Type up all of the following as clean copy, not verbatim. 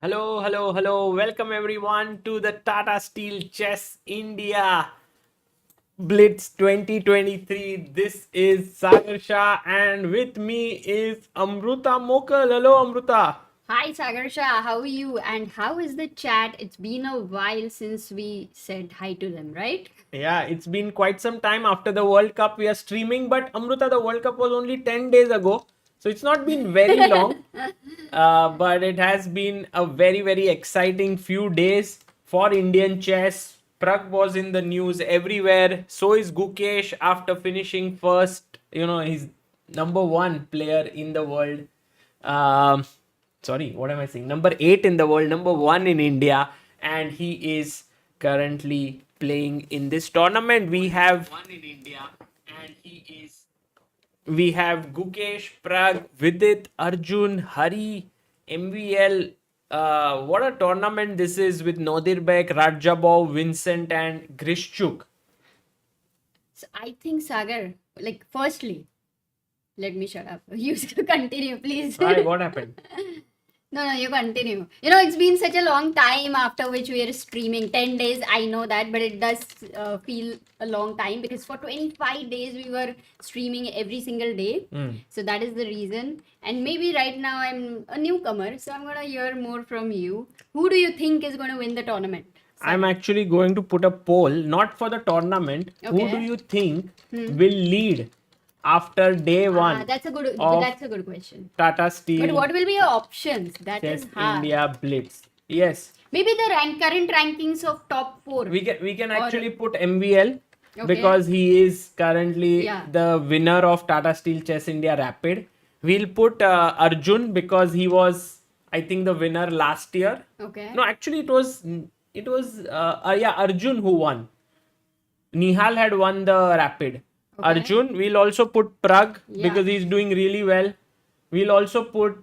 Hello, hello, hello. Welcome everyone to the Tata Steel Chess India Blitz 2023. This is Sagar Shah and with me is Amruta Mokal. Hello, Amruta. Hi Sagarsha, how are you? And how is the chat? It's been a while since we said hi to them, right? Yeah, it's been quite some time after the World Cup. We are streaming, but Amruta, the World Cup was only 10 days ago. So it's not been very long. But it has been a very, very exciting few days for Indian chess. Pragg was in the news everywhere. So is Gukesh after finishing first. He's number one player in the world. Um, Sorry, what am I saying? Number 8 in the world, number 1 in India, and he is currently playing in this tournament. We have Gukesh, Pragg, Vidit, Arjun, Hari, MVL. What a tournament this is with Nodirbek, Rajabov, Vincent, and Grishchuk. So I think Sagar, firstly, let me shut up. You continue, please. Why? What happened? No, you continue. It's been such a long time after which we are streaming. 10 days, I know that, but it does feel a long time because for 25 days we were streaming every single day. So that is the reason. And maybe right now I'm a newcomer, so I'm going to hear more from you. Who do you think is going to win the tournament? I'm actually going to put a poll, not for the tournament. Who Okay. do you think will lead after day one That's a good. of That's a good question. Tata But Steel what will be your options? That Chess is hard. India Blitz? Yes, Maybe the current rankings of top four. we can Or- actually put MVL Okay. because he is currently Yeah. the winner of Tata Steel Chess India Rapid. We'll put Arjun because he was, I think, the winner last year. Okay. No, actually, yeah, Arjun who won. Nihal had won the Rapid. Okay. Arjun. We'll also put Pragg Yeah. because he's doing really well. We'll also put.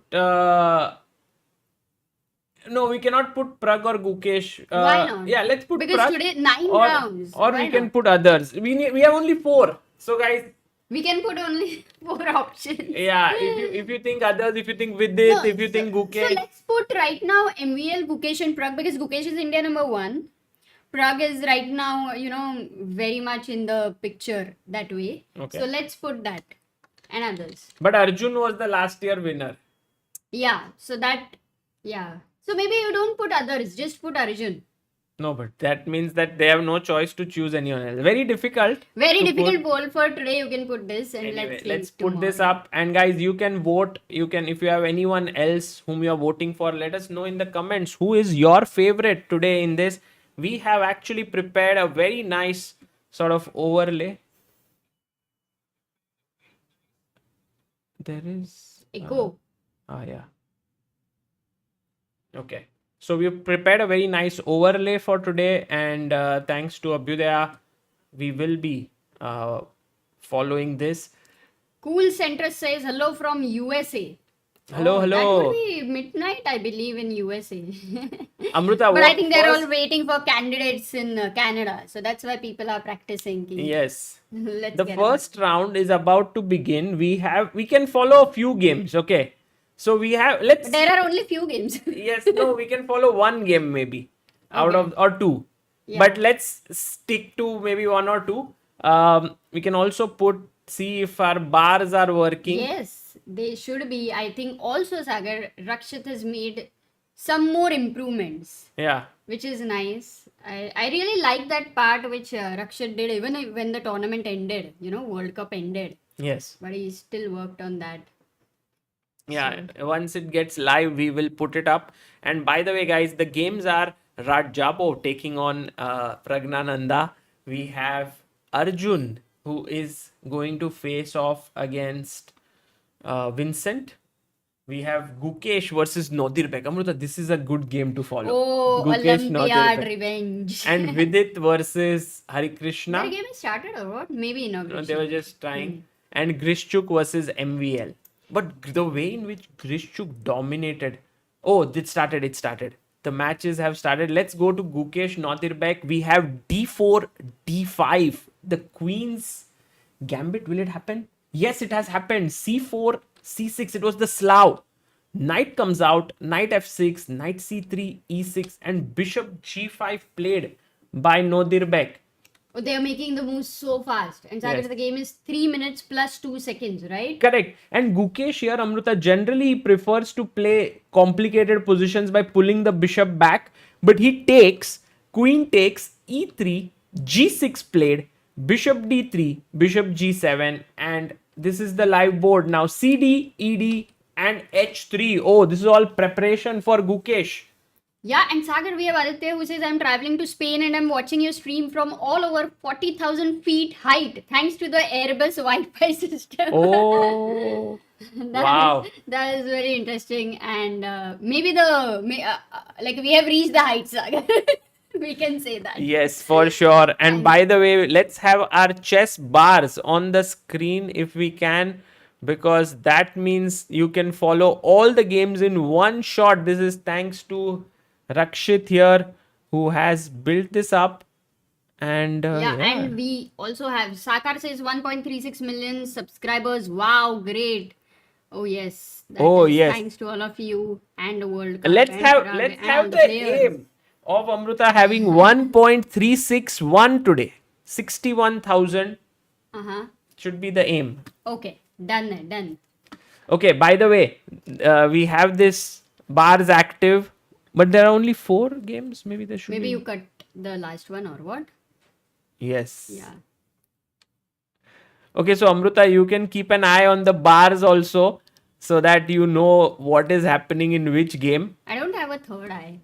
No, we cannot put Pragg or Gukesh. Why not? Yeah, let's put Because Pragg. today 9 or, rounds. Or Why we can not? put others. We have only 4. So guys, We can put only 4 options. yeah. If you think others, if you think Vidit, No, if you think so Gukesh, let's put right now MVL, Gukesh and Pragg because Gukesh is India number 1. Pragg is right now, very much in the picture that way. Okay. So let's put that and others. but Arjun was the last year winner. Yeah, so that, yeah. So maybe you don't put others, just put Arjun. No, but that means that they have no choice to choose anyone else. Very difficult. Very to difficult put- poll for today. You can put this and Anyway, let's let's link put this tomorrow. up, and guys, you can vote. You can, if you have anyone else whom you are voting for, let us know in the comments who is your favorite today in this. We have actually prepared a very nice sort of overlay. There is Echo. yeah. Okay. So we've prepared a very nice overlay for today, and thanks to Abhyudaya, we will be following this. Cool Center says hello from USA. Hello, Oh, hello. That would be midnight, I believe, in USA. Amruta, But I think they're first- all waiting for candidates in Canada. So that's why people are practicing. Yes. Let's The get first round is about to begin. We can follow a few games, okay? So we have, let's But there are only few games. yes, no, we can follow one game maybe out Okay. of, or two. Yeah. But let's stick to maybe one or two. We can also see if our bars are working. Yes, they should be. I think also Sagar, Rakshit has made some more improvements, Yeah. which is nice. I really like that part which Rakshit did even when the tournament ended, World Cup ended. Yes. But he still worked on that. Yeah, once it gets live, we will put it up. And by the way, guys, the games are Rajabo taking on Pragnananda. We have Arjun, who is going to face off against Vincent. We have Gukesh versus Nodirbek. Amruta, this is a good game to follow. Oh, Gukesh, Olympiad Nodirbek. revenge. And Vidit versus Hari Krishna. The game is started or what? Maybe No, inauguration. they were just trying. And Grishchuk versus MVL. But the way in which Grishchuk dominated. Oh, it started. The matches have started. Let's go to Gukesh Nodirbek. We have D4, D5. The Queen's Gambit. Will it happen? Yes, it has happened. C4, C6. It was the Slav. Knight comes out, knight f6, knight c3, e6, and bishop g5 played by Nodirbek. Oh, they are making the moves so fast. And Sagar, Yes. the game is 3 minutes plus 2 seconds, right? Correct. And Gukesh here, Amruta, generally prefers to play complicated positions by pulling the bishop back, but he takes, queen takes, e3, g6 played, bishop d3, bishop g7, and this is the live board now. cd, ed, and h3. Oh, this is all preparation for Gukesh. Yeah, and Sagar, we have Aditya who says, I'm traveling to Spain and I'm watching your stream from all over 40,000 feet height thanks to the Airbus Wi-Fi system. Oh, wow. That is very interesting. And maybe like we have reached the heights, Sagar. We can say that. Yes, for sure. And by the way, let's have our chess bars on the screen if we can, because that means you can follow all the games in one shot. This is thanks to Rakshit here, who has built this up. And And we also have Sakar says 1.36 million subscribers. Wow, great. Oh yes. Yes. Thanks to all of you and the World Cup. let's and have Pragg let's and have all the players. aim of Amruta having 1.361 today. 61,000 Uh-huh. should be the aim. Okay. Done. Okay, by the way, we have this bars active, but there are only 4 games. Maybe there should Maybe be. you cut the last one or what? Yes. Yeah. Okay, so Amruta, you can keep an eye on the bars also, so that you know what is happening in which game. I don't have a third eye.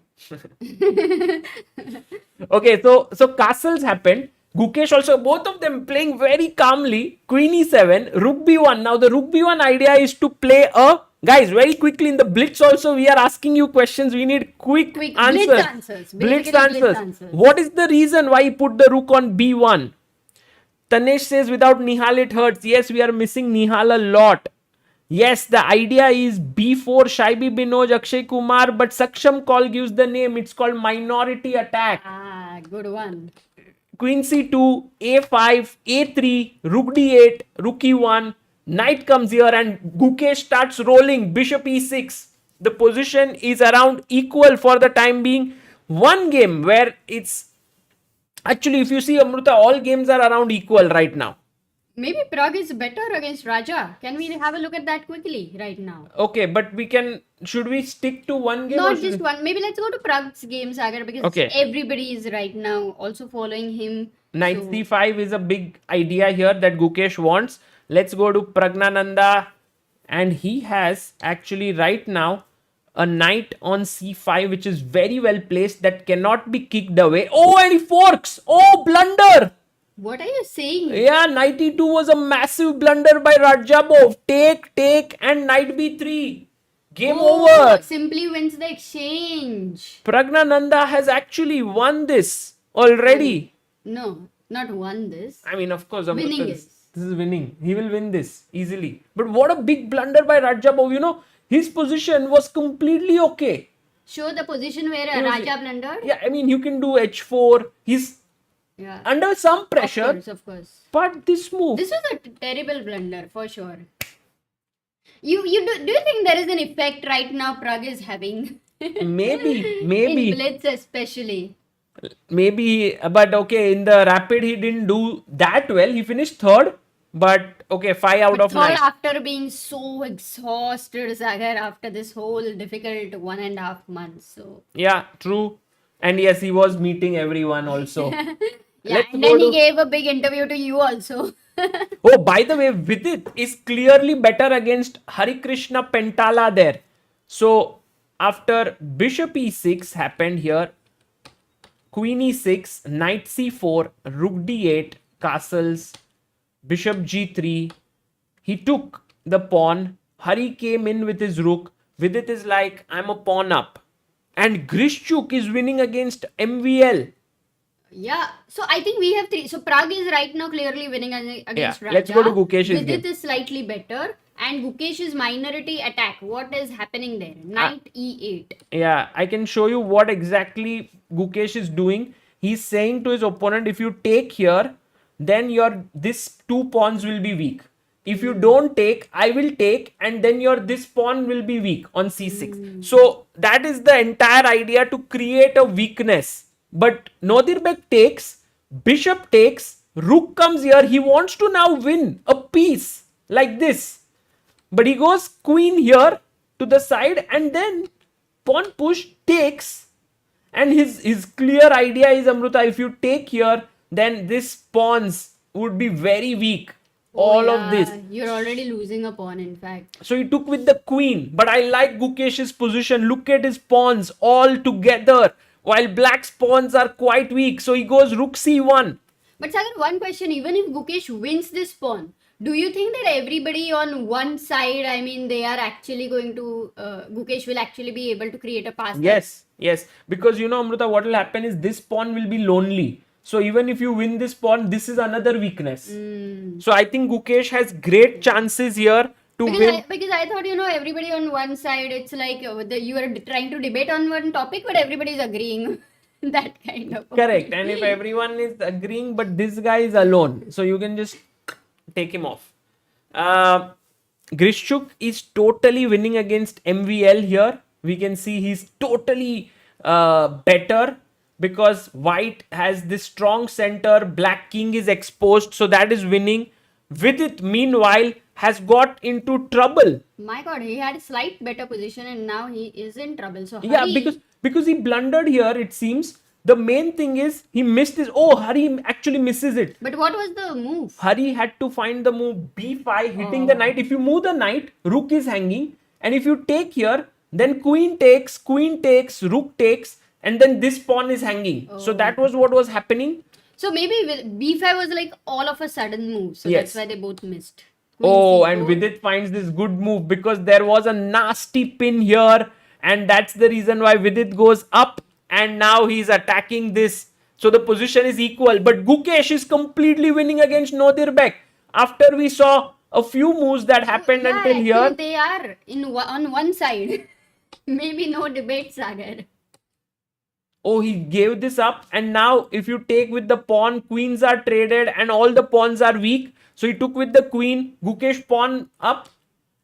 Okay, so castles happened. Gukesh also, both of them playing very calmly. Queen e7, rook b1. Now the rook b1 idea is to play guys, very quickly in the blitz also we are asking you questions. We need quick answers. Blitz answers. Blitz Basically, blitz answers. answers. What is the reason why he put the rook on b1? Tanesh says without Nihal it hurts. Yes, we are missing Nihal a lot. Yes, the idea is B4, Shaibi Binoj, Akshay Kumar, but Saksham Call gives the name. It's called minority attack. Ah, good one. Queen C2, A5, A3, Rook D8, Rook E1, Knight comes here and Gukesh starts rolling, Bishop E6. The position is around equal for the time being. One game where it's... Actually, if you see Amruta, all games are around equal right now. Maybe Pragg is better against Raja. Can we have a look at that quickly right now? Okay, but we can... Should we stick to one game? Not just one. Maybe let's go to Pragg's game, Sagar, because Okay. everybody is right now also following him. Knight So- C5 is a big idea here that Gukesh wants. Let's go to Pragnananda. And he has actually right now a knight on C5, which is very well placed, that cannot be kicked away. Oh, and he forks. Oh, blunder. What are you saying? Yeah, knight E2 was a massive blunder by Rajabov. Take, and knight B3. Game over. Simply wins the exchange. Pragnananda has actually won this already. No, not won this. I mean, of course, Winning Amruta, is. this is winning. He will win this easily. But what a big blunder by Rajabov. You know, his position was completely okay. Show the position where It was- Raja blundered. Yeah, I mean, you can do H4. He's Yeah. under some pressure. Of course. But this move. This was a terrible blunder for sure. Do you think there is an effect right now Pragg is having? Maybe. In Blitz especially. Maybe. But okay, in the rapid, he didn't do that well. He finished third. But okay, 5 out of 9. After being so exhausted, Sagar, after this whole difficult 1.5 months. So Yeah, true. And yes, he was meeting everyone also. yeah, Let's and go then he to- gave a big interview to you also. Oh, by the way, Vidit is clearly better against Hari Krishna Pentala there. So, after Bishop E6 happened here, Queen E6, Knight C4, Rook D8, castles, Bishop G3. He took the pawn. Hari came in with his rook. Vidit is like, I'm a pawn up. And Grishchuk is winning against MVL. Yeah, so I think we have 3. So Pragg is right now clearly winning against Raja. Let's go to Gukesh's Vidit game. is slightly better. And Gukesh's minority attack. What is happening there? Knight E8. Yeah, I can show you what exactly Gukesh is doing. He's saying to his opponent, if you take here, then these 2 pawns will be weak. If you don't take, I will take, and then your this pawn will be weak on c6. So that is the entire idea, to create a weakness. But Nodirbek takes, bishop takes, rook comes here. He wants to now win a piece like this. But he goes queen here to the side, and then pawn push takes. And his clear idea is, Amruta, if you take here, then this pawns would be very weak. All of this. You're already losing a pawn, in fact. So he took with the queen. But I like Gukesh's position. Look at his pawns all together, while black's pawns are quite weak. So he goes rook c1. But Sagar, one question, even if Gukesh wins this pawn, do you think that everybody on one side, I mean, they are actually going to, Gukesh will actually be able to create a pass? Yes, yes. Because Amruta, what will happen is this pawn will be lonely. So even if you win this pawn, this is another weakness. So I think Gukesh has great chances here to win. Because I thought, everybody on one side, it's like you are trying to debate on one topic, but everybody is agreeing. That kind of. Correct. And if everyone is agreeing, but this guy is alone, so you can just take him off. Grishchuk is totally winning against MVL here. We can see he's totally better, because white has this strong center, black king is exposed, so that is winning. Vidit, meanwhile, has got into trouble. My god, he had a slight better position and now he is in trouble. So yeah, hurry. because he blundered here, it seems. The main thing is he missed his. Oh, Hari actually misses it. But what was the move? Hari had to find the move b5, hitting the knight. If you move the knight, rook is hanging. And if you take here, then queen takes, rook takes, and then this pawn is hanging. So that was what was happening. So maybe b5 was like all of a sudden move. So Yes. that's why they both missed. Oh, and Vidit finds this good move, because there was a nasty pin here, and that's the reason why Vidit goes up, and now he's attacking this. So the position is equal, but Gukesh is completely winning against Nodirbek. After we saw a few moves that happened until here. They are on one side. Maybe no debate, Sagar. Oh, he gave this up, and now if you take with the pawn, queens are traded and all the pawns are weak. So he took with the queen, Gukesh pawn up.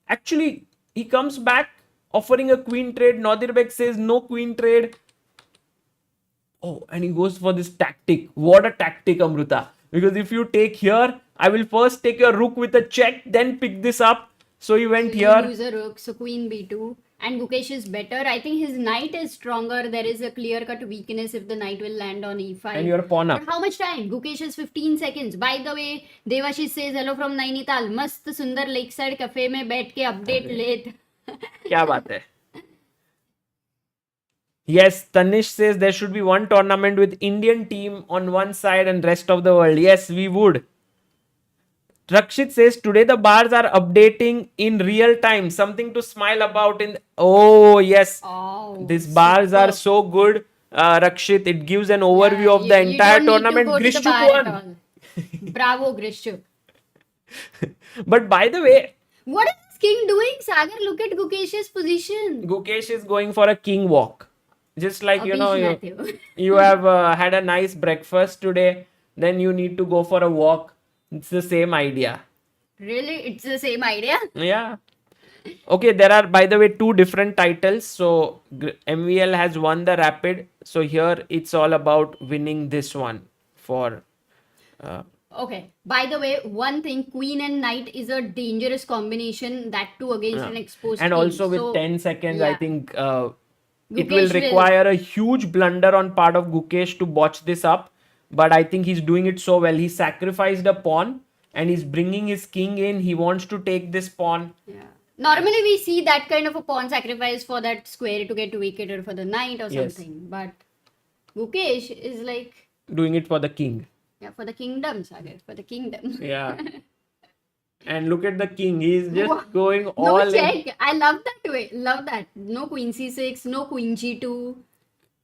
Actually, he comes back offering a queen trade. Nodirbek says no queen trade. Oh, and he goes for this tactic. What a tactic, Amruta. Because if you take here, I will first take your rook with a check, then pick this up. So he went here. Lose a rook, so queen b2. And Gukesh is better. I think his knight is stronger. There is a clear-cut weakness if the knight will land on e5. And your pawn up. But how much time? Gukesh is 15 seconds. By the way, Devashish says hello from Nainital. Mast sundar lakeside cafe में बैठ के update लेत. क्या बात है? Yes, Tanish says there should be one tournament with Indian team on one side and rest of the world. Yes, we would. Rakshit says today the bars are updating in real time. Something to smile about in. Oh yes, these bars are so good. Rakshit, it gives an overview of the entire tournament. Grishchuk won. Bravo, Grishchuk. But by the way, what is this king doing, Sagar? Look at Gukesh's position. Gukesh is going for a king walk. Just like you have had a nice breakfast today, then you need to go for a walk. It's the same idea. Really? It's the same idea? Yeah. Okay, there are, by the way, two different titles. So MVL has won the Rapid. So here it's all about winning this one for. Okay. By the way, one thing, queen and knight is a dangerous combination. That too against an exposed and king. Also with 10 seconds, I think it will require a huge blunder on part of Gukesh to botch this up. But I think he's doing it so well. He sacrificed a pawn and he's bringing his king in. He wants to take this pawn. Yeah. Normally we see that kind of a pawn sacrifice for that square to get wicket or for the knight or something. But Gukesh is like... doing it for the king. Yeah, for the kingdom, Sagar. For the kingdom. Yeah. And look at the king. He's just going all in. No check. I love that way. Love that. No queen c6, no queen g2.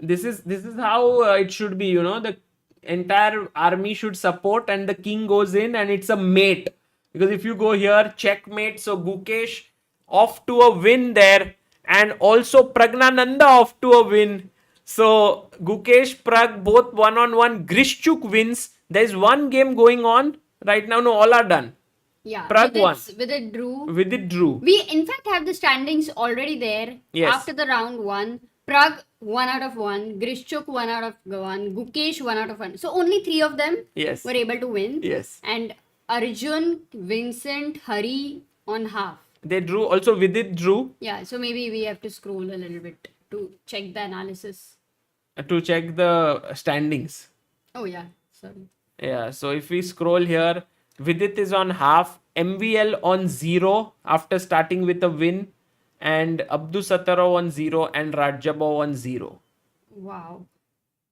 This is how it should be, the entire army should support and the king goes in and it's a mate. Because if you go here, checkmate. So Gukesh off to a win there. And also Pragnananda off to a win. So Gukesh, Pragg both one-on-one. Grishchuk wins. There's one game going on right now. No, all are done. Yeah, Pragg won. Vidit drew. Vidit drew. We in fact have the standings already there. Yes. After the round one, Pragg 1 out of 1, Grishchuk 1 out of 1, Gukesh 1 out of 1. So only three of them Yes. were able to win. Yes. And Arjun, Vincent, Hari on half. They drew. Also, Vidit drew. Yeah, so maybe we have to scroll a little bit to check the analysis. To check the standings. Oh yeah, sorry. Yeah, so if we scroll here, Vidit is on half, MVL on 0 after starting with a win, and Abdu Sataro on 0 and Rajabo on 0. Wow.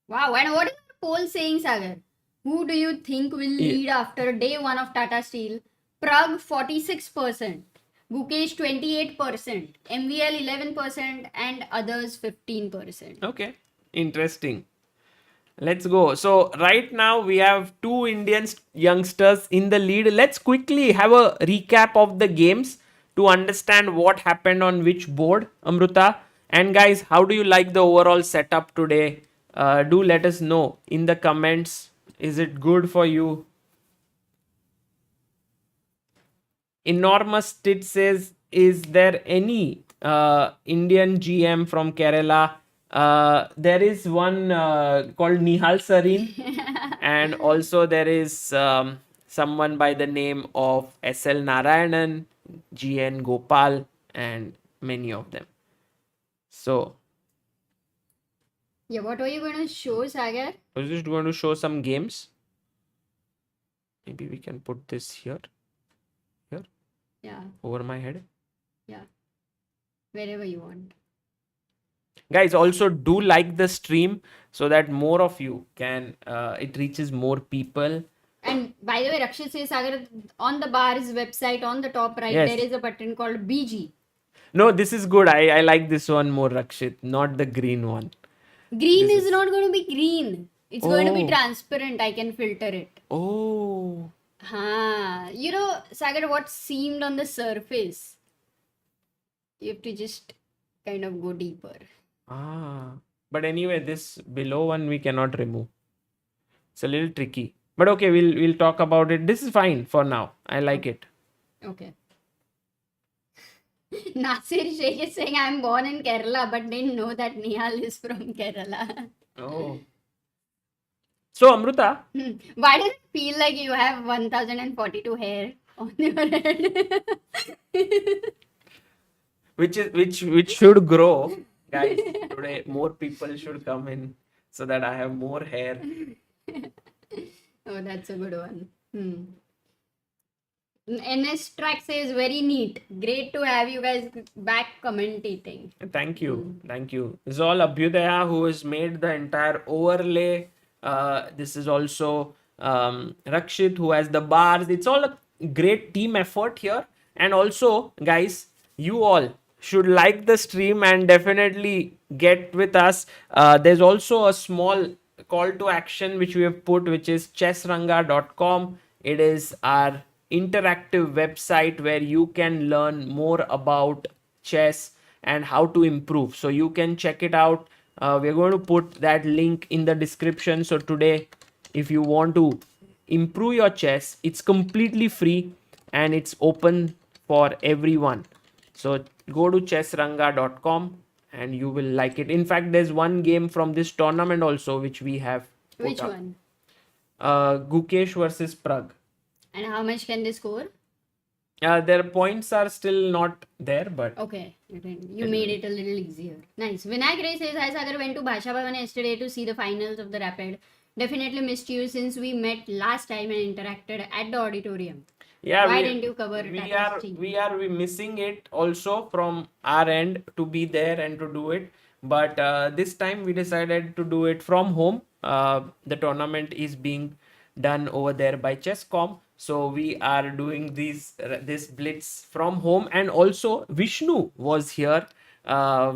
Wow, and what is the poll saying, Sagar? Who do you think will lead after day one of Tata Steel? Pragg 46%, Gukesh 28%, MVL 11%, and others 15%. Okay, interesting. Let's go. So right now we have two Indian youngsters in the lead. Let's quickly have a recap of the games to understand what happened on which board, Amruta. And guys, how do you like the overall setup today? Do let us know in the comments. Is it good for you? Enormous Tit says, is there any Indian GM from Kerala? There is one called Nihal Sarin, and also there is someone by the name of SL Narayanan, GN Gopal, and many of them. So, Yeah, what were you going to show, Sagar? I was just going to show some games. Maybe we can put this here, Yeah, over my head. yeah. Wherever you want. Guys, also do like the stream so that more of you can, it reaches more people. And by the way, Rakshit says, Sagar, on the bar's website, on the top right, Yes. there is a button called BG. No, this is good. I like this one more, Rakshit, not the green one. Green This is not going to be green. It's going to be Oh. transparent. I can filter it. Oh, You know, Sagar, what seemed on the surface, you have to just kind of go deeper. but anyway, this below one we cannot remove. It's a little tricky, but okay, we'll talk about it. This is fine for now. I like it. Okay. Nasir Sheikh is saying, I'm born in Kerala, but didn't know that Nihal is from Kerala. Oh, so Amruta, Why does it feel like you have 1042 hair on your head? which should grow, guys. Today more people should come in so that I have more hair. Oh, that's a good one. NS Track says, very neat. Great to have you guys back commentating. Thank you. Thank you. This is all Abhyudaya who has made the entire overlay. This is also Rakshit who has the bars. It's all a great team effort here. And also, guys, you all should like the stream and definitely get with us. There's also a small call to action which we have put, which is chessranga.com. It is our interactive website where you can learn more about chess and how to improve. So you can check it out. We're going to put that link in the description. So today, if you want to improve your chess, it's completely free and it's open for everyone. So go to chessranga.com and you will like it. In fact, there's one game from this tournament also which we have put Which up. one? Gukesh versus Pragg. And how much can they score? Their points are still not there, but Okay, you made it a little easier. Nice. Vinayak Ray says, hi Sagar, went to Bhasha Bhavan yesterday to see the finals of the Rapid. Definitely missed you since we met last time and interacted at the auditorium. yeah, Why didn't you cover we Tata are Steel? we missing it also from our end to be there and to do it. But this time we decided to do it from home. The tournament is being done over there by Chesscom. So we are doing this blitz from home, and also Vishnu was here,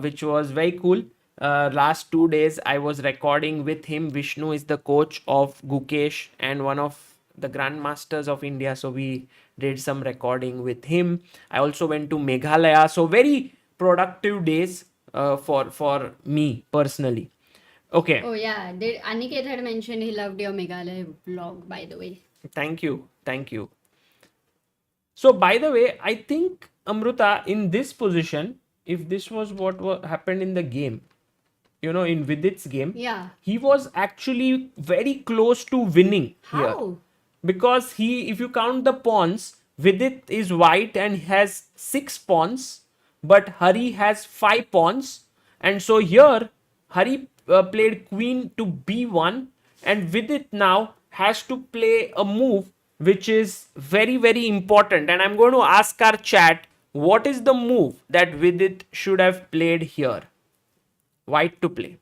which was very cool. Last 2 days I was recording with him. Vishnu is the coach of Gukesh and one of the grandmasters of India. So we did some recording with him. I also went to Meghalaya. So very productive days for me personally. Okay. Oh yeah, Aniket had mentioned he loved your Meghalaya vlog, by the way. Thank you. Thank you. So, by the way, I think Amruta in this position, if this was what happened in the game, in Vidit's game, Yeah. he was actually very close to winning here. How? Because if you count the pawns, Vidit is white and has 6 pawns, but Hari has 5 pawns. And so here, Hari played queen to b1, and Vidit now has to play a move which is very, very important. And I'm going to ask our chat, what is the move that Vidit should have played here? White to play.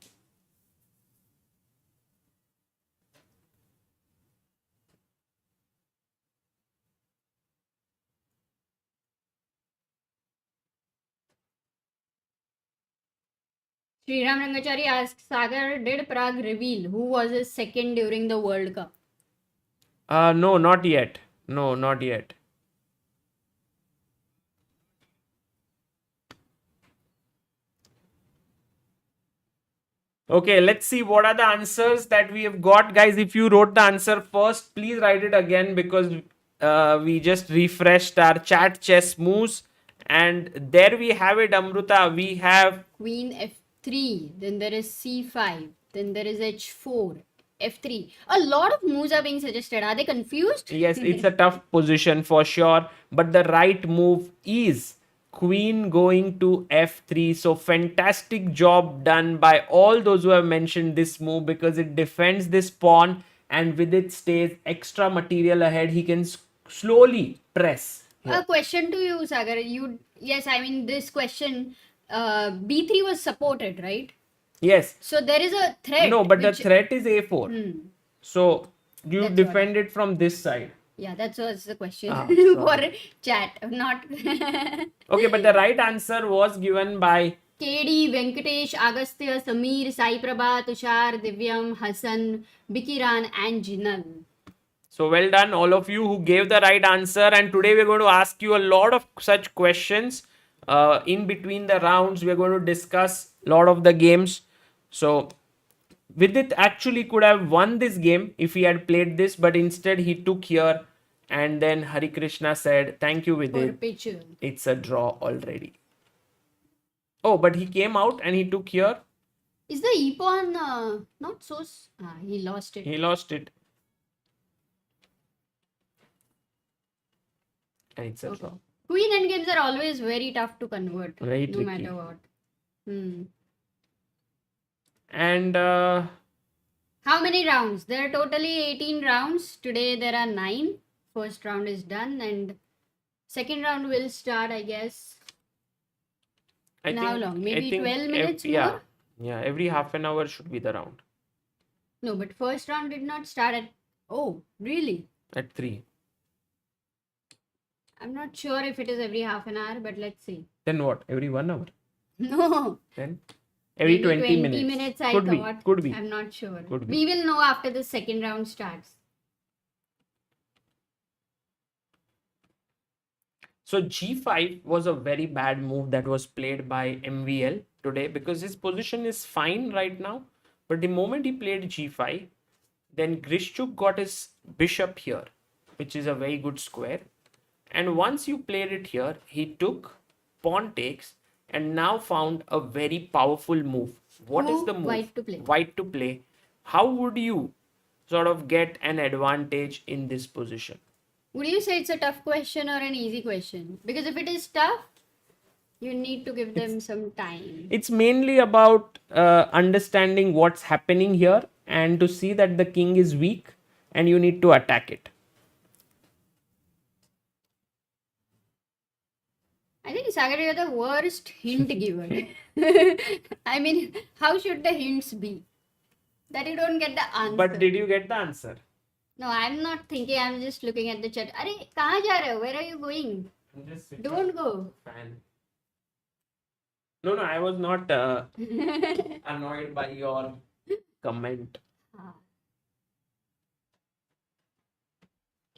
Sriram Rangachari asks, Sagar, did Pragg reveal who was his second during the World Cup? No, not yet. No, not yet. Okay, let's see what are the answers that we have got. Guys, if you wrote the answer first, please write it again because we just refreshed our chat chess moves. And there we have it, Amruta. We have Queen f3, then there is c5, then there is h4, f3. A lot of moves are being suggested. Are they confused? Yes, it's a tough position for sure, but the right move is queen going to f3. So fantastic job done by all those who have mentioned this move because it defends this pawn, and with it stays extra material ahead. He can slowly press. A question to you, Sagar. Yes, I mean this question. B3 was supported, right? Yes. So there is a threat. No, but the threat is a4. So you That's defend it from this side. Yeah, that's what's the question for sorry. chat, not. Okay, but the right answer was given by KD, Venkatesh, Agastya, Samir, Sai Prabha, Tushar, Divyam, Hassan, Bikiran, and Jinal. So well done, all of you who gave the right answer. And today we're going to ask you a lot of such questions. In between the rounds, we're going to discuss a lot of the games. So Vidit actually could have won this game if he had played this, but instead he took here. And then Hari Krishna said, "Thank you, Vidit. Perpetual. It's a draw already." Oh, but he came out and he took here. Is the E pawn not so? He lost it. He lost it. And it's a draw. Queen endgames are always very tough to convert. Very no tricky. matter what. And how many rounds? There are totally 18 rounds. Today there are 9. First round is done and second round will start, I guess. How long? Maybe 12 minutes more? Yeah, every half an hour should be the round. No, but first round did not start at... Oh, really? At 3. I'm not sure if it is every half an hour, but let's see. Then what? Every 1 hour? No. Then? Every 20 minutes. 20 minutes I Could thought. be. Could be. I'm not sure. Could be. We will know after the second round starts. So G5 was a very bad move that was played by MVL today because his position is fine right now. But the moment he played G5, then Grishchuk got his bishop here, which is a very good square. And once you played it here, he took pawn takes and now found a very powerful move. What is the move? White to play. White to play. How would you sort of get an advantage in this position? Would you say it's a tough question or an easy question? Because if it is tough, you need to give them some time. It's mainly about understanding what's happening here and to see that the king is weak and you need to attack it. I think, Sagar, you're the worst hint giver. I mean, how should the hints be? That you don't get the answer. But did you get the answer? No, I'm not thinking. I'm just looking at the chat. Arey, kahan ja rahe ho? Where are you going? I'm just Don't go. Fan. No, I was not annoyed by your comment.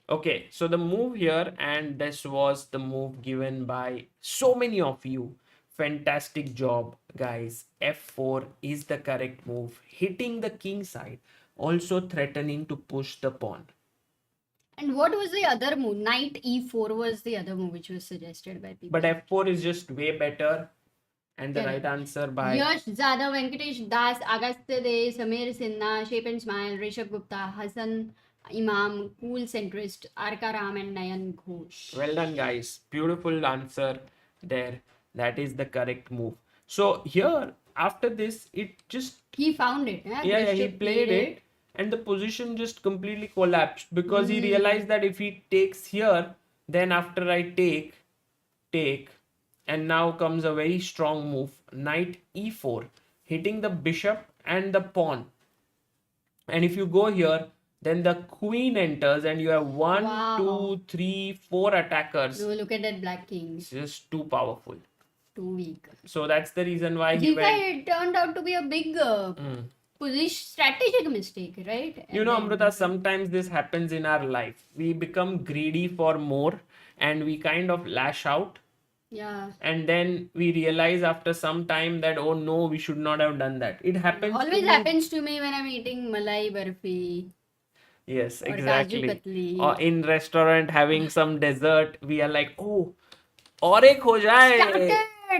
Okay, so the move here, and this was the move given by so many of you. Fantastic job, guys. F4 is the correct move. Hitting the king side, also threatening to push the pawn. And what was the other move? Knight e4 was the other move which was suggested by people. But f4 is just way better. And the right answer by Yash Zada, Venkatesh Das, Agastya De, Samir Sinha, Shape and Smile, Rishabh Gupta, Hassan Imam, Cool Centrist, Arka Ram and Nayan Ghosh. Well done, guys. Beautiful answer there. That is the correct move. So here, after this, it just He found it. yeah, he played it, and the position just completely collapsed because he realized that if he takes here, then after I take, and now comes a very strong move, knight e4, hitting the bishop and the pawn. And if you go here, then the queen enters, and you have one, Wow. 2, 3, 4 attackers. No, look at that black king. It's just too powerful. Too weak. So that's the reason why he went. It turned out to be a big position strategic mistake, right? You know, Amrita, sometimes this happens in our life. We become greedy for more and we kind of lash out. Yeah. And then we realize after some time that, oh no, we should not have done that. It happens. Always happens to me when I'm eating malai barfi. Yes, Or exactly. Kaju katli. Or in restaurant having some dessert, we are like, oh, और एक हो जाए. Started!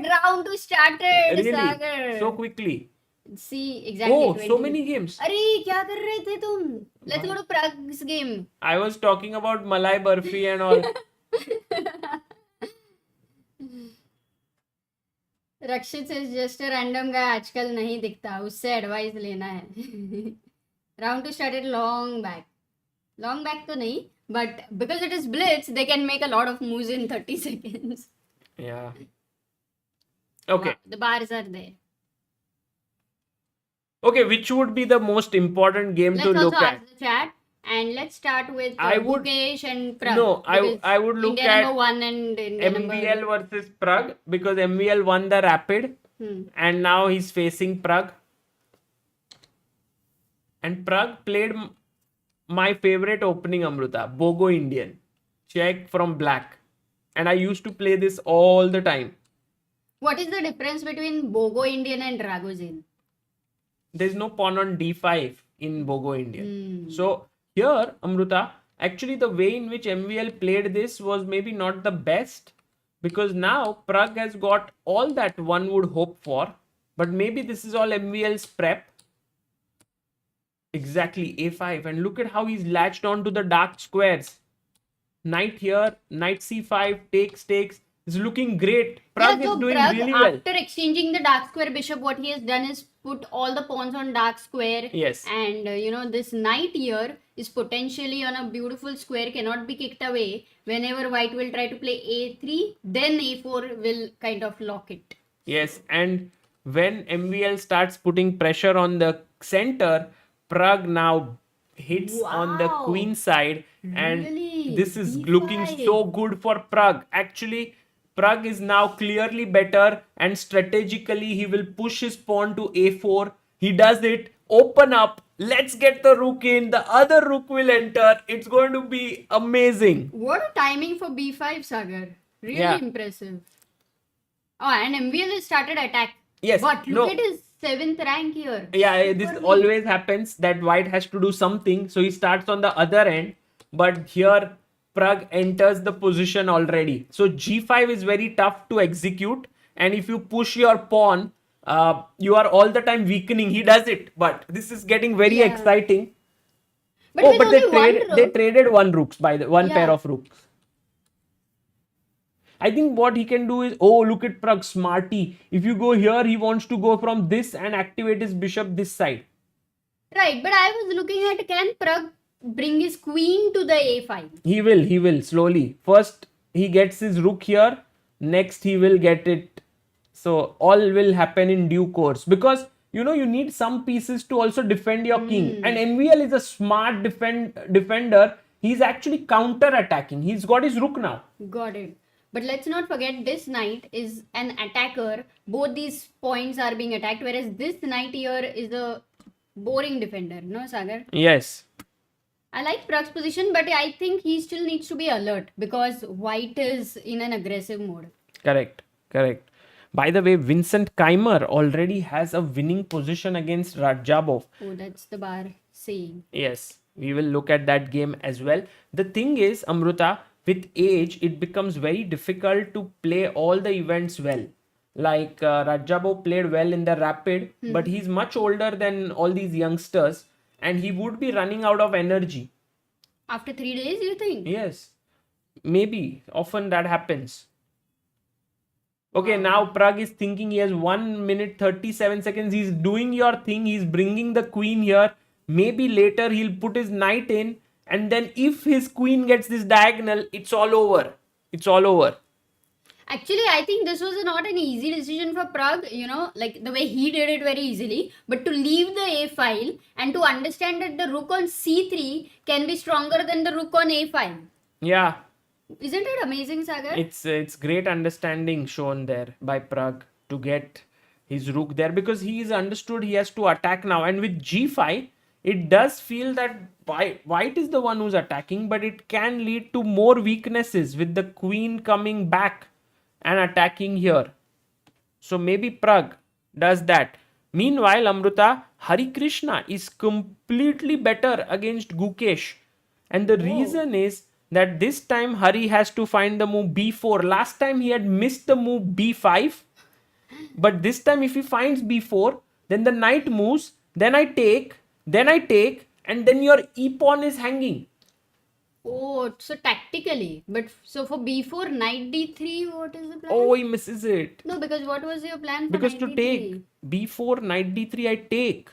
Round 2 started! Really? Sagar. So quickly. See, exactly. Oh, 20. so many games. अरे क्या कर रहे थे तुम? Let's go to Pragg's game. I was talking about Malai Barfi and all. Rakshit is just a random गाय आजकल नहीं दिखता उससे एडवाइस लेना है round to started long back तो नहीं but because it is Blitz they can make a lot of moves in 30 seconds. Yeah. Okay. The bars are there. Okay, which would be the most important game Let's to also look at? ask the chat and let's start with I would- Gukesh and Pragg. No, because I would look India at number 1 and India MVL versus Pragg because MVL won the Rapid and now he's facing Pragg. And Pragg played my favorite opening, Amruta, Bogo Indian, check from black. And I used to play this all the time. What is the difference between Bogo Indian and Ragozin? There's no pawn on d5 in Bogo Indian. So here, Amruta, actually the way in which MVL played this was maybe not the best because now Pragg has got all that one would hope for, but maybe this is all MVL's prep. Exactly, a5, and look at how he's latched onto the dark squares. Knight here, knight c5, takes. It's looking great. Pragg is doing Pragg, really well. after exchanging the dark square bishop, what he has done is put all the pawns on dark square. Yes. And this knight here is potentially on a beautiful square, cannot be kicked away. Whenever white will try to play a3, then a4 will kind of lock it. Yes, and when MVL starts putting pressure on the center, Pragg now hits on the Wow. queen side, and Really? this is D5. looking so good for Pragg. Actually, Pragg is now clearly better, and strategically he will push his pawn to a4. He does it. Open up. Let's get the rook in. The other rook will enter. It's going to be amazing. What a timing for b5, Sagar. Really Yeah. impressive. Oh, and MVL has started attack. Yes, But look no. at his 7th rank here. Yeah, this always happens that white has to do something, so he starts on the other end, but here Pragg enters the position already. So g5 is very tough to execute, and if you push your pawn, you are all the time weakening. He does it, but this is getting very Yeah. exciting. But Oh, with but they only one traded, they rook. traded one rooks by the one pair Yeah. of rooks. I think what he can do is, oh, look at Pragg, smarty. If you go here, he wants to go from this and activate his bishop this side. Right, but I was looking at can Pragg bring his queen to the a5? He will slowly. First, he gets his rook here. Next, he will get it. So, all will happen in due course. Because, you need some pieces to also defend your king. And MVL is a smart defender. He's actually counter-attacking. He's got his rook now. Got it. But let's not forget this knight is an attacker. Both these points are being attacked, whereas this knight here is a boring defender. No, Sagar? Yes. I like Pragg's position, but I think he still needs to be alert because white is in an aggressive mode. Correct. By the way, Vincent Keimer already has a winning position against Rajabov. Oh, that's the bar saying. Yes. We will look at that game as well. The thing is, Amruta, with age, it becomes very difficult to play all the events well. Like Rajabo played well in the rapid, but he's much older than all these youngsters, and he would be running out of energy. After 3 days, you think? Yes, maybe. Often that happens. Okay, now Pragg is thinking he has 1 minute 37 seconds. He's doing your thing. He's bringing the queen here. Maybe later he'll put his knight in. And then if his queen gets this diagonal, it's all over. It's all over. Actually, I think this was not an easy decision for Pragg, like the way he did it very easily. But to leave the A file and to understand that the rook on C3 can be stronger than the rook on A file. Yeah, Isn't it amazing, Sagar? it's great understanding shown there by Pragg to get his rook there, because he is understood he has to attack now. And with G5, it does feel that white is the one who's attacking, but it can lead to more weaknesses with the queen coming back and attacking here. So maybe Pragg does that. Meanwhile, Amruta, Hari Krishna is completely better against Gukesh. And the reason is that this time Hari has to find the move B4. Last time he had missed the move B5. But this time if he finds B4, then the knight moves, then I take, and then your e-pawn is hanging. Oh, so tactically. But so for B4, knight D3, what is the plan? Oh, he misses it. No, because what was your plan for Because knight to D3? take B4, knight D3, I take.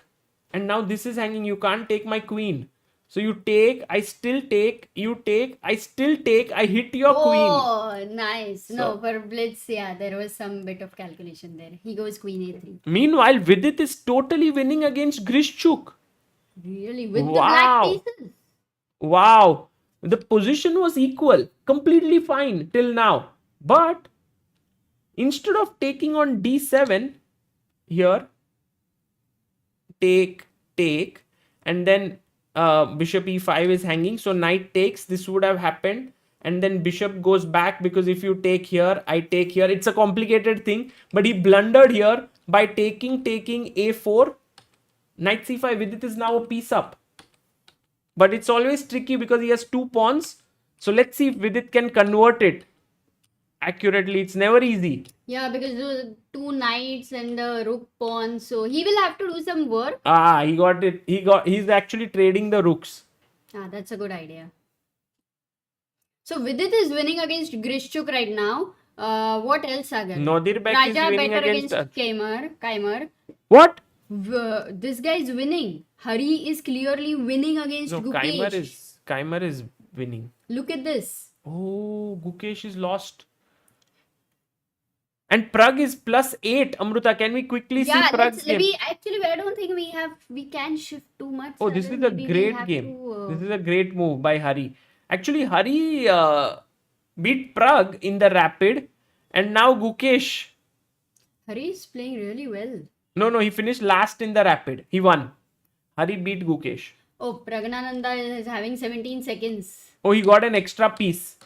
And now this is hanging. You can't take my queen. So you take, I still take, you take, I still take, I hit your queen. Oh, nice. No, So- for Blitz, yeah, there was some bit of calculation there. He goes queen A3. Meanwhile, Vidit is totally winning against Grishchuk. Really? With the Wow. black pieces? Wow. The position was equal. Completely fine till now. But instead of taking on D7, here, take, and then bishop E5 is hanging. So knight takes. This would have happened. And then bishop goes back, because if you take here, I take here. It's a complicated thing. But he blundered here by taking A4. Knight C5. Vidit is now a piece up. But it's always tricky because he has two pawns. So let's see if Vidit can convert it accurately. It's never easy. Yeah, because those two knights and the rook pawn. So he will have to do some work. He got it. He's actually trading the rooks. That's a good idea. So Vidit is winning against Grishchuk right now. What else, Sagar? Nodirbek is Raja winning better against Kaimer. What? This guy is winning. Hari is clearly winning against No, Gukesh. Kaimer is winning. Look at this. Oh, Gukesh is lost. And Pragg is +8. Amruta, can we quickly see Pragg's game? I don't think we can shift too much. Oh, this Sagar. is a Maybe we great have game. to, This is a great move by Hari. Actually, Hari beat Pragg in the rapid, and now Gukesh. Hari is playing really well. No, he finished last in the rapid. He won. Hari beat Gukesh. Oh, Pragnananda is having 17 seconds. Oh, he got an extra piece.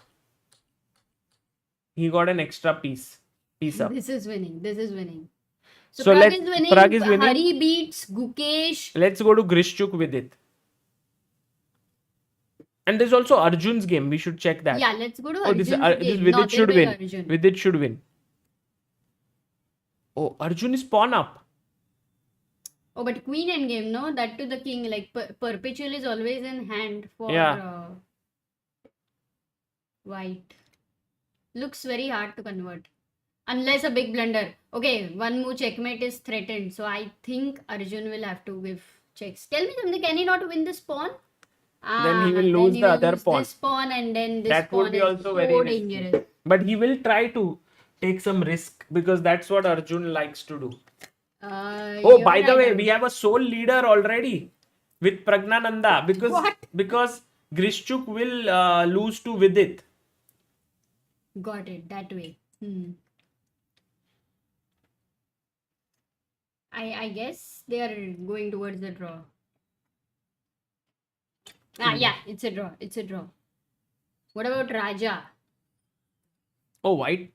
Piece up. This is winning. So, So Pragg is winning. winning. Hari beats Gukesh. Let's go to Grishchuk with it. And there's also Arjun's game. We should check that. Yeah, let's go to Oh, Arjun's this game. Vidit should win. Arjun. Vidit should win. Oh, Arjun is pawn up. Oh, but queen endgame, no? That to the king. Like, perpetual is always in hand for white. Looks very hard to convert. Unless a big blunder. Okay, one move checkmate is threatened. So, I think Arjun will have to give checks. Tell me something. Can he not win this pawn? Then he will lose the other pawn. This pawn and then this That pawn would be is also so very risky. dangerous. But he will try to take some risk, because that's what Arjun likes to do. Oh, by the way, we have a sole leader already with Pragnananda, because Grishchuk will lose to Vidit. Got it, that way. I guess they are going towards the draw. Yeah, it's a draw. What about Raja? Oh, white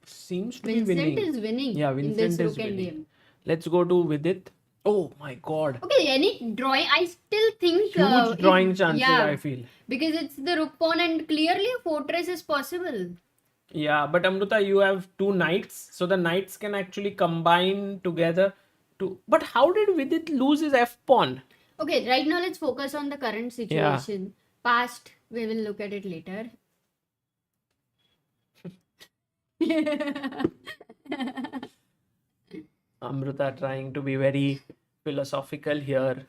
seems to be Vincent winning. is winning Yeah, in Vincent this is rook winning. game. Let's go to Vidit. Oh my god. Okay, any drawing, I still think Huge drawing chances, I feel. because it's the rook pawn and clearly a fortress is possible. Yeah, but Amruta, you have two knights, so the knights can actually combine together to. But how did Vidit lose his f pawn? Okay, right now let's focus on the current Yeah. situation. Past, we will look at it later. Amruta trying to be very philosophical here.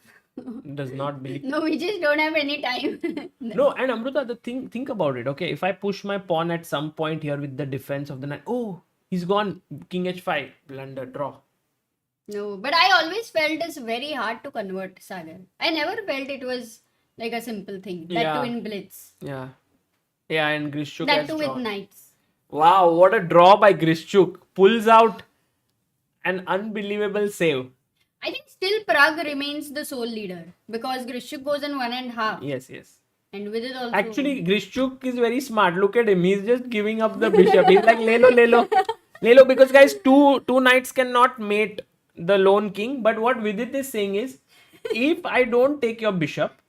Does not believe. No, we just don't have any time. No, and Amruta, the thing, think about it. Okay, if I push my pawn at some point here with the defense of the knight, oh, he's gone. King h5, blunder, draw. No, but I always felt it's very hard to convert, Sagar. I never felt it was like a simple thing. That Yeah. too in Blitz. Yeah. Yeah, and Grishchuk That has too with drawn. knights. Wow, what a draw by Grishchuk. Pulls out an unbelievable save. I think still Pragg remains the sole leader because Grishuk goes in 1.5. Yes, yes. And with it also. Actually, Grishchuk is very smart. Look at him. He's just giving up the bishop. He's like, Lelo, Lelo. Lelo, because guys, two knights cannot mate the lone king. But what Vidit is saying is, if I don't take your bishop,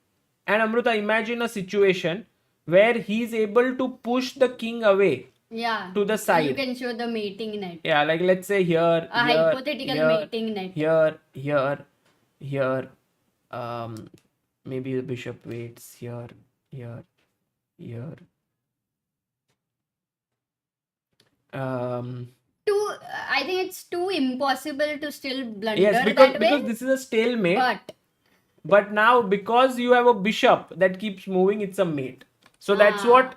and Amruta, imagine a situation where he's able to push the king away Yeah. to the So you side. can show the mating net. Yeah, like let's say here, A here, hypothetical here, mating net. here. Maybe the bishop waits here, here. I think it's too impossible to still blunder Yes, because that way. this is a stalemate. But But now because you have a bishop that keeps moving, it's a mate. So that's Ah. what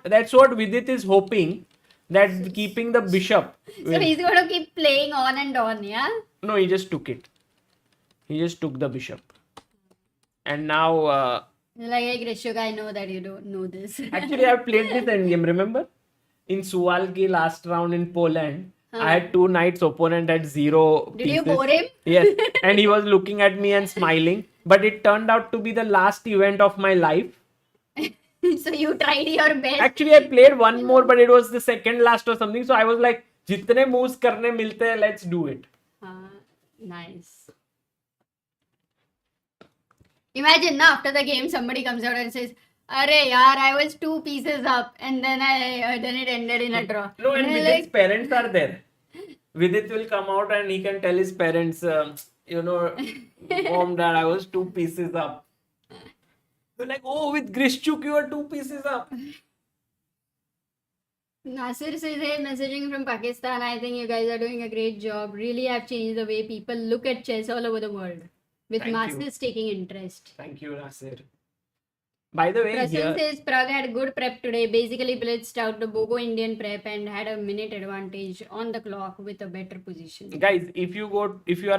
Vidit is hoping, that keeping the bishop. so he's going to keep playing on and on, yeah? No, he just took it. He just took the bishop. And now, Like, hey, Grishuk, I know that you don't know this. actually, I played this endgame, remember? In Suwalki last round in Poland, I had two knights, opponent at 0 Did you pieces. bore him? Yes, and he was looking at me and smiling. But it turned out to be the last event of my life. So you tried your best. Actually, I played one more, but it was the second last or something. So I was like, jitne moves karne milte hai, let's do it. Nice. Imagine now after the game somebody comes out and says, "Arey yaar, I was 2 pieces up and then it ended in a draw." No, and you're Vidit's like, parents are there. Vidit will come out and he can tell his parents, Mom, Dad, I was 2 pieces up. They're like, oh, with Grishchuk, you are 2 pieces up. Nasir says, hey, messaging from Pakistan. I think you guys are doing a great job. Really have changed the way people look at chess all over the world. With Thank masses taking interest. Thank you, Nasir. By the way, Prasan says Pragg had good prep today. Basically blitzed out the Bogo Indian prep and had a minute advantage on the clock with a better position. guys, if you are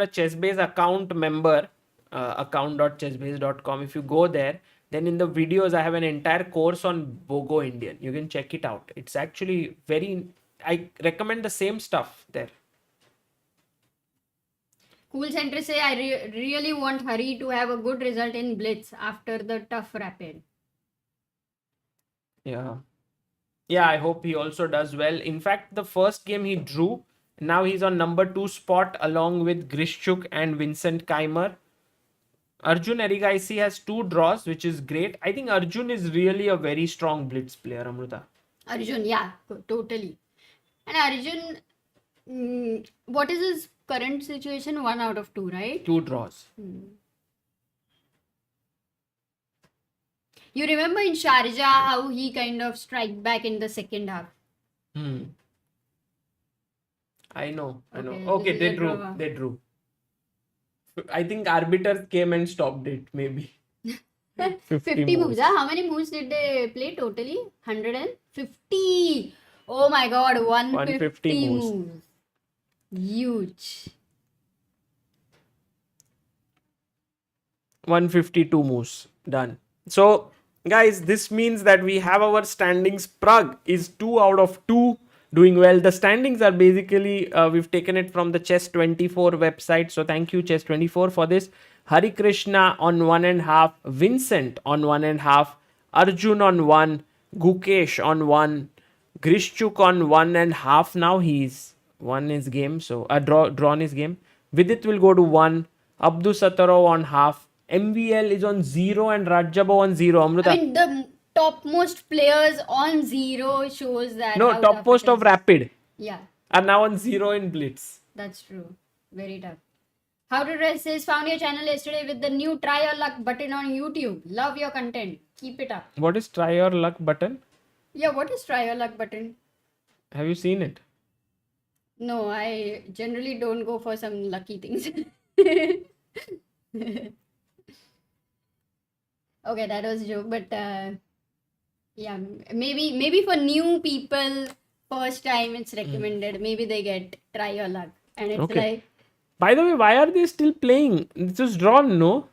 a ChessBase account member, account.chessbase.com, if you go there, then in the videos I have an entire course on Bogo Indian. You can check it out. It's actually I recommend the same stuff there. Cool Center say I really want Hari to have a good result in Blitz after the tough rapid. Yeah, I hope he also does well. In fact, the first game he drew. Now he's on number 2 spot along with Grishchuk and Vincent Keimer. Arjun Erigaisi has 2 draws, which is great. I think Arjun is really a very strong blitz player, Amruta. Arjun, yeah, totally. And Arjun, what is his current situation? 1 out of 2, right? 2 draws. You remember in Sharjah how he kind of strike back in the second half? I know. Okay, Okay, this is a draw. they drew. I think arbiters came and stopped it, maybe. 50 moves. How many moves did they play totally? 150. Oh my god, 150 moves. moves. Huge. 152 moves. Done. So, guys, this means that we have our standings. Pragg is 2 out of 2 doing well. The standings are basically, we've taken it from the Chess24 website. So, thank you, Chess24, for this. Hari Krishna on 1.5, Vincent on 1.5, Arjun on 1, Gukesh on 1, Grishchuk on 1.5. Now he's won his game, so drawn his game. Vidit will go to 1, Abdu Satarov on half. MVL is on 0 and Rajabov on 0. Amruta. I mean, the topmost players on 0 shows that No, how tough topmost it of is. Rapid Yeah, are now on 0 in Blitz. that's true. Very tough. How to Dress says, found your channel yesterday with the new try your luck button on YouTube. Love your content. Keep it up. What is try your luck button? Yeah, what is try your luck button? Have you seen it? No, I generally don't go for some lucky things. Okay, that was a joke, but yeah, maybe for new people, first time it's recommended. Maybe they get try your luck, and it's Okay. like, By the way, why are they still playing? This was drawn, no?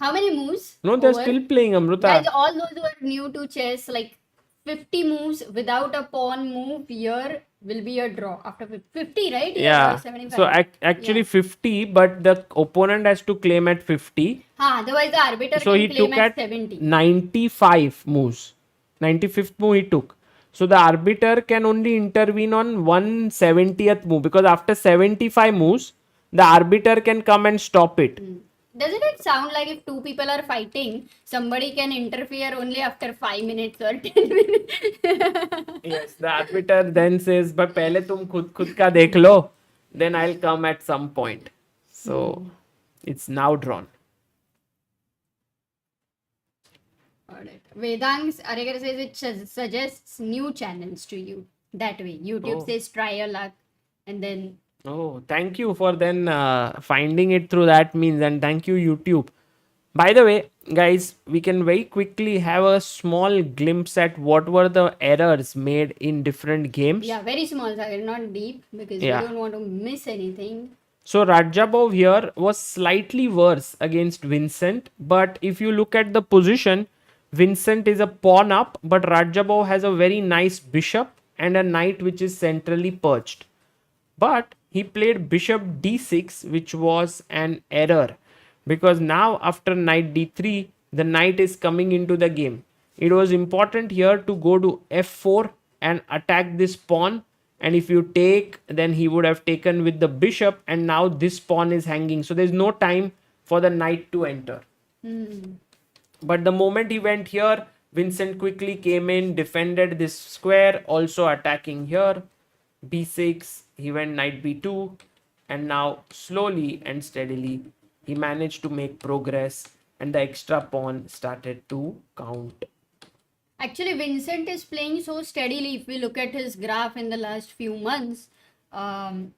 how many moves? No, they're over? still playing, Amruta. Guys, all those who are new to chess, like 50 moves without a pawn move here will be a draw after 50, right? Yeah. 75. So actually Yeah. 50, but the opponent has to claim at 50. Otherwise the arbiter So can he claim took at at 70. 95 moves. 95th move he took. So the arbiter can only intervene on 170th move, because after 75 moves, the arbiter can come and stop it. Doesn't it sound like if two people are fighting, somebody can interfere only after 5 minutes or 10 minutes? Yes, the arbiter then says, but पहले तुम खुद का देख लो, then I'll come at some point. So it's now drawn. Alright. Vedang Aregar says it suggests new channels to you. That way. YouTube Oh. says try your luck, and then Oh, thank you for then finding it through that means, and thank you YouTube. By the way, guys, we can very quickly have a small glimpse at what were the errors made in different games. yeah, very small Sagar, not deep, because Yeah. we don't want to miss anything. So Rajabov here was slightly worse against Vincent, but if you look at the position, Vincent is a pawn up, but Rajabov has a very nice bishop and a knight which is centrally perched. But he played bishop d6, which was an error, because now after knight d3, the knight is coming into the game. It was important here to go to f4 and attack this pawn, and if you take, then he would have taken with the bishop, and now this pawn is hanging, so there's no time for the knight to enter. But the moment he went here, Vincent quickly came in, defended this square, also attacking here. b6, he went knight b2, and now slowly and steadily he managed to make progress, and the extra pawn started to count. Actually, Vincent is playing so steadily if we look at his graph in the last few months. And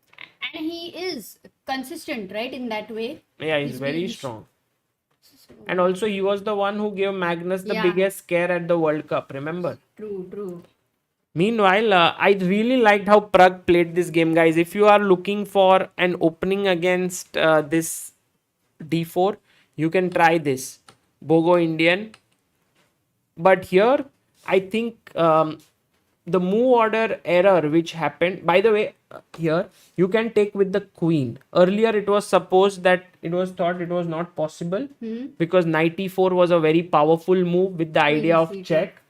he is consistent, right, in that way. Yeah, he's very been- strong. And also he was the one who gave Magnus the Yeah. biggest scare at the World Cup, remember? True. Meanwhile, I really liked how Pragg played this game, guys. If you are looking for an opening against this d4, you can try this Bogo Indian. But here, I think the move order error which happened, by the way, here you can take with the queen. Earlier, it was supposed that it was thought it was not possible because knight e4 was a very powerful move with the idea of C2. check.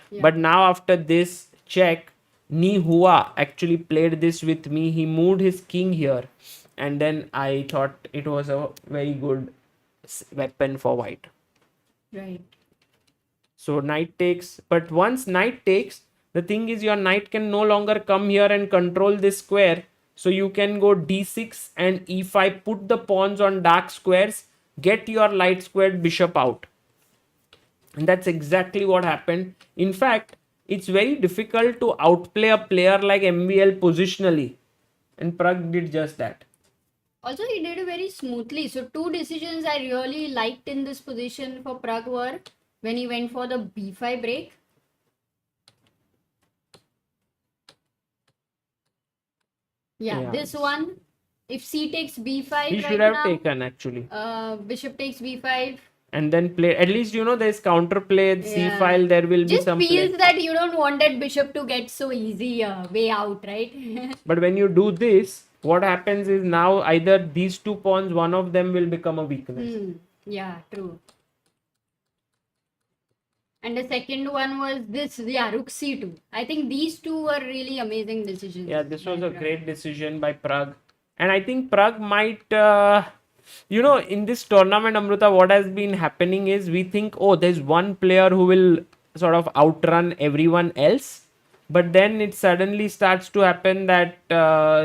Yeah. But now after this check, Ni Hua actually played this with me. He moved his king here, and then I thought it was a very good weapon for white. Right. So knight takes, but once knight takes, the thing is your knight can no longer come here and control this square. So you can go d6 and e5, put the pawns on dark squares, get your light squared bishop out. And that's exactly what happened. In fact, it's very difficult to outplay a player like MVL positionally. And Pragg did just that. Also, he did it very smoothly. So, two decisions I really liked in this position for Pragg were when he went for the b5 break. Yeah, this one. If c takes b5, He right should have now, taken actually. Bishop takes b5. And then play, at least there's counterplay, c Yeah. file, there will be Just some play. feels that you don't want that bishop to get so easy way out, right? But when you do this, what happens is now either these two pawns, one of them will become a weakness. Yeah, true. And the second one was this, rook c2. I think these two were really amazing decisions. Yeah, this was by a Pragg. great decision by Pragg. And I think Pragg might You know, in this tournament, Amruta, what has been happening is we think, oh, there's one player who will sort of outrun everyone else. But then it suddenly starts to happen that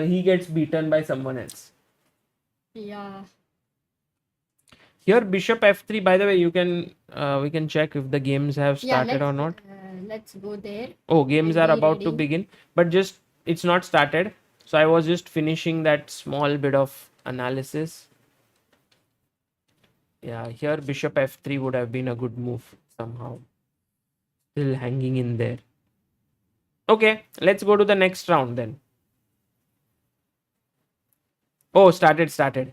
he gets beaten by someone else. Yeah. Here, bishop f3. By the way, you can we can check if the games have Yeah, started or not. let's go there. Oh, games are Be about to ready. begin, but just it's not started. So I was just finishing that small bit of analysis. Yeah, here bishop f3 would have been a good move somehow. Still hanging in there. Okay, let's go to the next round then. Oh, started.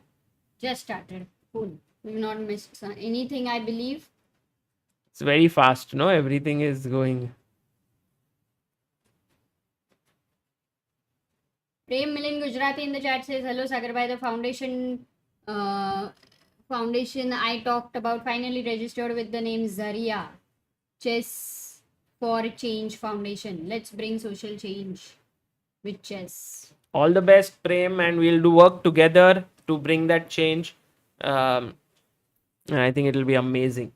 Just started. Cool. We've not missed anything, I believe. It's very fast, no? Everything is going. Prem Milin Gujarati in the chat says, hello, Sagar by the foundation. Foundation I talked about finally registered with the name Zaria. Chess for Change Foundation. Let's bring social change with chess. All the best, Prem, and we'll do work together to bring that change. And I think it'll be amazing.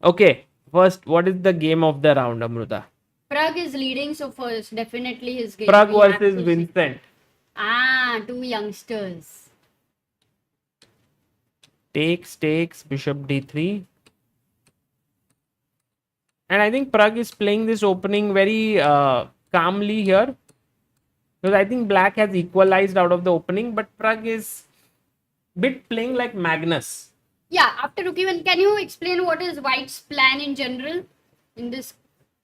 Okay, first, what is the game of the round, Amruta? Pragg is leading, so first, definitely his game. Pragg We have versus to see. Vincent. Two youngsters. Takes, bishop d3. And I think Pragg is playing this opening very calmly here. Because I think black has equalized out of the opening, but Pragg is bit playing like Magnus. Yeah, after rook e1, can you explain what is white's plan in general in this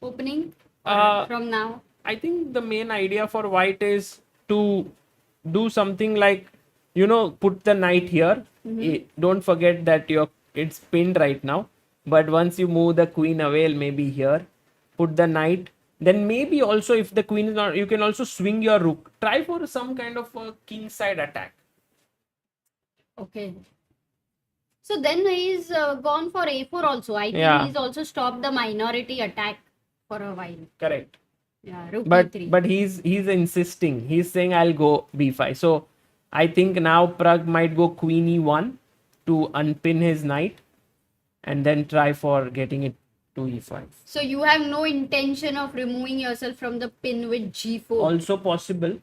opening from now? I think the main idea for white is to do something like, you know, put the knight here. Don't forget that it's pinned right now. But once you move the queen away, maybe here, put the knight. Then maybe also if the queen is not, you can also swing your rook. Try for some kind of a king side attack. Okay. So then he's gone for a4 also. I think Yeah. he's also stopped the minority attack for a while. Correct. Yeah, rook But e3. but he's insisting. He's saying I'll go b5. So I think now Pragg might go queen e1 to unpin his knight, and then try for getting it to e5. So you have no intention of removing yourself from the pin with g4. Also possible.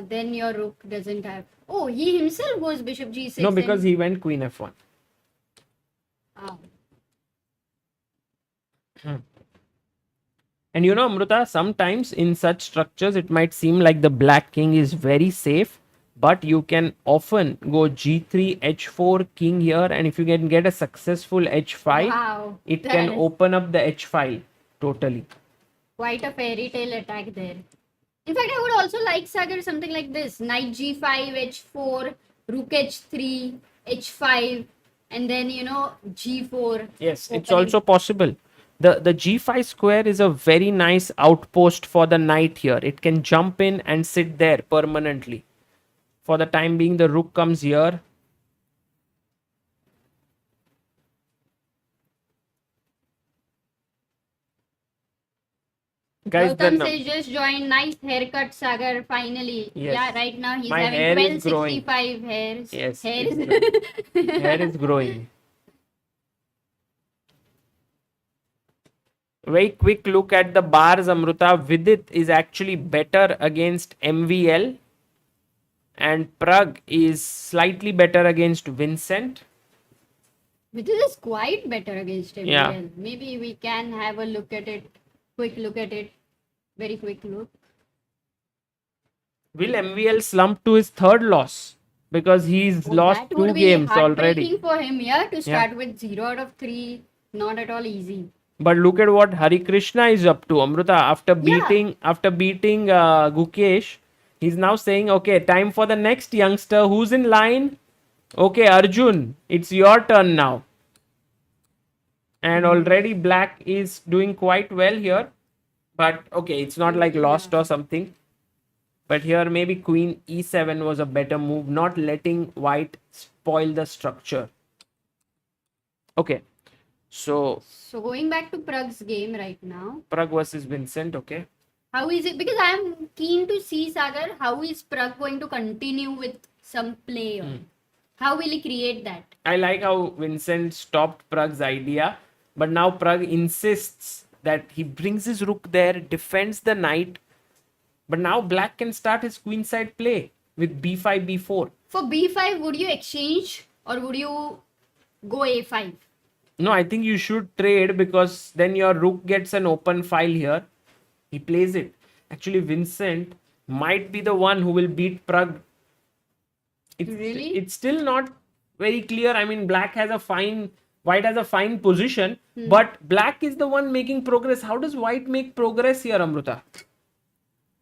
Then your rook doesn't have. Oh, he himself goes bishop g6. No, because he went queen f1. Ah. And you know, Amruta, sometimes in such structures, it might seem like the black king is very safe, but you can often go g3, h4, king here, and if you can get a successful h5, Wow, it that can is open up the h file totally. quite a fairy tale attack there. In fact, I would also like Sagar something like this: knight g5, h4, rook h3, h5, and then g4. Yes, it's opening. also possible. The g5 square is a very nice outpost for the knight here. It can jump in and sit there permanently. For the time being, the rook comes here. Guys, Gautam says just joined. Nice haircut, Sagar. Finally, Yes. yeah. Right now he's My having hair is growing. 1265 hairs. Yes, hair it's hair is growing. Very quick look at the bars, Amruta. Vidit is actually better against MVL, and Pragg is slightly better against Vincent. Vidit is quite better against him. Yeah. Well, maybe we can have a look at it. Quick look at it. Very quick look. Will MVL slump to his third loss? Because he's lost That would 2 be games heartbreaking already. for him, yeah, to start with 0 out of 3. Not at all easy. But look at what Hari Krishna is up to, Amruta. After Yeah. beating Gukesh, he's now saying, okay, time for the next youngster. Who's in line? Okay, Arjun, it's your turn now. And already black is doing quite well here. But okay, it's not like lost or something. But here maybe queen e7 was a better move, not letting white spoil the structure. Okay, so going back to Pragg's game right now. Pragg versus Vincent, okay. How is it? Because I am keen to see, Sagar, how is Pragg going to continue with some play on? How will he create that? I like how Vincent stopped Pragg's idea, but now Pragg insists that he brings his rook there, defends the knight, but now black can start his queenside play with b5, b4. For b5, would you exchange or would you go a5? No, I think you should trade because then your rook gets an open file here. He plays it. Actually, Vincent might be the one who will beat Pragg. Really? It's still not very clear. I mean, white has a fine position, but black is the one making progress. How does white make progress here, Amruta?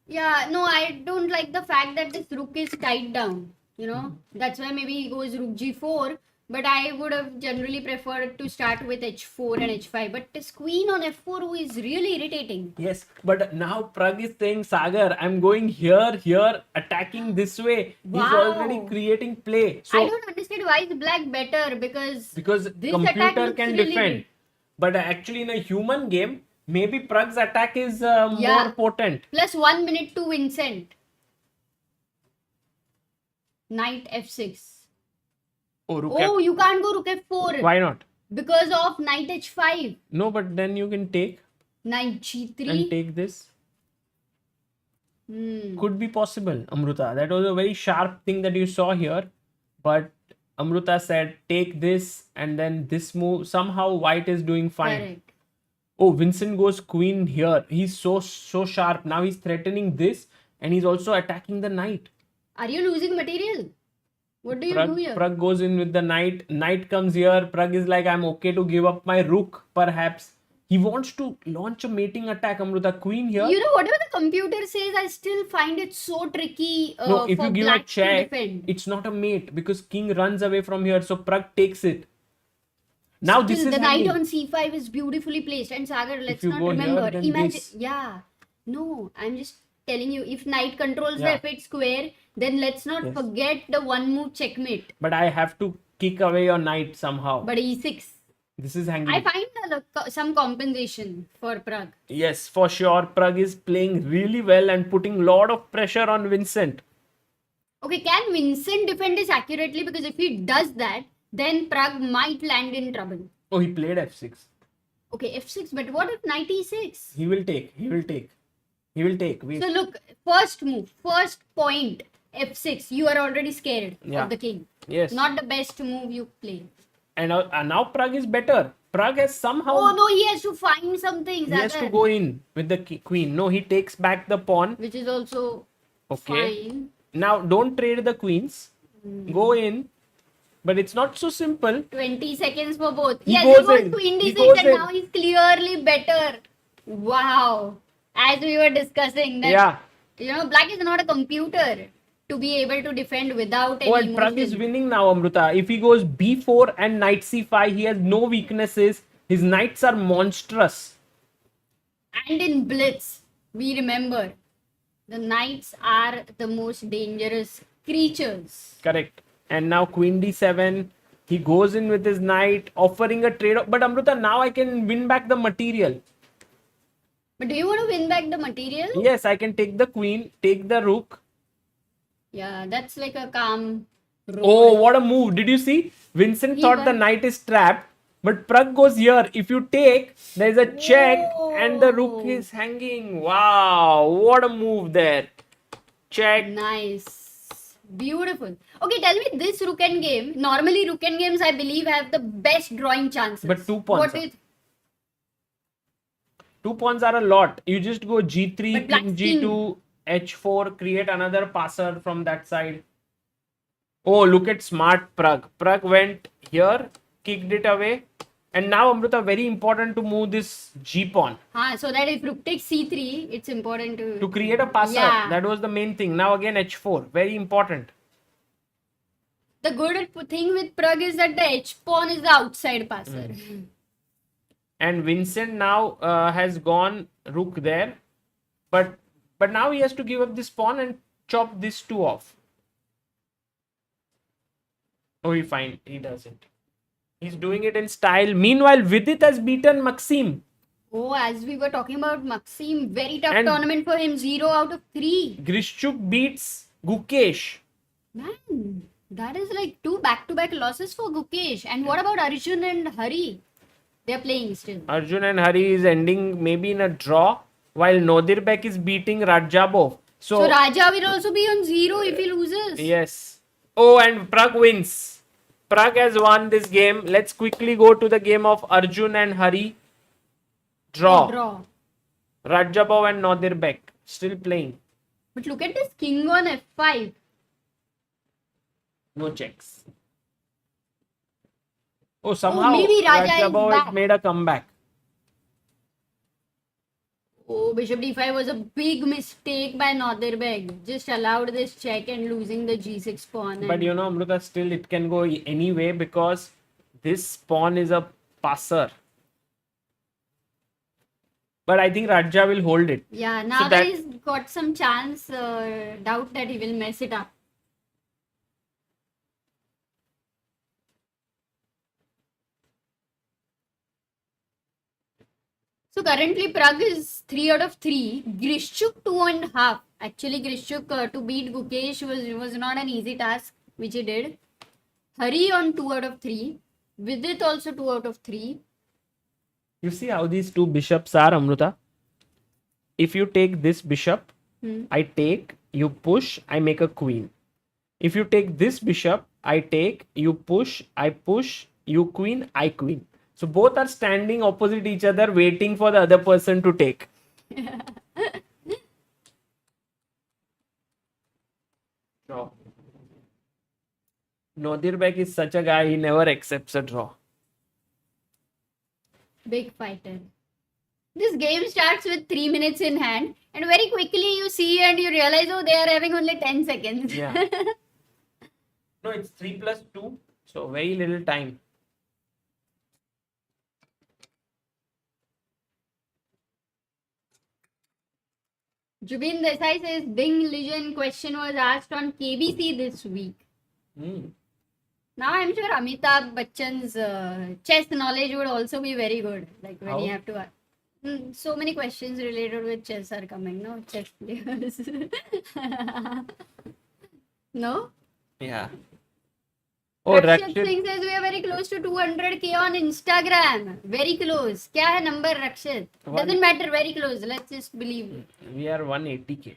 Yeah, no, I don't like the fact that this rook is tied down. You know, that's why maybe he goes rook g4. But I would have generally preferred to start with h4 and h5. But this queen on f4 who is really irritating. Yes, but now Pragg is saying, Sagar, I'm going here, attacking this way. Wow. He's already creating play. So I don't understand why is black better because this attack computer looks can really defend. good. But actually in a human game, maybe Pragg's attack is more potent. Plus 1 minute to Vincent. Knight f6. Oh, You can't go rook f4. Why not? Because of knight h5. No, but then you can take Knight g3. and take this. Hmm. Could be possible, Amruta. That was a very sharp thing that you saw here. But Amruta said, take this and then this move. Somehow white is doing fine. Correct. Oh, Vincent goes queen here. He's so sharp. Now he's threatening this and he's also attacking the knight. Are you losing material? What do you do here? Pragg goes in with the knight. Knight comes here. Pragg is like, I'm okay to give up my rook, perhaps. He wants to launch a mating attack, Amruta. Queen here. You know, whatever the computer says, I still find it so tricky No, if for you give a black to check, defend. it's not a mate because king runs away from here. So Pragg takes it. Now this Still, is the knight hanging. on c5 is beautifully placed. And Sagar, let's you not go here, remember. then Imagine, this. yeah. No, I'm just telling you, if knight controls Yeah. the f8 square, then let's not forget the one move checkmate. But I have to kick away your knight somehow. But e6. This is hanging. I find some compensation for Pragg. Yes, for sure. Pragg is playing really well and putting a lot of pressure on Vincent. Okay, can Vincent defend this accurately? Because if he does that, then Pragg might land in trouble. Oh, he played f6. Okay, f6, but what if knight e6? He will take. Wait. So look, first move, first point, f6. You are already scared Yeah. of the king. Yes. Not the best move you play. And now Pragg is better. Pragg has somehow... Oh no, he has to find something. He has to go in with the queen. No, he takes back the pawn. Which is also Okay. fine. Now, don't trade the queens. Go in. But it's not so simple. 20 seconds for both. He Yes, goes he goes in. queen He d6 goes and in. now he's clearly better. Wow. As we were discussing that, Yeah. you know, black is not a computer to be able to defend without any Oh, and Pragg is emotion. winning now, Amruta. If he goes b4 and knight c5, he has no weaknesses. His knights are monstrous. And in Blitz, we remember the knights are the most dangerous creatures. Correct. And now queen d7. He goes in with his knight, offering a trade. But Amruta, now I can win back the material. But do you want to win back the material? Yes, I can take the queen, take the rook. Yeah, that's like a calm roll. Oh, what a move. Did you see? Vincent He thought the won. knight is trapped. But Pragg goes here. If you take, there's a check and the rook Whoa. is hanging. Wow, what a move there. Check. Nice. Beautiful. Okay, tell me this rook and game. Normally, rook and games, I believe, have the best drawing chances. But 2 pawns What are- is 2 pawns are a lot. You just go g3, But black's king g2, h4, create another passer from that side. Oh, look at smart Pragg. Pragg went here, kicked it away. And now, Amruta, very important to move this g pawn. so that if rook takes c3, it's important To to... create a passer. Yeah. That was the main thing. Now again h4. Very important. The good thing with Pragg is that the h pawn is the outside passer. And Vincent now has gone rook there. But now he has to give up this pawn and chop this 2 off. Oh, he doesn't. He's doing it in style. Meanwhile, Vidit has beaten Maxim. Oh, as we were talking about Maxim, very tough And- tournament for him. 0 out of 3. Grishchuk beats Gukesh. Man, That is like 2 back-to-back losses for Gukesh. And what about Arjun and Hari? They're playing still. Arjun and Hari is ending maybe in a draw, while Nodirbek is beating Rajabov. So Raja will also be on 0 if he loses. Yes. Oh, and Pragg wins. Pragg has won this game. Let's quickly go to the game of Arjun and Hari. Draw. Oh, draw. Rajabov and Nodirbek still playing. But look at this king on f5. No checks. Oh, somehow maybe Raja is Rajabov back. has made a comeback. Oh, bishop d5 was a big mistake by Nodirbek. Just allowed this check and losing the g6 pawn. But you know, Amruta, still it can go any way because this pawn is a passer. But I think Raja will hold it. Yeah, now So that he's got some chance, doubt that he will mess it up. So currently Pragg is 3 out of 3. Grishchuk 2.5. Actually, Grishchuk to beat Gukesh was not an easy task, which he did. Hari on 2 out of 3. Vidit also 2 out of 3. You see how these two bishops are, Amruta? If you take this bishop, I take, you push, I make a queen. If you take this bishop, I take, you push, you queen, I queen. So both are standing opposite each other, waiting for the other person to take. Draw. Nodirbek is such a guy, he never accepts a draw. Big fighter. This game starts with 3 minutes in hand, and very quickly you see and you realize, oh, they are having only 10 seconds. Yeah. No, it's 3 plus 2, so very little time. Jubin Desai says Ding Legion question was asked on KBC this week. Now I'm sure Amitabh Bachchan's chess knowledge would also be very good. Like when How? you have to so many questions related with chess are coming, no? Chess players. No? Yeah. Oh, Rakshit Rakshit. Singh says we are very close to 200k on Instagram. Very close. क्या है number Rakshit? Doesn't matter. Very close. Let's just believe. We are 180k.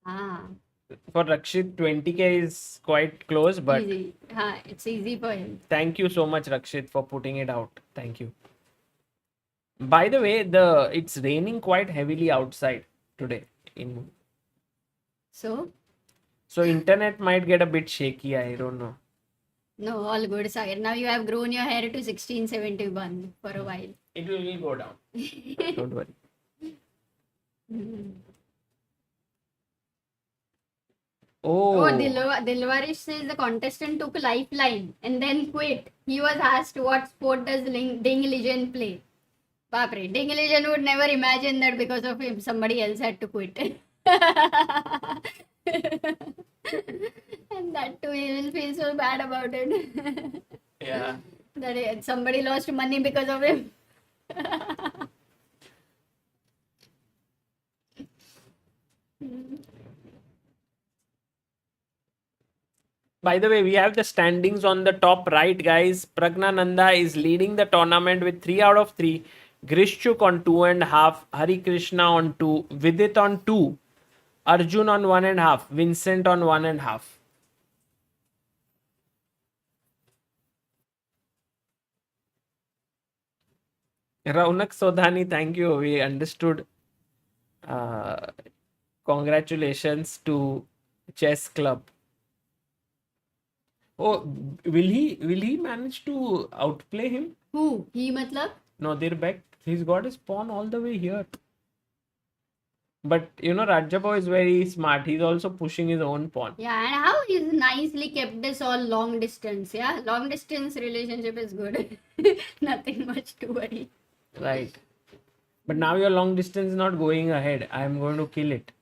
Ah, For Rakshit, 20k is quite close, but easy. It's easy for him. thank you so much, Rakshit, for putting it out. Thank you. By the way, it's raining quite heavily outside today. So Internet might get a bit shaky. I don't know. no, all good, Sagar. Now you have grown your hair to 1671 for a while. It will go down. Don't worry. Oh, Dilwarish says the contestant took lifeline and then quit. He was asked what sport does Ding Legion play. Bapre, Ding Legion would never imagine that because of him somebody else had to quit. And that too, he will feel so bad about it. yeah. That somebody lost money because of him. By the way, we have the standings on the top right, guys. Pragnananda is leading the tournament with 3 out of 3. Grishchuk on 2.5. Hari Krishna on 2. Vidit on 2. Arjun on 1.5. Vincent on 1.5. Raunak Sodhani, thank you. We understood. Congratulations to Chess Club. Oh, will he manage to outplay him? Who? He matlab? Nodirbek. He's got his pawn all the way here. But you know, Rajabov is very smart. He's also pushing his own pawn. Yeah, and how he's nicely kept this all long distance. Yeah, long distance relationship is good. Nothing much to worry. Right. But now your long distance is not going ahead. I am going to kill it.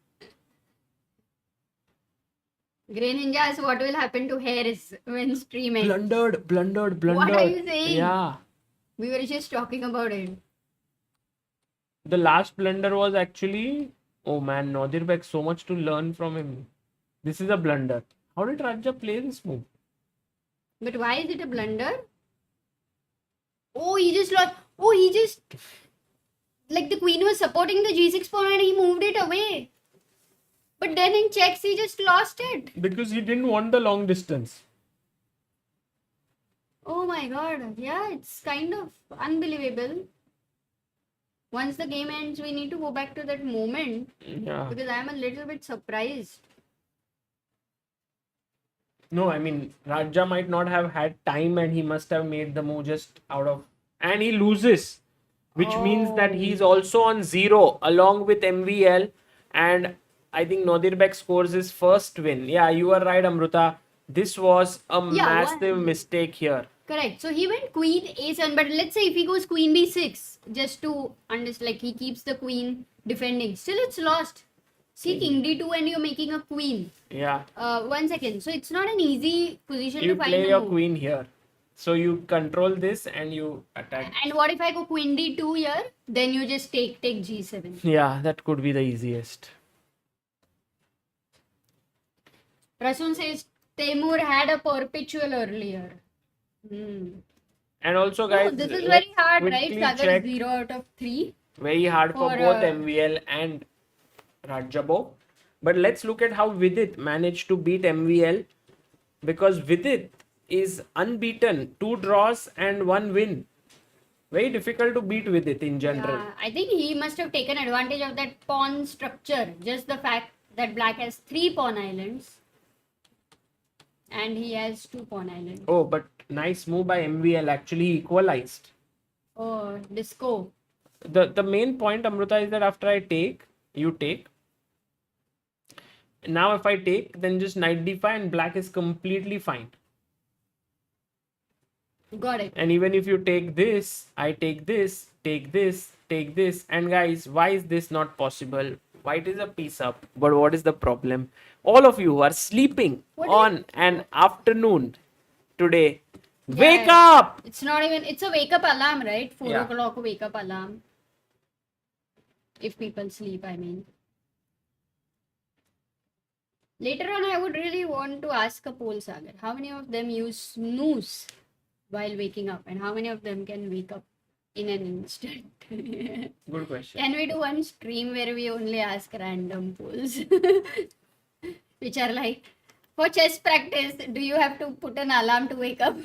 Grey Ninja asks what will happen to Harris when streaming. Blundered. What are you saying? Yeah. We were just talking about it. The last blunder was actually... Oh man, Nodirbek, so much to learn from him. This is a blunder. How did Raja play this move? But why is it a blunder? Oh, he just lost. Oh, he just, like, the queen was supporting the g6 pawn and he moved it away. But then in checks, he just lost it. Because he didn't want the long distance. Oh my god. Yeah, it's kind of unbelievable. Once the game ends, we need to go back to that moment Yeah. because I'm a little bit surprised. No, I mean, Raja might not have had time and he must have made the move just out of. And he loses, which means that he's also on 0 along with MVL. And I think Nodirbek scores his first win. Yeah, you are right, Amruta. This was a massive mistake here. Correct. So he went queen a7, but let's say if he goes queen b6, just to understand, like he keeps the queen defending, still it's lost. See, king d2 and you're making a queen. Yeah. 1 second. So it's not an easy position You to find play a your move. queen here. So you control this and you attack. And what if I go queen d2 here? Then you just take g7. Yeah, that could be the easiest. Rasun says Temur had a perpetual earlier. And also, guys, this is very hard, right? quickly Sagar check. 0 out of 3. Very hard for For, both MVL and Rajabo. But let's look at how Vidit managed to beat MVL, because Vidit is unbeaten, 2 draws and 1 win. Very difficult to beat Vidit in general. Yeah, I think he must have taken advantage of that pawn structure. Just the fact that black has 3 pawn islands and he has 2 pawn islands. Oh, but nice move by MVL, actually equalized. Oh, disco. The main point, Amruta, is that after I take, you take. Now if I take, then just knight d5 and black is completely fine. Got it. And even if you take this, I take this, take this, take this. And guys, why is this not possible? White is a piece up. But what is the problem? All of you are sleeping on an afternoon today. Wake up! It's not even, it's a wake up alarm, right? 4 Yeah. o'clock wake up alarm. If people sleep, I mean. Later on, I would really want to ask a poll, Sagar. How many of them use snooze while waking up? And how many of them can wake up in an instant? Good question. Can we do one stream where we only ask random polls? Which are like, for chess practice, do you have to put an alarm to wake up?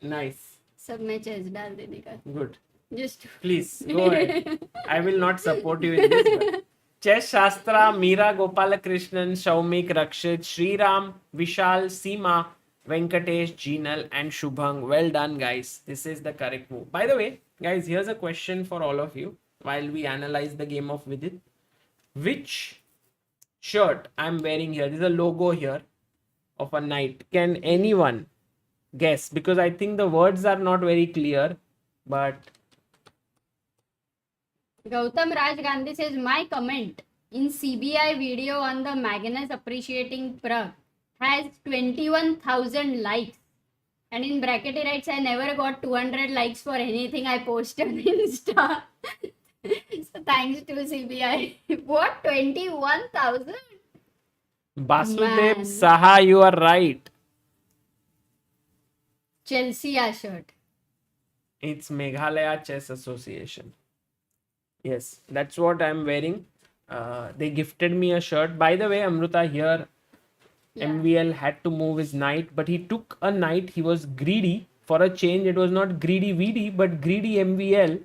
Nice. सब में chess डाल देने का. Good. Just Please, go ahead. I will not support you in this. But Chess Shastra, Meera Gopalakrishnan, Shaumik, Rakshit, Sriram, Vishal, Seema, Venkatesh, Jinal, and Shubhang. Well done, guys. This is the correct move. By the way, guys, here's a question for all of you while we analyze the game of Vidit. Which shirt I'm wearing here? There's a logo here of a knight. Can anyone guess? Because I think the words are not very clear, but Gautam Raj Gandhi says, my comment in CBI video on the Magnus appreciating Pragg has 21,000 likes. And in bracket he writes, I never got 200 likes for anything I post on Insta. So thanks to CBI. What? 21,000? Basudev Man. Saha, you are right. Chelsea shirt. It's Meghalaya Chess Association. Yes, that's what I'm wearing. They gifted me a shirt. By the way, Amruta, here MVL had to move his knight, but he took a knight. He was greedy. For a change, it was not greedy VD, but greedy MVL.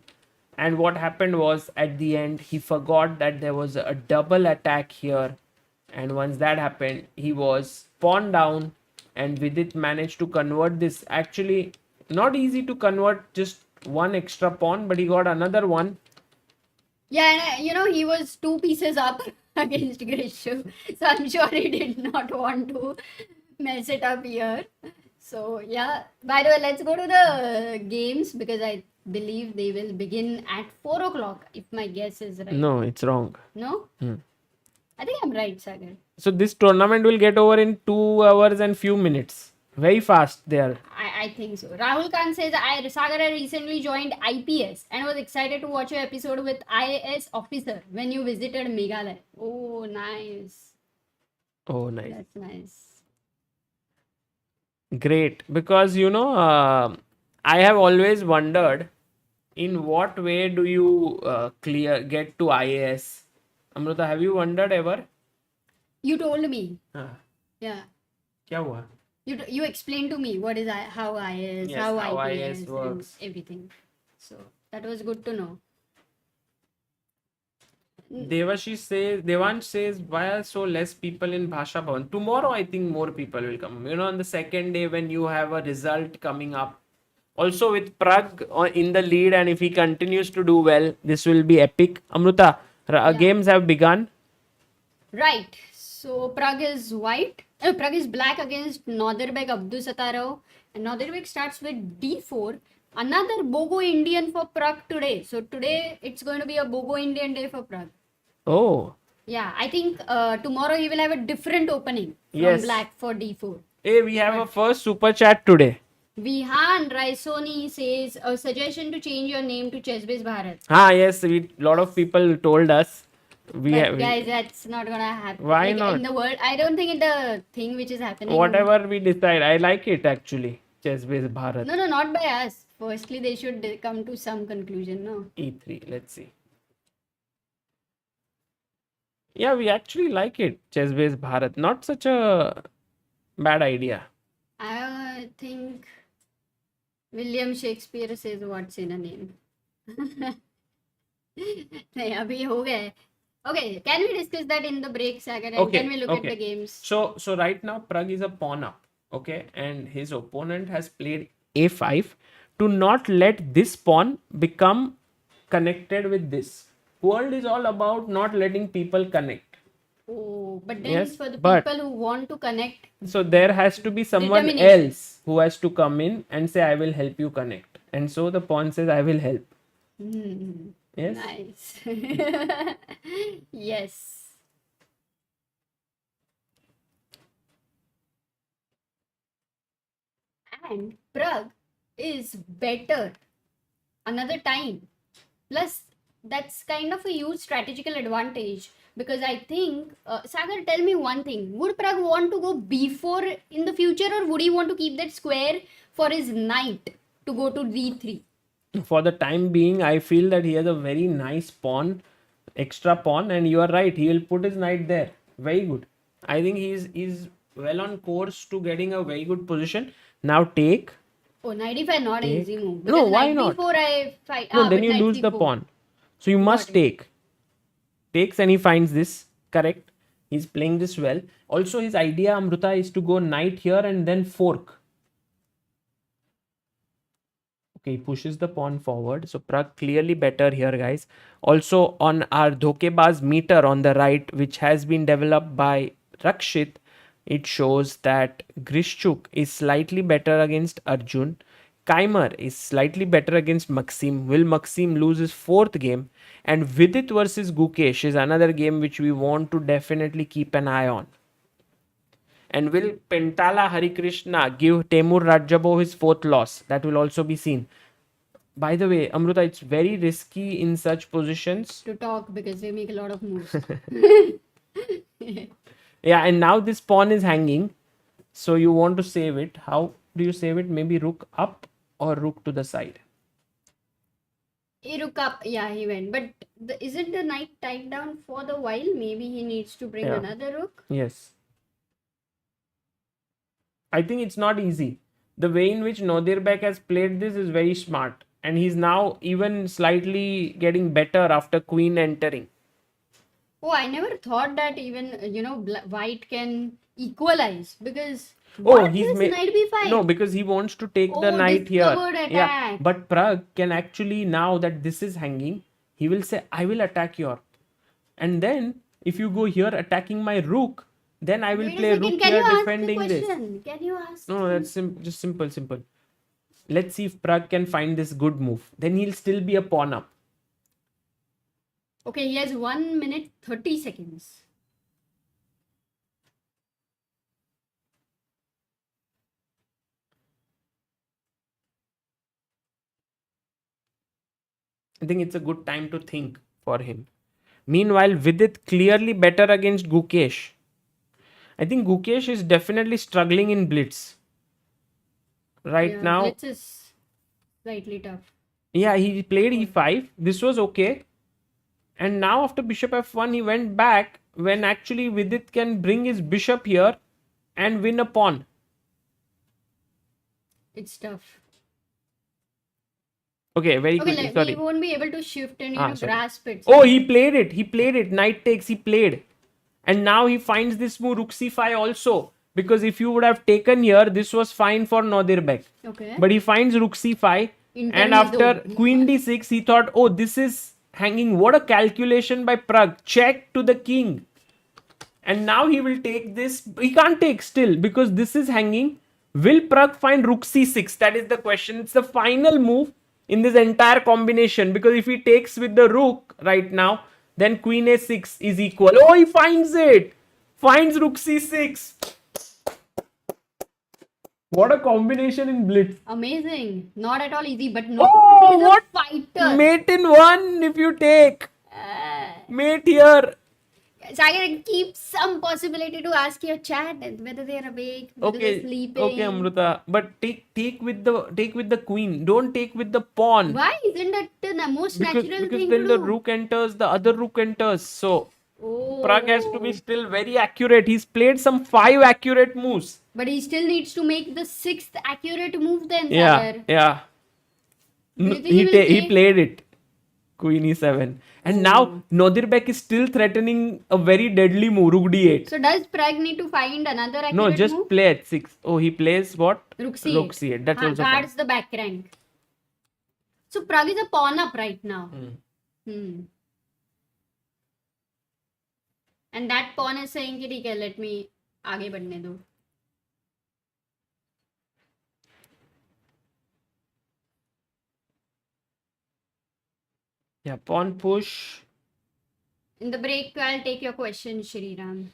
And what happened was, at the end, he forgot that there was a double attack here. And once that happened, he was pawn down, and Vidit managed to convert this. Actually, not easy to convert just one extra pawn, but he got another one. Yeah, and he was 2 pieces up against Grishu. So I'm sure he did not want to mess it up here. So yeah, by the way, let's go to the games because I believe they will begin at 4 o'clock if my guess is right. No, it's wrong. No? I think I'm right, Sagar. So this tournament will get over in 2 hours and few minutes. Very fast there. I think so. Rahul Khan says, Sagar, I recently joined IPS and was excited to watch your episode with IAS officer when you visited Meghalaya. Oh, nice. Oh, nice. That's nice. Great, because I have always wondered in what way do you get to IAS. Amruta, have you wondered ever? You told me. हाँ, Yeah. क्या हुआ? You explained to me what is how IS, Yes, how how IPS, IAS and works. everything. So that was good to know. Devansh says, why are so less people in Bhasha Bhavan? Tomorrow, I think more people will come. On the second day when you have a result coming up. Also with Pragg in the lead, and if he continues to do well, this will be epic. Amruta, Yeah. games have begun. Right. So Pragg is white. Pragg is black against Northerbek Abdusataro. And Northerbek starts with d4. Another Bogo Indian for Pragg today. So today it's going to be a Bogo Indian day for Pragg. Oh, Yeah, I think tomorrow he will have a different opening from yes. black for d4. Hey, we have a first super chat today. Vihan Raisoni says a suggestion to change your name to ChessBase Bharat. Yes, lot of people told us. But guys, that's not gonna happen. Why like, not? in the world, I don't think in the thing which is happening. Whatever we decide, I like it actually. ChessBase Bharat. No, not by us. Firstly, they should come to some conclusion. No. E3. Let's see. Yeah, we actually like it. ChessBase Bharat. Not such a bad idea. I think William Shakespeare says what's in a name. नहीं अभी हो गया है. Okay, can we discuss that in the break, Sagar? And Okay, can we look at the games? So right now Pragg is a pawn up, okay, and his opponent has played a5 to not let this pawn become connected with this. World is all about not letting people connect. Oh, but then Yes, for the but- people who want to connect, So there has to be someone Determination. else who has to come in and say, I will help you connect. And so the pawn says, I will help. Yes. nice. Yes. And Pragg is better another time. Plus, that's kind of a huge strategical advantage because I think, Sagar, tell me one thing. Would Pragg want to go b4 in the future, or would he want to keep that square for his knight to go to d3? For the time being, I feel that he has a very nice pawn, extra pawn, and you are right. He will put his knight there. Very good. I think he's well on course to getting a very good position. Now take. Oh, knight e5 not an Take. easy move. No, Because why knight not? b4 I fight. No, but then you knight lose the c4. pawn. So you must Got it. take. Takes and he finds this. Correct. He's playing this well. Also, his idea, Amruta, is to go knight here and then fork. Okay, he pushes the pawn forward. So Pragg clearly better here, guys. Also on our Dhokebaz meter on the right, which has been developed by Rakshit, it shows that Grishchuk is slightly better against Arjun. Kaimer is slightly better against Maxim. Will Maxim lose his fourth game? And Vidit versus Gukesh is another game which we want to definitely keep an eye on. And will Pentala Harikrishna give Temur Rajabo his fourth loss? That will also be seen. By the way, Amruta, it's very risky in such positions. To talk because they make a lot of moves. Yeah, and now this pawn is hanging. So you want to save it. How do you save it? Maybe rook up or rook to the side. He rook up. Yeah, he went. But isn't the knight tied down for the while? Maybe he needs to bring Yeah. another rook. Yes. I think it's not easy. The way in which Nodirbek has played this is very smart. And he's now even slightly getting better after queen entering. Oh, I never thought that even, white can equalize because Oh, what he's is made knight b5? no, because he wants to take the Oh, knight here. discovered Yeah, attack. but Pragg can actually, now that this is hanging, he will say, I will attack your. And then if you go here attacking my rook, then I will Wait a play second, rook can here you ask the defending this. question? Can you ask? No, that's just simple. Let's see if Pragg can find this good move. Then he'll still be a pawn up. Okay, he has 1 minute 30 seconds. I think it's a good time to think for him. Meanwhile, Vidit clearly better against Gukesh. I think Gukesh is definitely struggling in Blitz. right Yeah, now. Blitz is slightly tough. Yeah, he played e5. This was okay. And now after bishop f1, he went back when actually Vidit can bring his bishop here and win a pawn. It's tough. Okay, very Okay, quickly. like, we Sorry. won't be able to shift and Sorry. grasp it. Oh, he played it. He played it. Knight takes. He played. And now he finds this move rook c5 also. Because if you would have taken here, this was fine for Nodirbek. Okay. But he finds rook c5. And after Intermezzo. queen d6, he thought, oh, this is hanging. What a calculation by Pragg. Check to the king. And now he will take this. He can't take still because this is hanging. Will Pragg find rook c6? That is the question. It's the final move in this entire combination, because if he takes with the rook right now, then queen a6 is equal. Oh, he finds it. Finds rook c6. What a combination in Blitz. Amazing. Not at all easy, but no. Oh, He's a what? fighter. Mate in one if you take. Uh, Mate here. Sagar, keep some possibility to ask your chat whether they're awake, whether they're Okay, sleeping. okay, Amruta. But take with the queen. Don't take with the pawn. Why isn't that the most natural Because thing then to the do? rook enters, the other rook enters. So Oh. Pragg has to be still very accurate. He's played some 5 accurate moves. But he still needs to make the 6th accurate move then, Yeah, Sagar. yeah. Do you think he will He take- played it. Queen e7. And now Nodirbek is still threatening a very deadly move, rook d8. So does Pragg need to find another accurate No, just move? play at 6. Oh, he plays what? Rook c8. Rook c8. That's also fine. Guards the back rank. So Pragg is a pawn up right now. Hmm. And that pawn is saying कि ठीक है, let me आगे बढ़ने दो. Yeah, pawn push. In the break, I'll take your question, Shriram.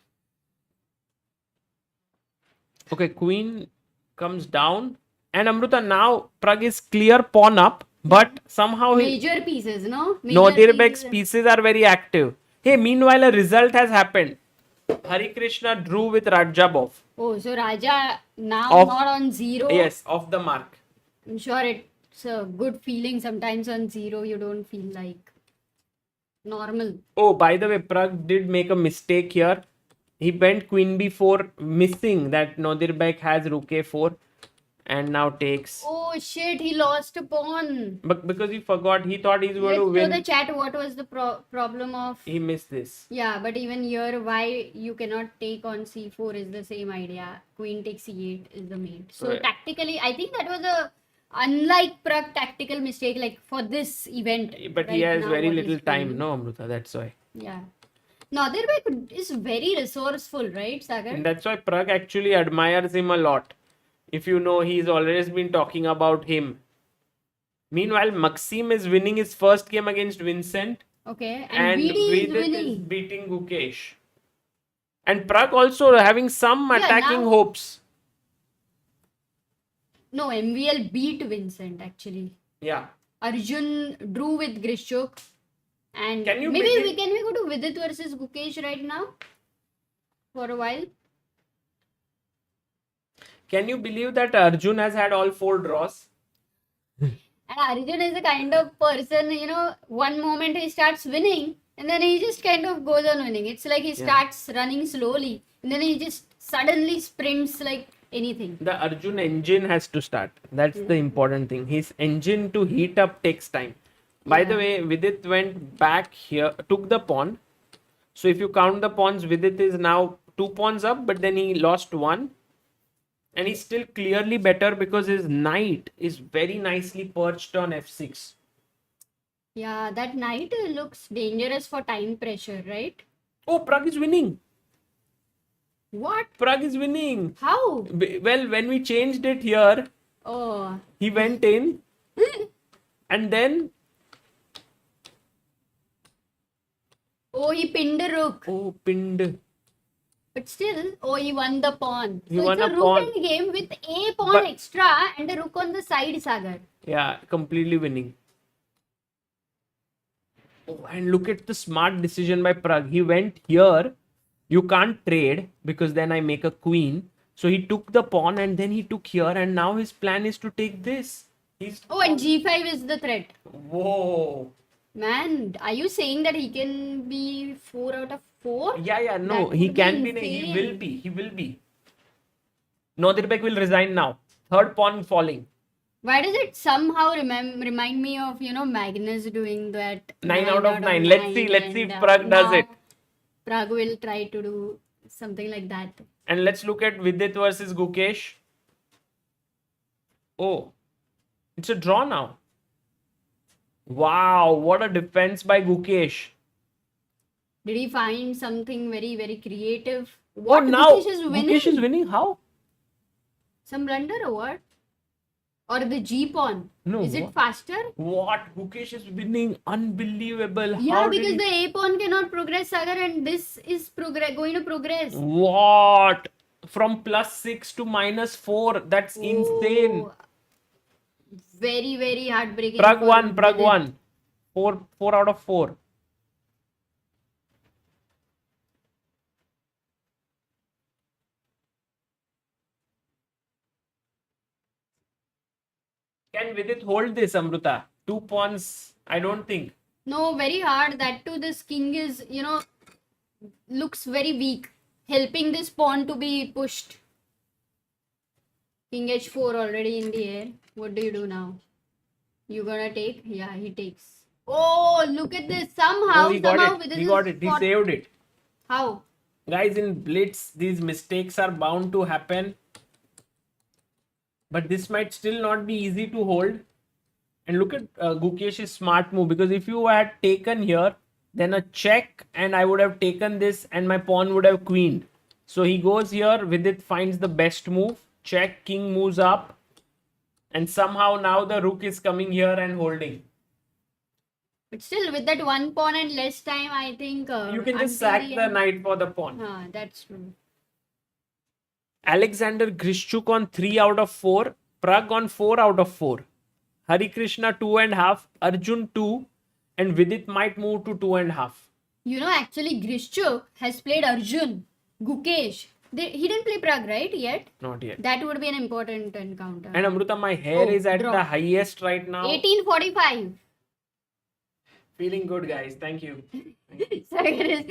Okay, queen comes down. And Amruta, now Pragg is clear pawn up. But somehow Major pieces, no? Major Nodirbek's pieces. pieces are very active. Hey, meanwhile, a result has happened. Hari Krishna drew with Rajabov. Oh, so Raja now Off- not on 0. Yes, off the mark. I'm sure it's a good feeling. Sometimes on 0, you don't feel like normal. Oh, by the way, Pragg did make a mistake here. He went queen b4, missing that Nodirbek has rook a4 and now takes. Oh shit, he lost a pawn. But because he forgot, he thought he's going Let's to show win. the chat what was the problem of. He missed this. Yeah, but even here, why you cannot take on c4 is the same idea. Queen takes c8 is the mate. So Right. tactically, I think that was a unlike Pragg tactical mistake like for this event. But he right has now, very what he's little time, playing. no, Amruta, that's why. Yeah. Nodirbek is very resourceful, right, Sagar? And that's why Pragg actually admires him a lot. If you know, he's always been talking about him. Meanwhile, Maxim is winning his first game against Vincent. Okay, And Vidit is Vidit is winning. beating Gukesh. And Pragg also having some Yeah, attacking now- hopes. No, MVL beat Vincent actually. Yeah. Arjun drew with Grishuk. And Can you maybe begin- can we go to Vidit versus Gukesh right now? For a while? Can you believe that Arjun has had all 4 draws? And Arjun is the kind of person, one moment he starts winning and then he just kind of goes on winning. It's like he starts running slowly and then he just suddenly sprints like anything. The Arjun engine has to start. That's the important thing. His engine to heat up takes time. By the way, Vidit went back here, took the pawn. So if you count the pawns, Vidit is now 2 pawns up, but then he lost 1. And he's still clearly better because his knight is very nicely perched on f6. Yeah, that knight looks dangerous for time pressure, right? Oh, Pragg is winning. What? Pragg is winning. How? Well, when we changed it here, Oh, he went in and then, oh, he pinned a rook. oh, pinned. But still, oh, he won the pawn. He So won it's a a rook pawn. end game with a pawn But- extra and a rook on the side, Sagar. Yeah, completely winning. Oh, and look at the smart decision by Pragg. He went here. You can't trade because then I make a queen. So he took the pawn and then he took here, and now his plan is to take this. He's Oh, and G5 is the threat. whoa. Man, are you saying that he can be 4 out of 4? Yeah, no, That he would be can be. He will insane. be. He will be. Nodirbek will resign now. Third pawn falling. Why does it somehow remind me of, Magnus doing that 9 out of 9. Let's see. Let's see if Pragg does it. Pragg will try to do something like that. And let's look at Vidit versus Gukesh. Oh, it's a draw now. Wow, what a defense by Gukesh. Did he find something very, very creative? What now? Gukesh is winning. How? Some blunder or what? Or the G pawn? No. Is it faster? What? Gukesh is winning. Unbelievable. Yeah, How because the A pawn cannot progress, Sagar, and this is going to progress. What? From +6 to -4. That's insane. Oh, very, very heartbreaking. Pragg for won. Pragg Vidit. won. 4 out of 4. Can Vidit hold this, Amruta? 2 pawns, I don't think. No, very hard. That too, this king is, looks very weak, helping this pawn to be pushed. King h4 already in the air. What do you do now? You gonna take? Yeah, he takes. Oh, look at this. Somehow, Oh, he got it. within He his got it. He spot- saved it. How? Guys, in Blitz, these mistakes are bound to happen. But this might still not be easy to hold. And look at Gukesh's smart move, because if you had taken here, then a check, and I would have taken this, and my pawn would have queened. So he goes here. Vidit finds the best move. Check, king moves up, and somehow now the rook is coming here and holding. But still, with that one pawn and less time, I think You can just until sack the end- knight for the pawn. That's true. Alexander Grishchuk on 3 out of 4. Pragg on 4 out of 4. Hari Krishna 2.5. Arjun 2. And Vidit might move to 2.5. Actually, Grishchuk has played Arjun, Gukesh. He didn't play Pragg, right, yet? Not yet. That would be an important encounter. And Amruta, my hair Oh, is at draw. the highest right now. 1845. Feeling good, guys. Thank you. Sagar is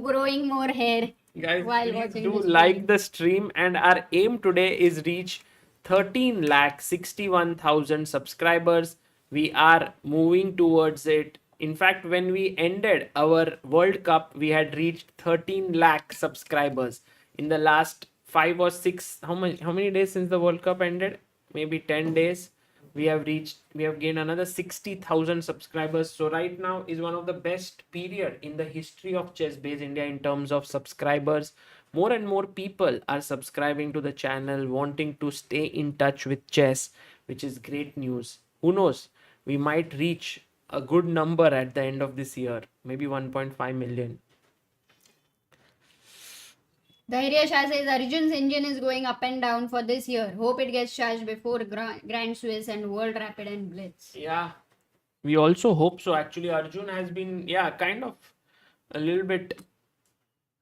growing more hair. Guys, While please watching do this like stream. the stream. And our aim today is reach 13,61,000 subscribers. We are moving towards it. In fact, when we ended our World Cup, we had reached 13 lakh subscribers. In the last 5 or 6, how many days since the World Cup ended? Maybe 10 days. We have gained another 60,000 subscribers. So right now is one of the best period in the history of ChessBase India in terms of subscribers. More and more people are subscribing to the channel, wanting to stay in touch with chess, which is great news. Who knows? We might reach a good number at the end of this year, maybe 1.5 million. Dhairya Shah says Arjun's engine is going up and down for this year. Hope it gets charged before Grand Swiss and World Rapid and Blitz. Yeah, we also hope so. Actually, Arjun has been, kind of a little bit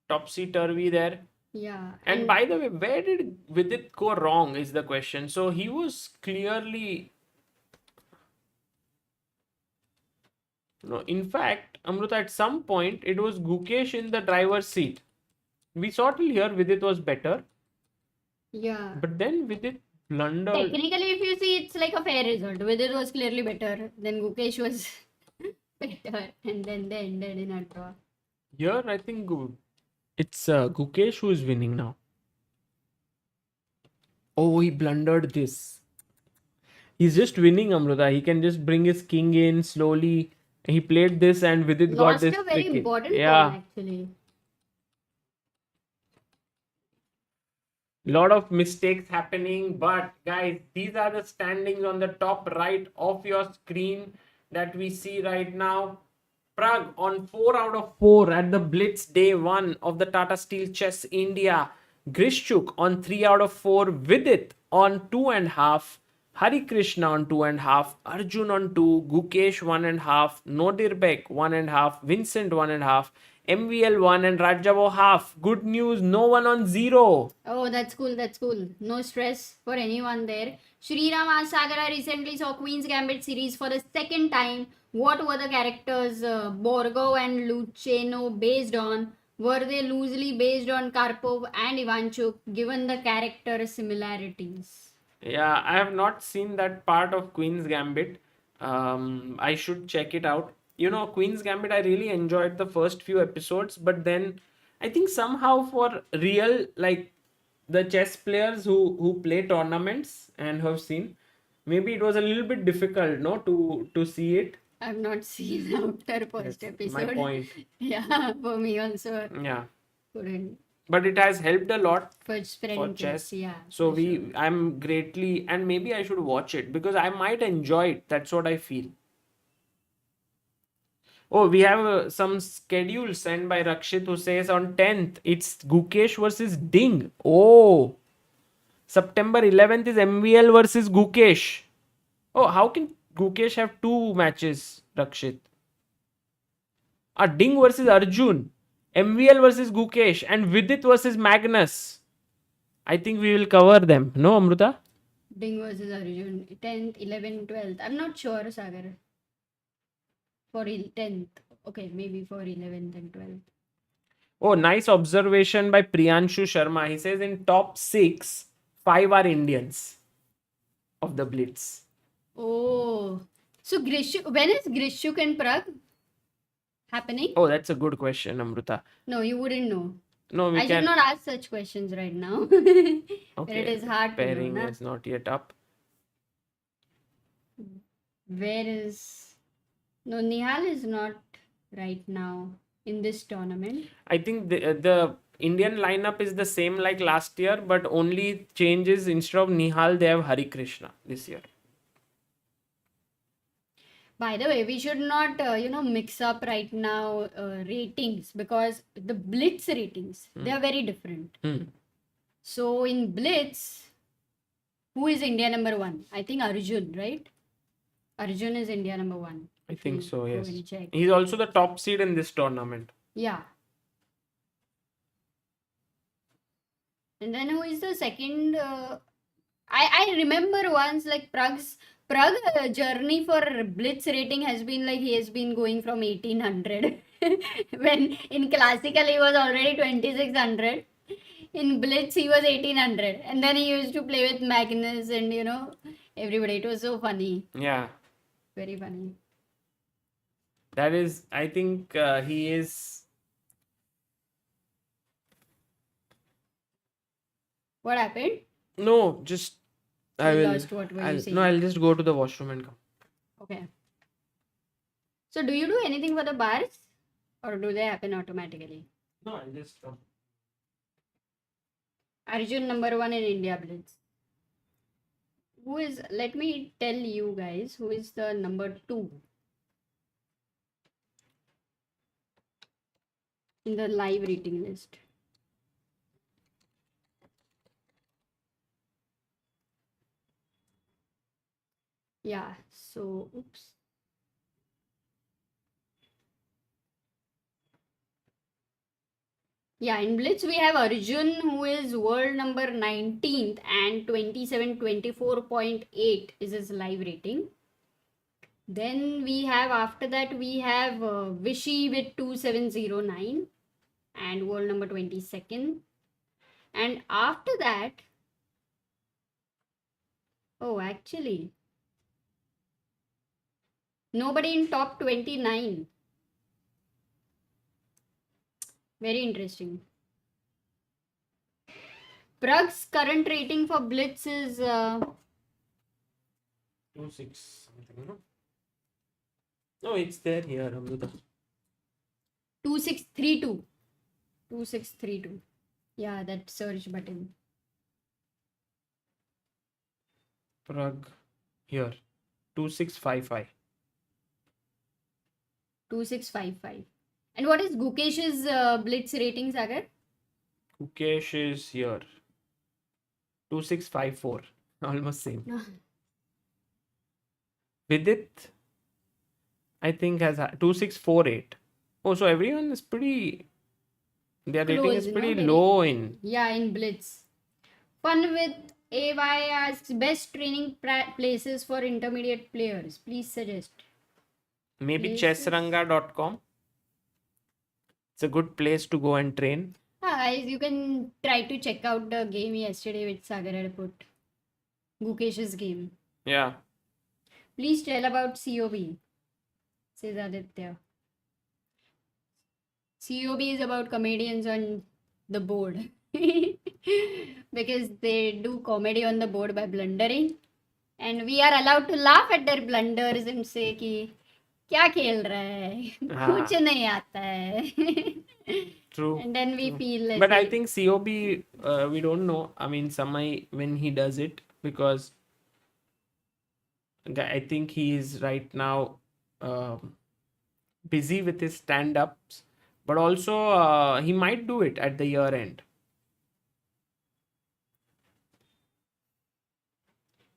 topsy-turvy there. Yeah. And by the way, where did Vidit go wrong is the question. So he was clearly... No, in fact, Amruta, at some point, it was Gukesh in the driver's seat. We saw till here Vidit was better. Yeah. But then Vidit blundered. Technically, if you see, it's like a fair result. Vidit was clearly better. Then Gukesh was better. And then they ended in a draw. Here, I think it's Gukesh who is winning now. Oh, he blundered this. He's just winning, Amruta. He can just bring his king in slowly. He played this and Vidit got Lost this. a very trick in. important Yeah. pawn, actually. Lot of mistakes happening, but guys, these are the standings on the top right of your screen that we see right now. Pragg on 4 out of 4 at the Blitz day 1 of the Tata Steel Chess India. Grishchuk on 3 out of 4. Vidit on 2.5. Hari Krishna on 2.5. Arjun on 2. Gukesh 1.5. Nodirbek 1.5. Vincent 1.5. MVL 1 and Rajavo half. Good news, no one on 0. Oh, that's cool. That's cool. No stress for anyone there. Sriram asks, Sagar, I recently saw Queen's Gambit series for the second time. What were the characters Borgo and Luceno based on? Were they loosely based on Karpov and Ivanchuk, given the character similarities? Yeah, I have not seen that part of Queen's Gambit. I should check it out. You know, Queen's Gambit, I really enjoyed the first few episodes, but then I think somehow for real, like the chess players who play tournaments and have seen, maybe it was a little bit difficult, no, to see it. I've not seen after first That's my episode. point. Yeah, for me also Yeah, couldn't. but it has helped a lot For for spreading chess. yeah. So for sure. I'm greatly, and maybe I should watch it because I might enjoy it. That's what I feel. Oh, we have some schedule sent by Rakshit who says on 10th it's Gukesh versus Ding. Oh, September 11th is MVL versus Gukesh. Oh, how can Gukesh have two matches, Rakshit? Ding versus Arjun, MVL versus Gukesh, and Vidit versus Magnus. I think we will cover them. No, Amruta? Ding versus Arjun, 10th, 11th, 12th. I'm not sure, Sagar. For 10th. Okay, maybe for 11th and 12th. Oh, nice observation by Priyanshu Sharma. He says in top 6, 5 are Indians of the Blitz. Oh. So Grishuk, when is Grishuk and Pragg happening? Oh, that's a good question, Amruta. No, you wouldn't know. No, we I can. should not ask such questions right now. It is hard to Pairing know. is not yet up. Where is... No, Nihal is not right now in this tournament. I think the Indian lineup is the same like last year, but only changes instead of Nihal, they have Hari Krishna this year. By the way, we should not, mix up right now ratings because the Blitz ratings, they are very different. So in Blitz, who is India number 1? I think Arjun, right? Arjun is India number 1. I think so, Go yes. and check. He's also the top seed in this tournament. Yeah. And then who is the second? I remember once like Pragg's journey for Blitz rating has been like he has been going from 1800 when in classical he was already 2600. In Blitz he was 1800 and then he used to play with Magnus and everybody. It was so funny. Yeah. Very funny. That is, I think he is. What happened? No, just I You will. lost what were you saying? No, I'll just go to the washroom and come. Okay. So do you do anything for the bars or do they happen automatically? No, I'll just come. Arjun number 1 in India Blitz. Who is, let me tell you guys, who is the number 2 in the live rating list. Yeah, so, oops. Yeah, in Blitz we have Arjun who is world number 19th and 2724.8 is his live rating. Then we have after that we have Vishy with 2709 and world number 22nd. And after that, oh actually, nobody in top 29. Very interesting. Pragg's current rating for Blitz is 2-6 something, no? No, it's there here, Amruta. 2632. 2632. Yeah, that search button. Pragg here. 2655. 2655. And what is Gukesh's Blitz rating, Sagar? Gukesh is here. 2654. Almost same. No. Vidit, I think, has 2648. Oh, so everyone is pretty. Their rating Close, is you know, pretty very. low in. Yeah, in Blitz. Fun with AY asks best training places for intermediate players. Please suggest. Maybe Places. chessranga.com. It's a good place to go and train. Guys, you can try to check out the game yesterday which Sagar had put. Gukesh's game. Yeah. Please tell about COB, says Aditya. COB is about comedians on the board. Because they do comedy on the board by blundering. And we are allowed to laugh at their blunders and say कि क्या खेल रहा है कुछ नहीं आता है. True. And then we feel But I think COB, we don't know. I mean, Samai, when he does it, because I think he is right now busy with his stand-ups, but also he might do it at the year end.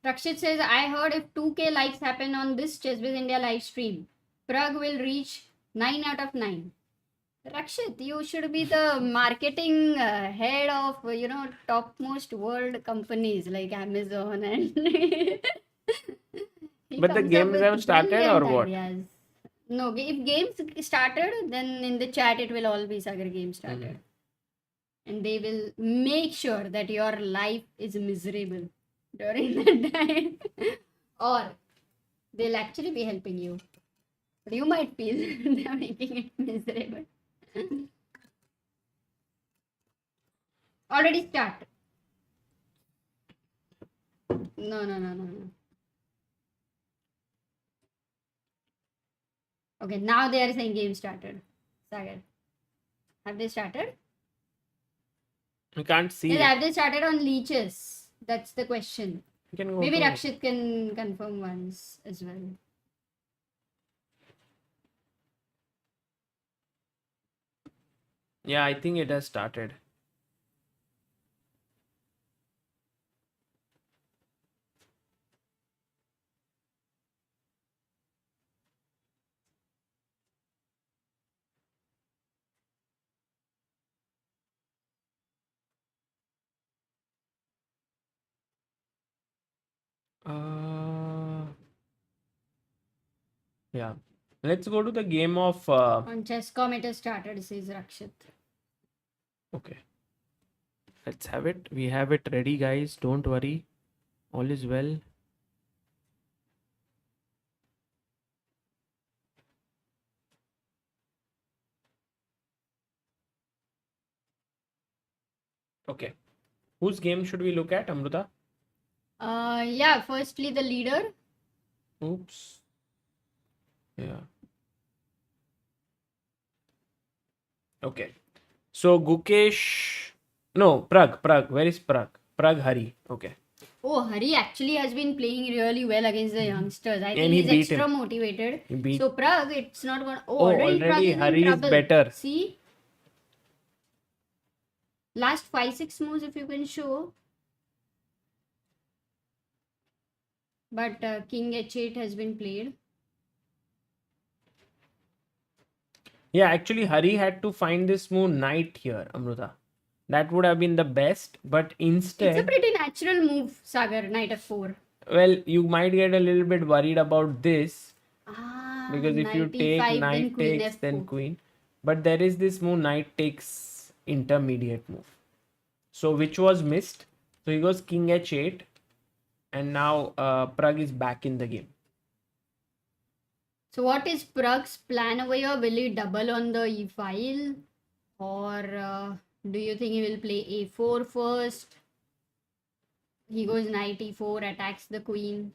Rakshit says, I heard if 2K likes happen on this ChessBase India live stream, Pragg will reach 9 out of 9. Rakshit, you should be the marketing head of, topmost world companies like Amazon and. He But the comes up games with have started or brilliant what? ideas. No, if games started, then in the chat it will all be Sagar game started. And they will make sure that your life is miserable during that time. Or they'll actually be helping you. But you might feel they're making it miserable. Already start. No. Okay, now they are saying game started. Sagar. Have they started? We can't see Yes, it. have they started on leeches? That's the question. You can go Maybe to- Rakshit can confirm once as well. Yeah, I think it has started. Yeah. Let's go to the game of. On chess.com it has started, says Rakshit. Okay. Let's have it. We have it ready, guys. Don't worry. All is well. Okay. Whose game should we look at, Amruta? Yeah, firstly the leader. Oops. Yeah. Okay. So Gukesh. No, Pragg. Where is Pragg? Pragg Hari. Okay. Oh, Hari actually has been playing really well against the youngsters. I think And he he's beat extra him. motivated. He beat. So Pragg, it's not gonna. Oh, Oh, already Pragg already is in Hari is trouble. better. See, last 5-6 moves if you can show. But King H8 has been played. Yeah, actually, Hari had to find this move knight here, Amruta. That would have been the best, but It's a instead, pretty natural move, Sagar, knight f4. well, you might get a little bit worried about this Ah, because if you knight take e5, then knight queen takes, then f4. queen. But there is this move knight takes intermediate move. So which was missed. So he goes king h8, and now Pragg is back in the game. So what is Pragg's plan over here? Will he double on the e file? Or do you think he will play a4 first? He goes knight e4, attacks the queen.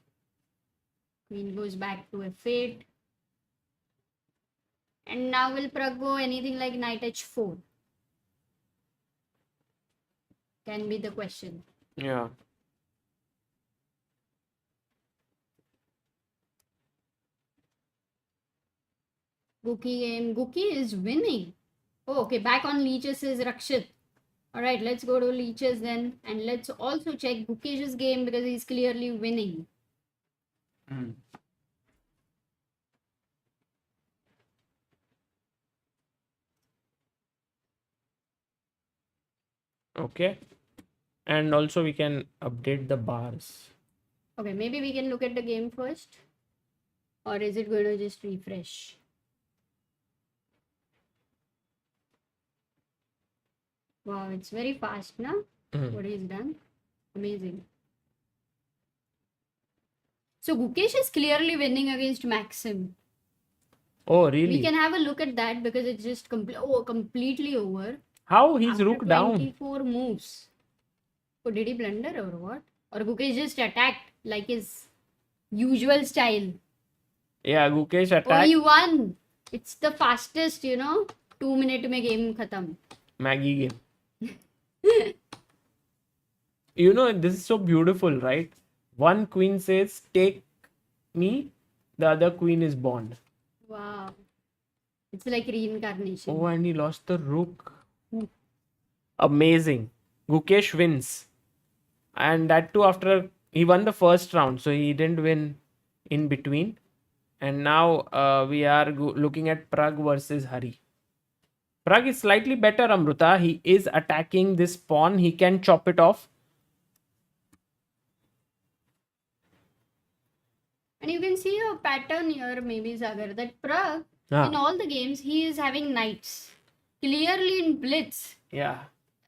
Queen goes back to f8. And now will Pragg go anything like knight h4? Can be the question. Yeah. Guki game. Guki is winning. Oh, okay. Back on leeches is Rakshit. Alright, let's go to leeches then. And let's also check Gukesh's game because he's clearly winning. Okay. And also we can update the bars. Okay, maybe we can look at the game first. Or is it going to just refresh? Wow, it's very fast now. What he's done. Amazing. So Gukesh is clearly winning against Maxim. Oh, We really? can have a look at that because it's just completely over. How he's After rook down? 24 moves. Oh, did he blunder or what? Or Gukesh just attacked like his usual style. Yeah, Gukesh Oh, attack. he won. It's the fastest, 2 minute mein game khatam. Maggie game. This is so beautiful, right? One queen says, take me. The other queen is born. Wow. It's like reincarnation. Oh, and he lost the rook. Amazing. Gukesh wins. And that too after he won the first round. So he didn't win in between. And now we are looking at Pragg versus Hari. Pragg is slightly better, Amruta. He is attacking this pawn. He can chop it off. And you can see a pattern here, maybe Sagar, that Pragg, Ah. in all the games, he is having knights. Clearly in Blitz, Yeah,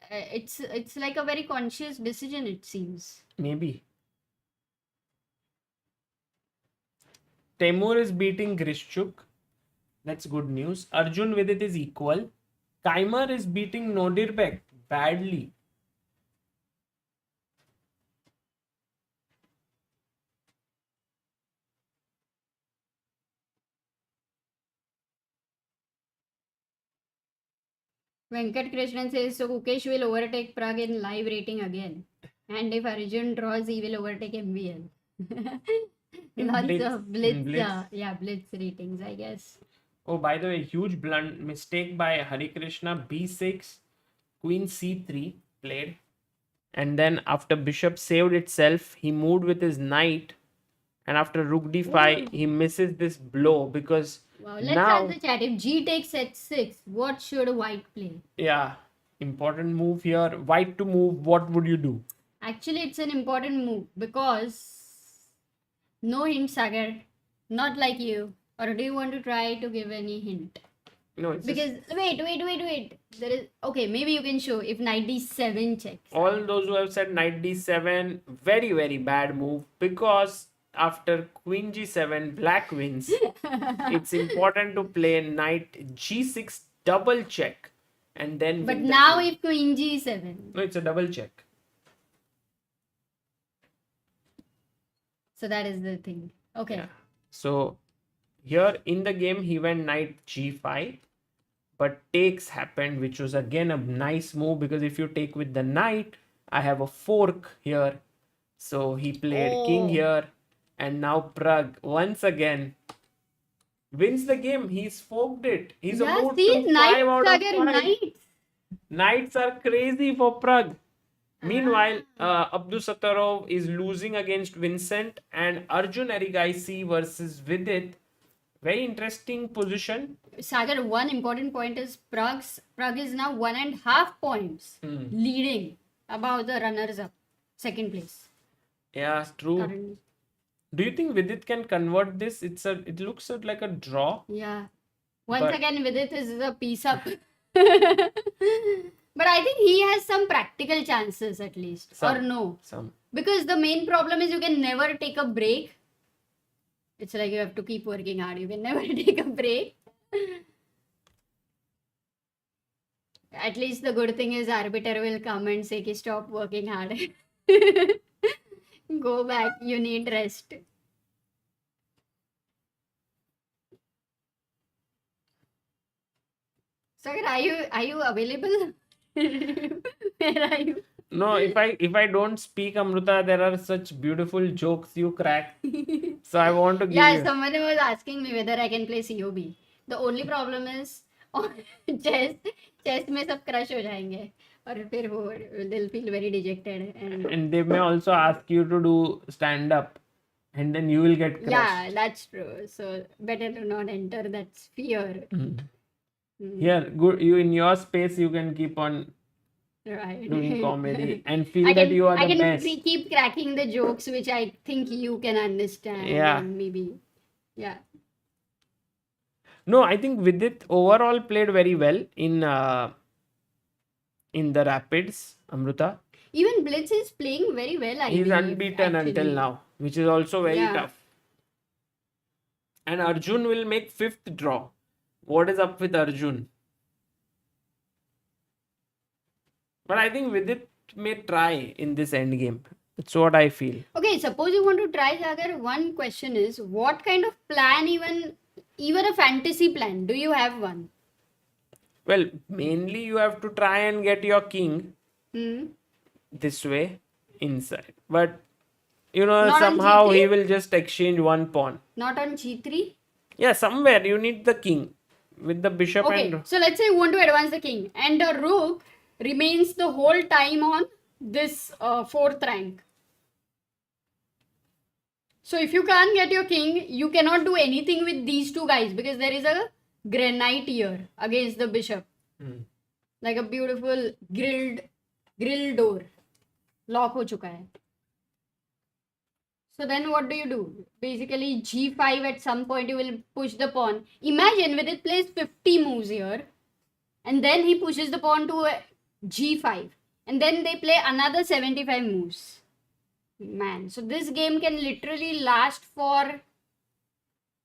it's like a very conscious decision, it seems. maybe. Temur is beating Grishchuk. That's good news. Arjun Vidit is equal. Kaimer is beating Nodirbek badly. Venkat Krishnan says, so Gukesh will overtake Pragg in live rating again. And if Arjun draws, he will overtake MVL. In Lots Blitz. of Blitz, In Blitz. Blitz ratings, I guess. Oh, by the way, huge blunt mistake by Hari Krishna. B6, Queen C3 played. And then after Bishop saved itself, he moved with his knight. And after Rook D5, he misses this blow because Wow, let's now, ask the chat. If G takes H6, what should White play? yeah, important move here. White to move, what would you do? Actually, it's an important move because no hint, Sagar. Not like you. Or do you want to try to give any hint? No, it's Because wait. There is okay. Maybe you can show if knight d7 checks. all those who have said knight d7, very, very bad move because after queen g7, black wins. It's important to play knight g6 double check and then But win the now queen. if queen g7, No, it's a double check. so that is the thing. Okay. Yeah. So here in the game he went knight g5, but takes happened, which was again a nice move because if you take with the knight, I have a fork here. So he played king Oh. here, and now Pragg once again wins the game. He's forked it. He's Yeah, moved see, to knight, 5 out of Sagar, 5. knight. Knights are crazy for Pragg. Meanwhile, Abdusattorov is losing against Vincent, and Arjun Erigaisi versus Vidit. Very interesting position. Sagar, one important point is Pragg is now 1.5 points leading above the runners up, second place. Yeah, true. Currently. Do you think Vidit can convert this? It looks like a draw. Yeah. Once But- again, Vidit is a piece up. But I think he has some practical chances at least. Some. Or no. Some. Because the main problem is you can never take a break. It's like you have to keep working hard. You can never take a break. At least the good thing is arbiter will come and say, "Ki, stop working hard. Go back. You need rest." Sagar, are you available? Where are you? No, if I don't speak Amruta, there are such beautiful jokes you crack. So I want to give Yeah, you. someone was asking me whether I can play COB. The only problem is chess में सब crush हो जाएंगे और फिर वो they'll feel very dejected And they may also ask you to do stand up, and then you will get crushed. yeah, that's true. So better to not enter that sphere. Here, good. You in your space, you can keep on Right. doing comedy and I feel that can you are I the can best. keep cracking the jokes which I think you can understand Yeah. and maybe yeah. No, I think Vidit overall played very well in the Rapids, Amruta. Even Blitz is playing very well, I He's believe, unbeaten until actually. now, which is also very Yeah. tough. And Arjun will make fifth draw. What is up with Arjun? But I think Vidit may try in this end game. That's what I feel. Okay, suppose you want to try Sagar. One question is, what kind of plan, even a fantasy plan, do you have one? Well, mainly you have to try and get your king Hmm. this way inside. But you know, Not on somehow he G3? will just exchange one pawn. Not on G3? Yeah, somewhere you need the king with the bishop Okay, and so let's say you want to advance the king and the rook remains the whole time on this fourth rank. So if you can't get your king, you cannot do anything with these two guys because there is a granite here against the bishop. Like a beautiful grill door. Lock हो चुका है. So then what do you do? Basically g5 at some point you will push the pawn. Imagine Vidit plays 50 moves here and then he pushes the pawn to g5 and then they play another 75 moves. Man, so this game can literally last for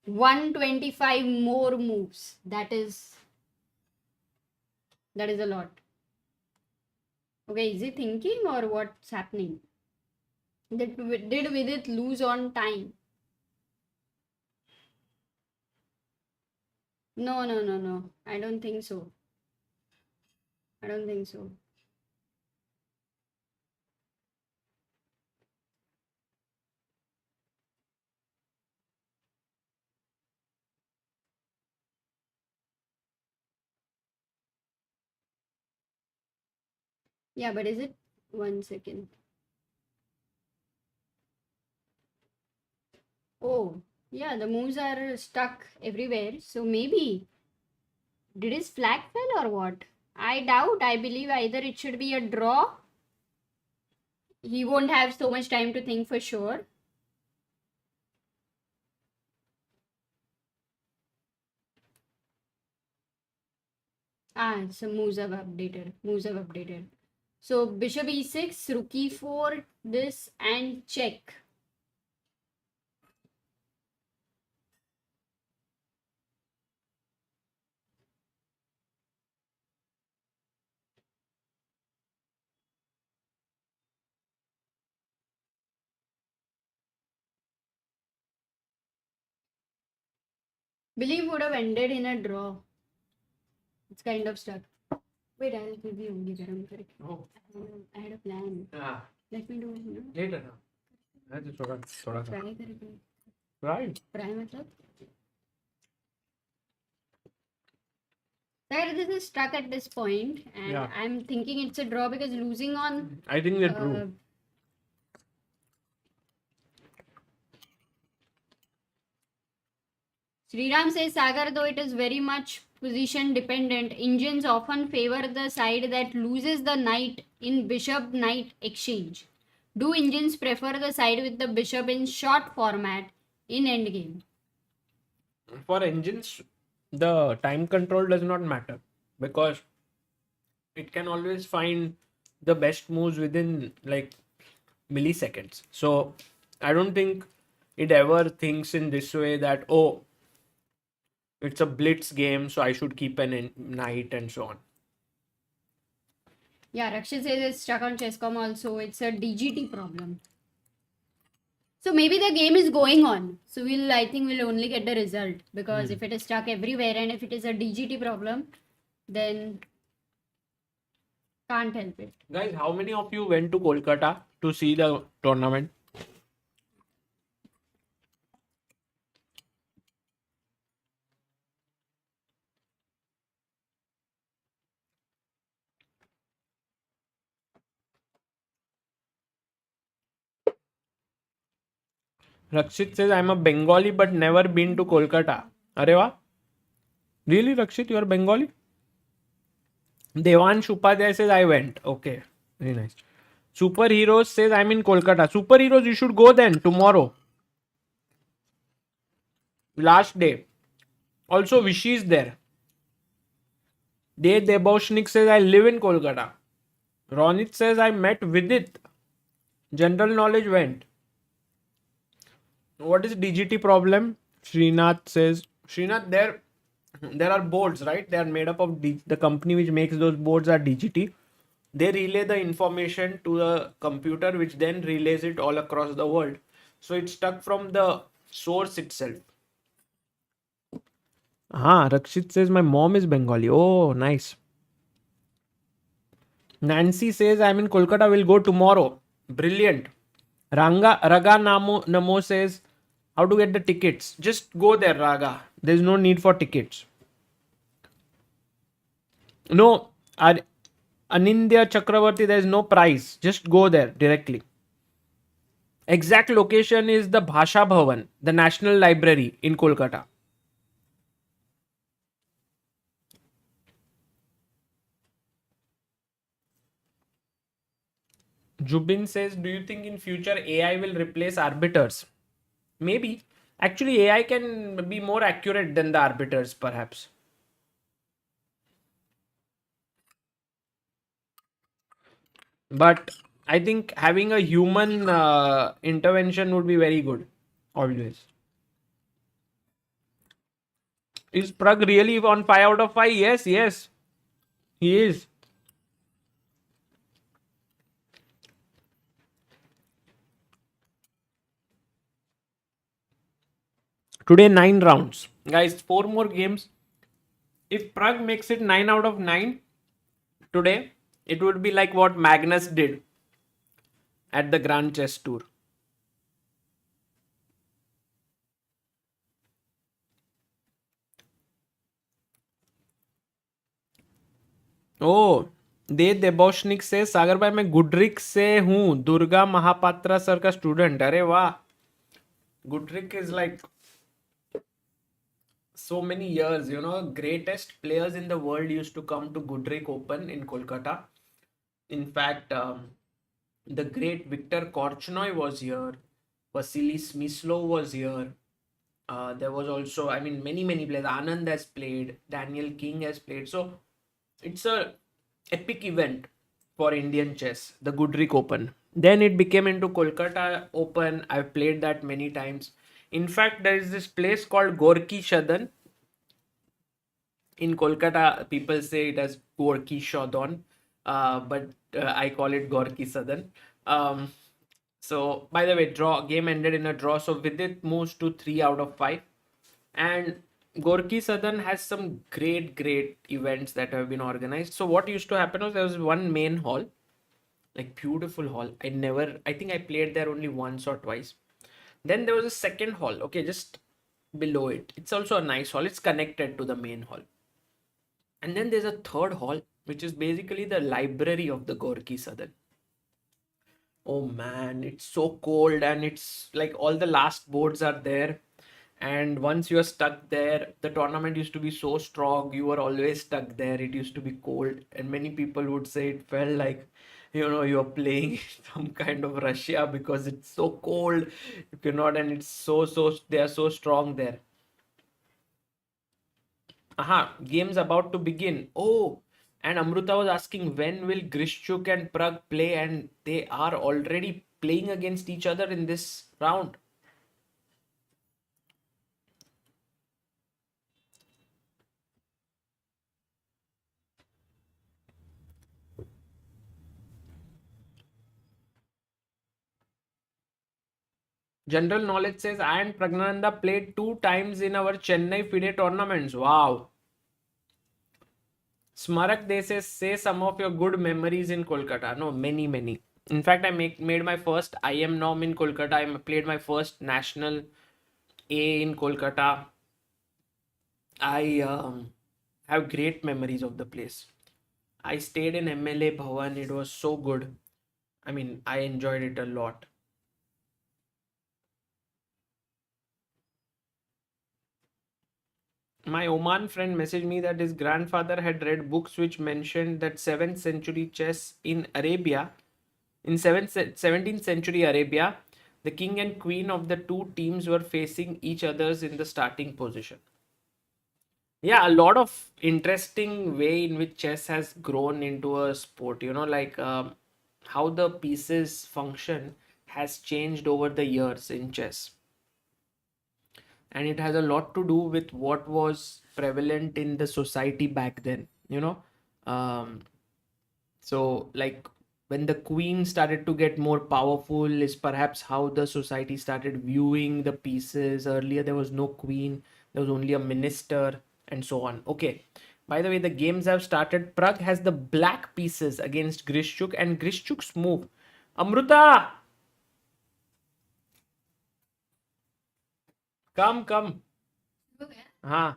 125 more moves. That is a lot. Okay, is he thinking or what's happening? Did Vidit lose on time? No, no, no, no. I don't think so. I don't think so. Yeah, but is it? 1 second. Oh, yeah, the moves are stuck everywhere. So maybe did his flag fell or what? I doubt. I believe either it should be a draw. He won't have so much time to think for sure. Ah, so moves have updated. Moves have updated. So bishop e6, rook e4, this and check. Believe would have ended in a draw. It's kind of stuck. Wait, I'll give you only garam karke. oh, I had a plan. yeah, Let me do it, you know. later now. I just थोड़ा सा. Try karke. Right. Try matlab. Sir, this is stuck at this point, and Yeah. I'm thinking it's a draw because losing on I think they're uh, true. Sriram says, Sagar, though it is very much position dependent, Indians often favor the side that loses the knight in bishop knight exchange. Do Indians prefer the side with the bishop in short format in endgame? For engines, the time control does not matter because it can always find the best moves within like milliseconds. So I don't think it ever thinks in this way that, oh, it's a blitz game, so I should keep an knight and so on. Yeah, Rakshit says it's stuck on chess.com also. It's a DGT problem. So maybe the game is going on. So I think we'll only get the result because if it is stuck everywhere and if it is a DGT problem, then can't help it. Guys, how many of you went to Kolkata to see the tournament? Rakshit says, I'm a Bengali but never been to Kolkata. Arey wah. Really, Rakshit, you are Bengali? Devansh Upadhyay says I went. Okay, very nice. Superheroes says I'm in Kolkata. Superheroes, you should go then tomorrow. Last day. Also, Vishy is there. Deboshnik says I live in Kolkata. Ronit says I met Vidit. General knowledge went. What is DGT problem? Srinath says Srinath, there are boards, right? They are made up of the company which makes those boards are DGT. They relay the information to the computer, which then relays it all across the world. So it's stuck from the source itself. Rakshit says my mom is Bengali. Oh, nice. Nancy says I'm in Kolkata. Will go tomorrow. Brilliant. Raga Namo says how to get the tickets. Just go there, Raga. There's no need for tickets. No, Anindya Chakravarti, there is no price. Just go there directly. Exact location is the Bhasha Bhavan, the National Library in Kolkata. Jubin says, do you think in future AI will replace arbiters? Maybe. Actually, AI can be more accurate than the arbiters, perhaps. But I think having a human intervention would be very good. Always. Is Pragg really on 5 out of 5? Yes, yes. He is. Today, 9 rounds. Guys, 4 more games. If Pragg makes it 9 out of 9 today, it would be like what Magnus did at the Grand Chess Tour. Oh, देबोशनिक से सागर भाई मैं Goodricke से हूँ Durga Mohapatra sir का student अरे वाह Goodricke is like so many years, greatest players in the world used to come to Goodrick Open in Kolkata. In fact, the great Victor Korchnoi was here, Vasily Smyslov was here. There was also, I mean, many players. Anand has played, Daniel King has played. So it's a epic event for Indian chess, the Goodrick Open. Then it became into Kolkata Open. I've played that many times. In fact, there is this place called Gorki Shadan. In Kolkata, people say it as Gorki Shodon, but I call it Gorki Sadan. So, by the way, game ended in a draw. So Vidit moves to 3 out of 5. And Gorki Sadan has some great events that have been organized. So what used to happen was there was one main hall, like beautiful hall. I think I played there only once or twice. Then there was a second hall, okay, just below it. It's also a nice hall. It's connected to the main hall. And then there's a third hall, which is basically the library of the Gorki Sadan. Oh man, it's so cold and it's like all the last boards are there. And once you're stuck there, the tournament used to be so strong. You were always stuck there. It used to be cold. And many people would say it felt like, you're playing some kind of Russia because it's so cold. You cannot, and it's they are so strong there. Game's about to begin. Oh, and Amruta was asking when will Grishchuk and Pragg play, and they are already playing against each other in this round. General knowledge says I and Pragnananda played 2 times in our Chennai FIDE tournaments. Wow. Smarak, they say some of your good memories in Kolkata. No, many. In fact, I made my first IM norm in Kolkata. I played my first national A in Kolkata. I have great memories of the place. I stayed in MLA Bhavan. It was so good. I mean, I enjoyed it a lot. My Oman friend messaged me that his grandfather had read books which mentioned that 7th century chess in Arabia, in 17th century Arabia, the king and queen of the two teams were facing each others in the starting position. Yeah, a lot of interesting way in which chess has grown into a sport, like how the pieces function has changed over the years in chess, and it has a lot to do with what was prevalent in the society back then, um, so like when the queen started to get more powerful is perhaps how the society started viewing the pieces. Earlier there was no queen, there was only a minister, and so on. Okay, by the way, the games have started. Pragg has the black pieces against Grishchuk, and Grishchuk's move, Amruta, come. Okay. हाँ.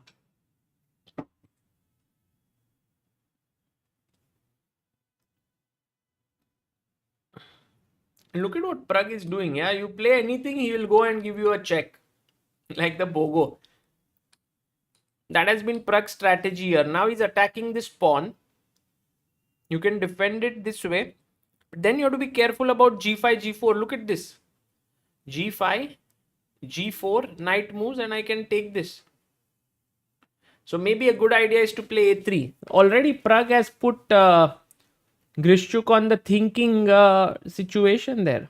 Look at what Pragg is doing. Yeah, you play anything, he will go and give you a check, like the Bogo. That has been Pragg's strategy here. Now he's attacking this pawn. You can defend it this way. But then you have to be careful about g5, g4. Look at this. g5, g4, knight moves, and I can take this. So maybe a good idea is to play a3. Already Pragg has put Grishchuk on the thinking situation there.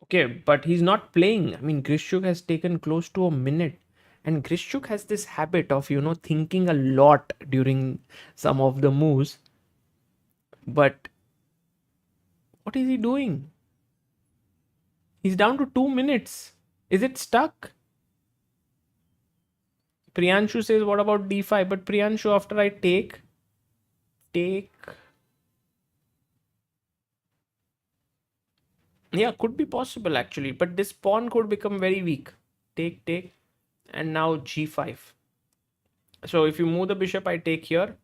Okay, but he's not playing. I mean, Grishchuk has taken close to a minute. And Grishchuk has this habit of, thinking a lot during some of the moves. But what is he doing? He's down to 2 minutes. Is it stuck? Priyanshu says, what about d5? But Priyanshu, after I take. Yeah, could be possible actually. But this pawn could become very weak. Take. And now g5. So if you move the bishop, I take here.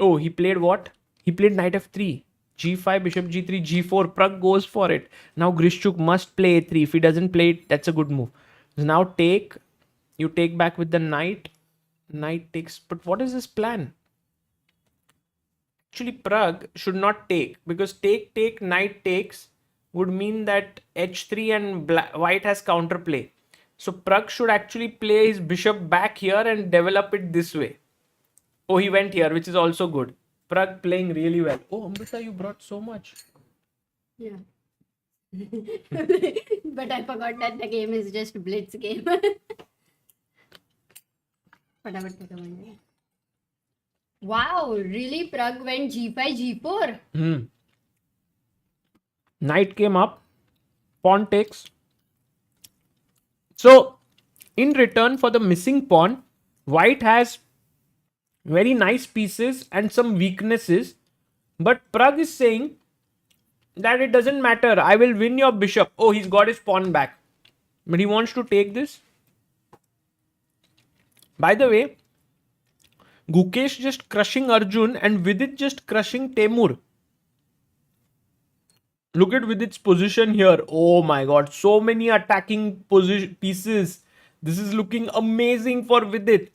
Oh, he played what? He played knight f3. g5, bishop g3, g4. Pragg goes for it. Now Grishchuk must play a3. If he doesn't play it, that's a good move. So now take. You take back with the knight. Knight takes. But what is his plan? Actually, Pragg should not take, because take, knight takes would mean that h3 and white has counterplay. So Pragg should actually play his bishop back here and develop it this way. Oh, he went here, which is also good. Pragg playing really well. Oh, Amrita, you brought so much. Yeah. But I forgot that the game is just Blitz game. Wow, really? Pragg went g5, g4? Knight came up. Pawn takes. So, in return for the missing pawn, white has very nice pieces and some weaknesses. But Pragg is saying that it doesn't matter. I will win your bishop. Oh, he's got his pawn back. But he wants to take this. By the way, Gukesh just crushing Arjun and Vidit just crushing Temur. Look at Vidit's position here. Oh my god, so many attacking pieces. This is looking amazing for Vidit.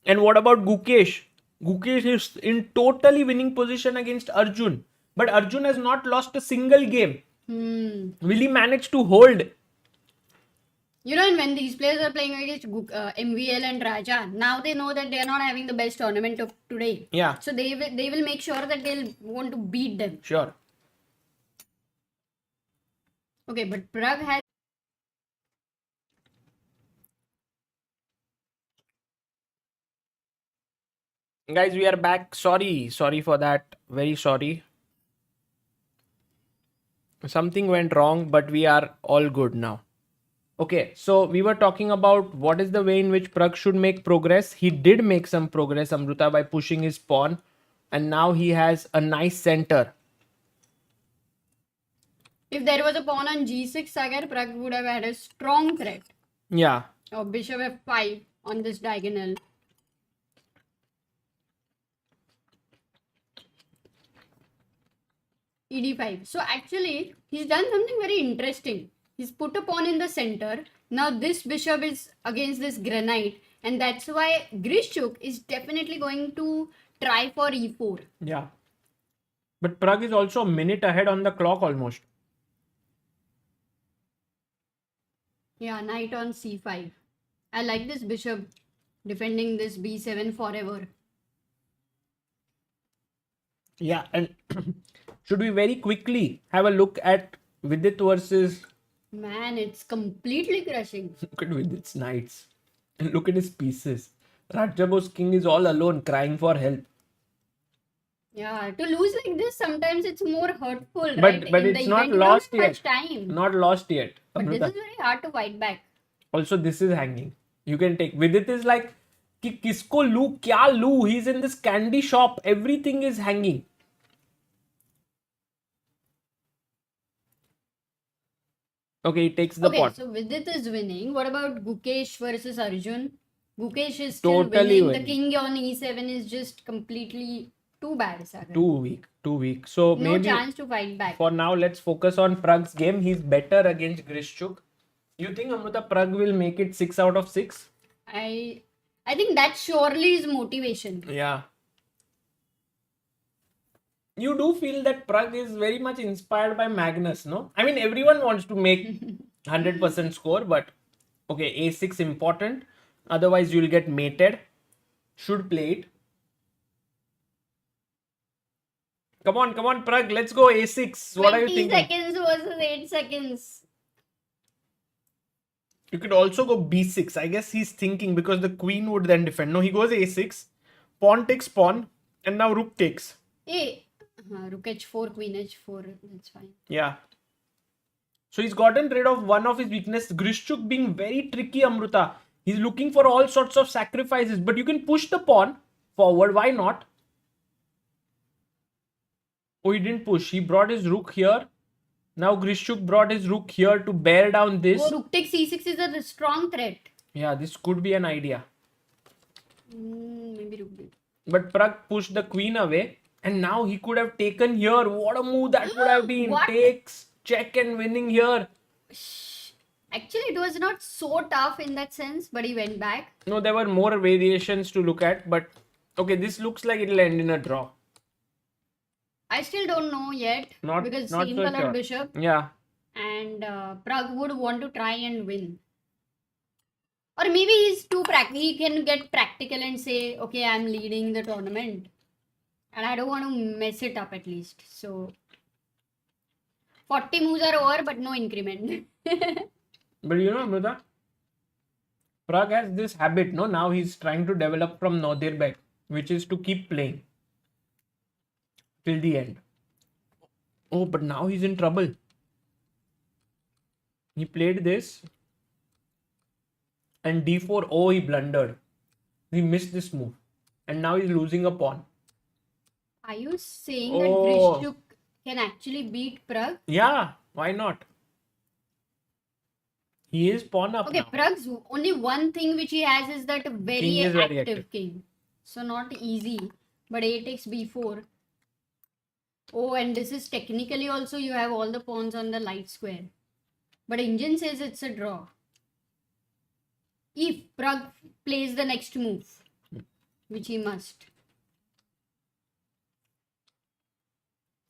And what about Gukesh? Gukesh is in totally winning position against Arjun. But Arjun has not lost a single game. Will he manage to hold? You know, and when these players are playing against MVL and Raja, now they know that they are not having the best tournament of today. Yeah. So they will make sure that they'll want to beat them. Sure. Okay, but Pragg has. Guys, we are back. Sorry for that. Very sorry. Something went wrong, but we are all good now. Okay, so we were talking about what is the way in which Pragg should make progress. He did make some progress, Amruta, by pushing his pawn, and now he has a nice center. If there was a pawn on g6, Sagar, Pragg would have had a strong threat. Yeah. Oh, bishop f5 on this diagonal. ed5. So actually, he's done something very interesting. He's put a pawn in the center. Now this bishop is against this granite, and that's why Grishchuk is definitely going to try for e4. Yeah. But Pragg is also a minute ahead on the clock almost. Yeah, knight on c5. I like this bishop defending this b7 forever. Yeah, and should we very quickly have a look at Vidit versus Man, it's completely crushing. look at Vidit's knights and look at his pieces. Rajabo's king is all alone crying for help. Yeah, to lose like this, sometimes it's more hurtful, But right? but In the it's not event, you don't lost have yet. much time. Not lost yet. But this Amrita. is very hard to fight back. Also, this is hanging. You can take. Vidit is like, कि किसको लू क्या लू? He's in this candy shop. Everything is hanging. Okay, he takes the Okay, pot. so Vidit is winning. What about Gukesh versus Arjun? Gukesh is still Totally winning. winning. The king on e7 is just completely too bad, Sagar. Too weak. So No maybe chance to fight back. for now, let's focus on Pragg's game. He's better against Grishchuk. You think Amrita Pragg will make it 6 out of 6? I think that surely is motivation. Yeah. You do feel that Pragg is very much inspired by Magnus, no? I mean, everyone wants to make 100% score, but okay, a6 important. Otherwise, you'll get mated. Should play it. Come on, Pragg. Let's go a6. What are you 20 thinking? seconds versus 8 seconds. You could also go b6. I guess he's thinking because the queen would then defend. No, he goes a6. Pawn takes pawn. And now rook takes. Hey, rook h4, queen h4. That's fine. Yeah. So he's gotten rid of one of his weaknesses. Grishchuk being very tricky, Amrita. He's looking for all sorts of sacrifices. But you can push the pawn forward. Why not? Oh, he didn't push. He brought his rook here. Now Grishchuk brought his rook here to bear down this. Oh, rook takes c6 is a strong threat. Yeah, this could be an idea. Maybe rook d. But Pragg pushed the queen away. And now he could have taken here. What a move that would have been. What? Takes, check and winning here. Actually, it was not so tough in that sense, but he went back. No, there were more variations to look at. But okay, this looks like it'll end in a draw. I still don't know yet. Not- because not same so colored sure. bishop. Yeah. And Pragg would want to try and win. Or maybe he's too practical. He can get practical and say, okay, I'm leading the tournament. And I don't want to mess it up at least. So 40 moves are over, but no increment. But you know, Amrita, Pragg has this habit, no? Now he's trying to develop from Nodirbek, which is to keep playing till the end. Oh, but now he's in trouble. He played this and d4. Oh, he blundered. He missed this move. And now he's losing a pawn. Are you saying Oh. that Grishchuk can actually beat Pragg? Yeah, why not? He is pawn up Okay, now. Pragg's only one thing which he has is that very King is very active active. king. So not easy. But a takes b4. Oh, and this is technically also you have all the pawns on the light square. But engine says it's a draw. If Pragg plays the next move, which he must.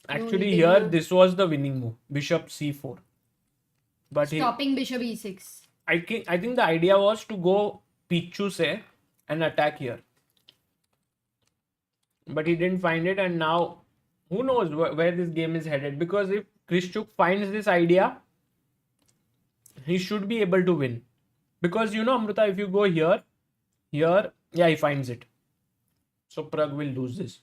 Actually, he here didn't. this was the winning move. Bishop c4. But Stopping bishop e6. I think the idea was to go pichu se and attack here. But he didn't find it, and now who knows where this game is headed, because if Grishchuk finds this idea, he should be able to win. Because you know, Amrita, if you go here, yeah, he finds it. So Pragg will lose this.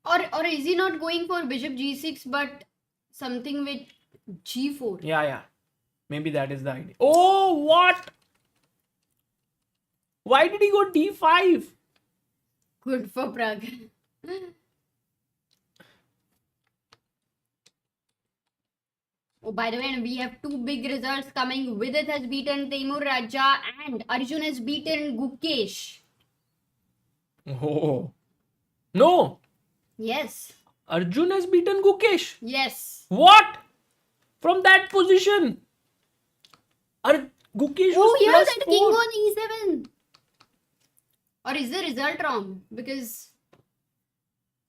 Or is he not going for bishop g6 but something with g4? Yeah. Maybe that is the idea. Oh, what? Why did he go d5? Good for Pragg. Oh, by the way, we have two big results coming. Vidit has beaten Temur Raja and Arjun has beaten Gukesh. Oh. No! Yes. Arjun has beaten Gukesh. Yes. What? From that position? Gukesh Oh, was yeah, plus that 4. king on e7. Or is the result wrong? Because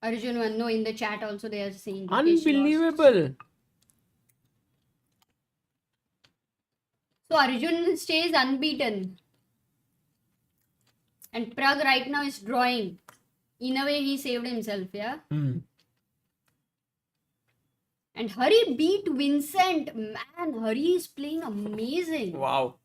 Arjun won. No, in the chat also they are saying Gukesh lost. Unbelievable. So Arjun stays unbeaten. And Pragg right now is drawing. In a way, he saved himself, yeah? And Hari beat Vincent. Man, Hari is playing amazing. Wow.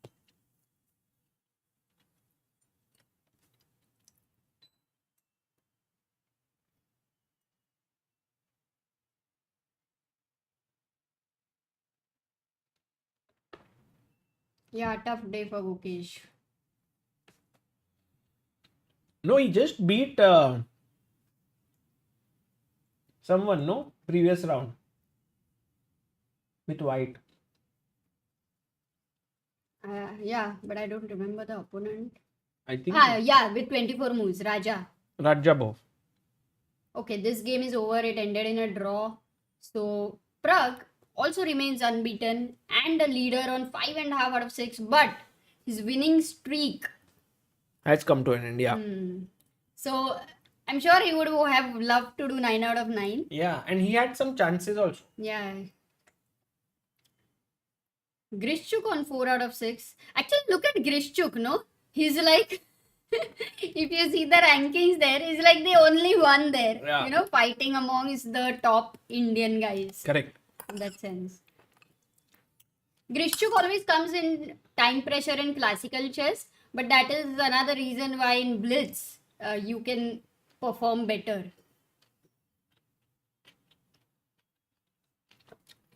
Yeah, tough day for Gukesh. No, he just beat someone, no? Previous round. With white. Yeah, but I don't remember the opponent. I think Yeah, with 24 moves, Raja. Rajabov. Okay, this game is over. It ended in a draw. So Pragg also remains unbeaten and a leader on 5.5 out of 6. But his winning streak. Has come to an end, yeah. So I'm sure he would have loved to do 9 out of 9. Yeah, and he had some chances also. Yeah. Grishchuk on 4 out of 6. Actually, look at Grishchuk, no? He's like, if you see the rankings there, he's like the only one there. Yeah. You know, fighting amongst the top Indian guys. Correct. In that sense. Grishchuk always comes in time pressure in classical chess, but that is another reason why in Blitz you can perform better.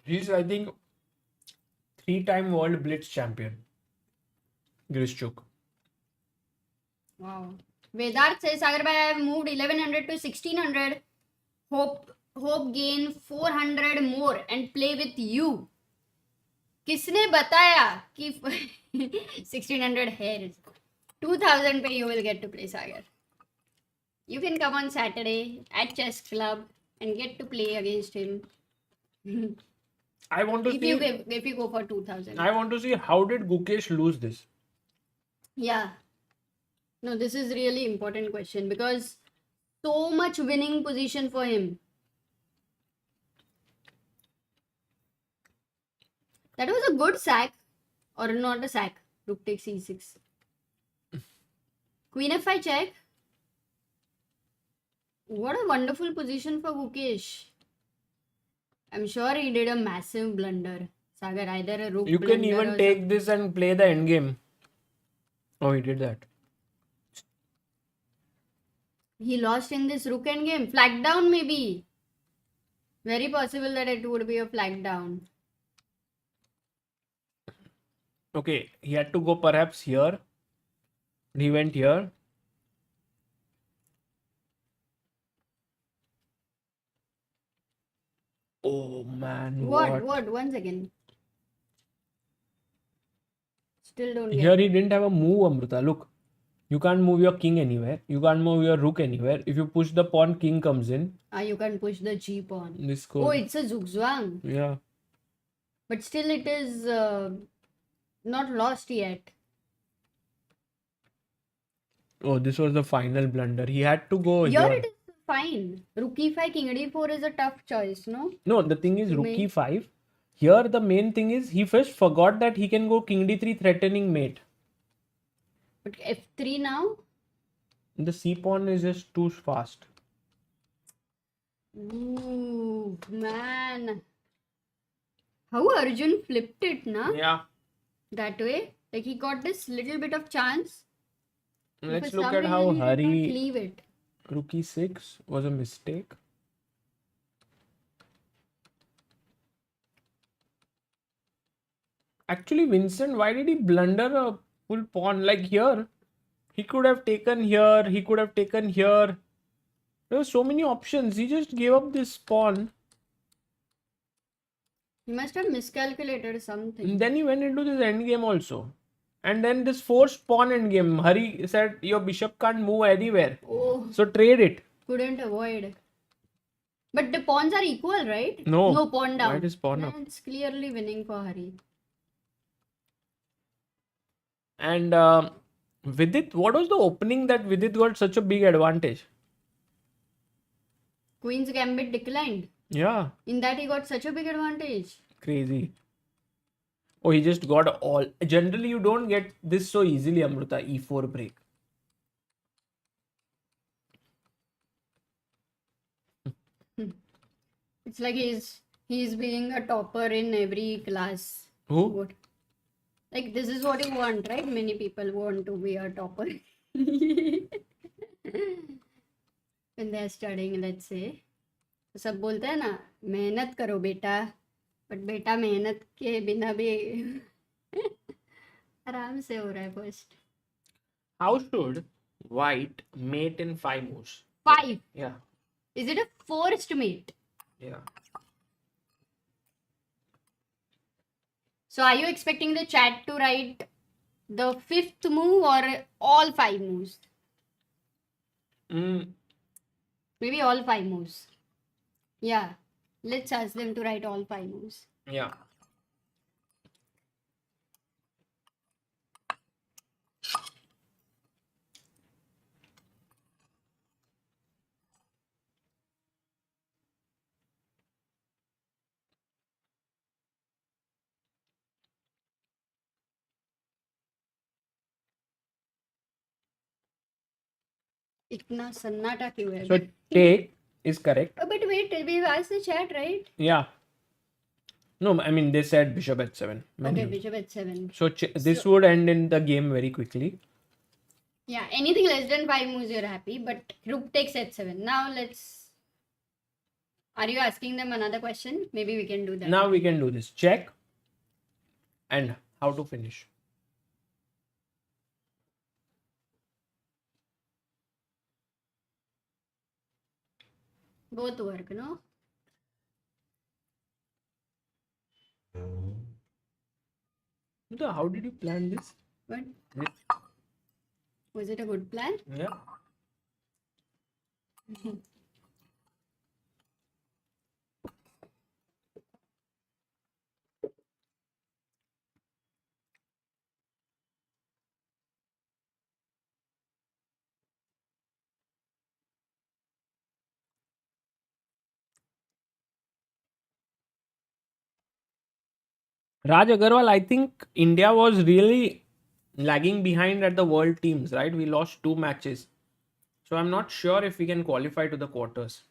He's, I think, 3-time world Blitz champion. Grishchuk. Wow. Vedart says, Sagar bhai, I have moved 1100 to 1600. Hope gain 400 more and play with you. किसने बताया कि 1600 hairs 2000 पे you will get to play Sagar. You can come on Saturday at chess club and get to play against him. I want to see if you go for 2000. I want to see how did Gukesh lose this? Yeah. No, this is really important question because so much winning position for him. That was a good sack. Or not a sack. Rook takes e6. Queen f5 check. What a wonderful position for Gukesh. I'm sure he did a massive blunder. Sagar, either a rook You can even take this and play the endgame. Oh, he did that. He lost in this rook endgame. Flag down maybe. Very possible that it would be a flag down. Okay, he had to go perhaps here. He went here. Oh man, What? Once again. Still don't get Here he didn't have a move, Amrita. Look, you can't move your king anywhere. You can't move your rook anywhere. If you push the pawn, king comes in. You can push the g pawn. This goes. Oh, it's a zugzwang. Yeah. But still it is not lost yet. Oh, this was the final blunder. He had to go Here here. it is fine. Rook e5, king d4 is a tough choice, no? No, the thing is rook Mate. e5. Here the main thing is he first forgot that he can go king d3 threatening mate. But f3 now? The c pawn is just too fast. Ooh, man. How Arjun flipped it, na? Yeah. That way. Like he got this little bit of chance. Let's For look some at how reason he did not Hari leave it. rook e6 was a mistake. Actually, Vincent, why did he blunder a full pawn? Like here, he could have taken here, he could have taken here. There were so many options. He just gave up this pawn. He must have miscalculated something. And then he went into this endgame also. And then this forced pawn endgame. Hari said your bishop can't move anywhere. Oh, So trade it. couldn't avoid. But the pawns are equal, right? No. No, pawn down. White is pawn up. It's clearly winning for Hari. And Vidit, what was the opening that Vidit got such a big advantage? Queen's gambit declined. Yeah, In that, he got such a big advantage. crazy. Oh, he just got all. Generally, you don't get this so easily, Amruta. E4 break. It's like he's being a topper in every class. Who? What? Like this is what you want, right? Many people want to be a topper when they are studying, let's say. तो सब बोलते हैं ना मेहनत करो बेटा but बेटा मेहनत के बिना भी आराम से हो रहा है first How should White mate in 5 moves? 5 Yeah, is it a forced mate? yeah. So are you expecting the chat to write the 5th move or all 5 moves? Mm, Maybe all 5 moves. Yeah, let's ask them to write all 5 moves. yeah. इतना सन्नाटा क्यों है? So take is correct. But wait, we've asked the chat, right? Yeah. No, I mean they said bishop h7. Okay, bishop h7. So this would end in the game very quickly. Yeah, anything less than 5 moves you're happy, but rook takes h7. Now let's... Are you asking them another question? Maybe we can do that. Now we can do this. Check and how to finish. Both work, no? So how did you plan this? What? This- Was it a good plan? Yeah. Raj Agarwal, I think India was really lagging behind at the world teams, right? We lost 2 matches. So I'm not sure if we can qualify to the quarters.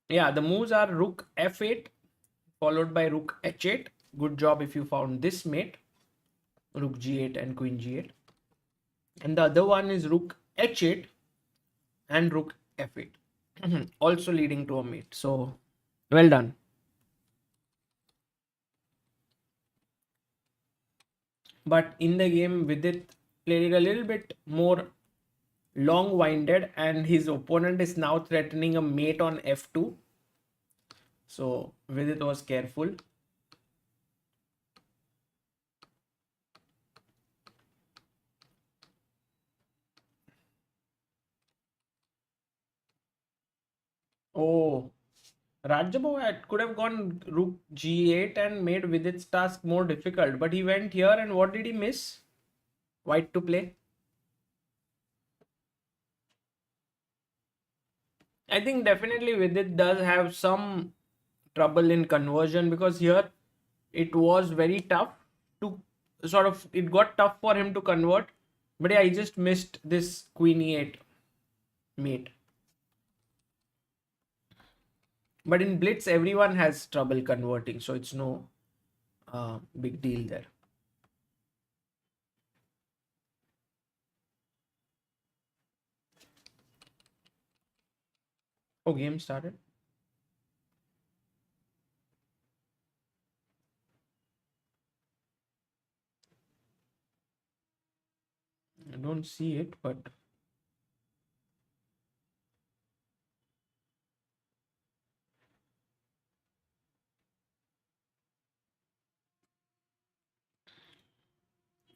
Yeah, the moves are rook f8 followed by rook h8. Good job if you found this mate. Rook g8 and queen g8. And the other one is rook h8 and rook f8. Also leading to a mate. So well done. But in the game, Vidit played it a little bit more long-winded, and his opponent is now threatening a mate on f2. So Vidit was careful. Oh, Rajabhu could have gone rook g8 and made Vidit's task more difficult, but he went here, and what did he miss? White to play. I think definitely Vidit does have some trouble in conversion, because here it was very tough to it got tough for him to convert. But yeah, he just missed this queen e8 mate. But in Blitz, everyone has trouble converting, so it's no big deal there. Oh, game started. I don't see it, but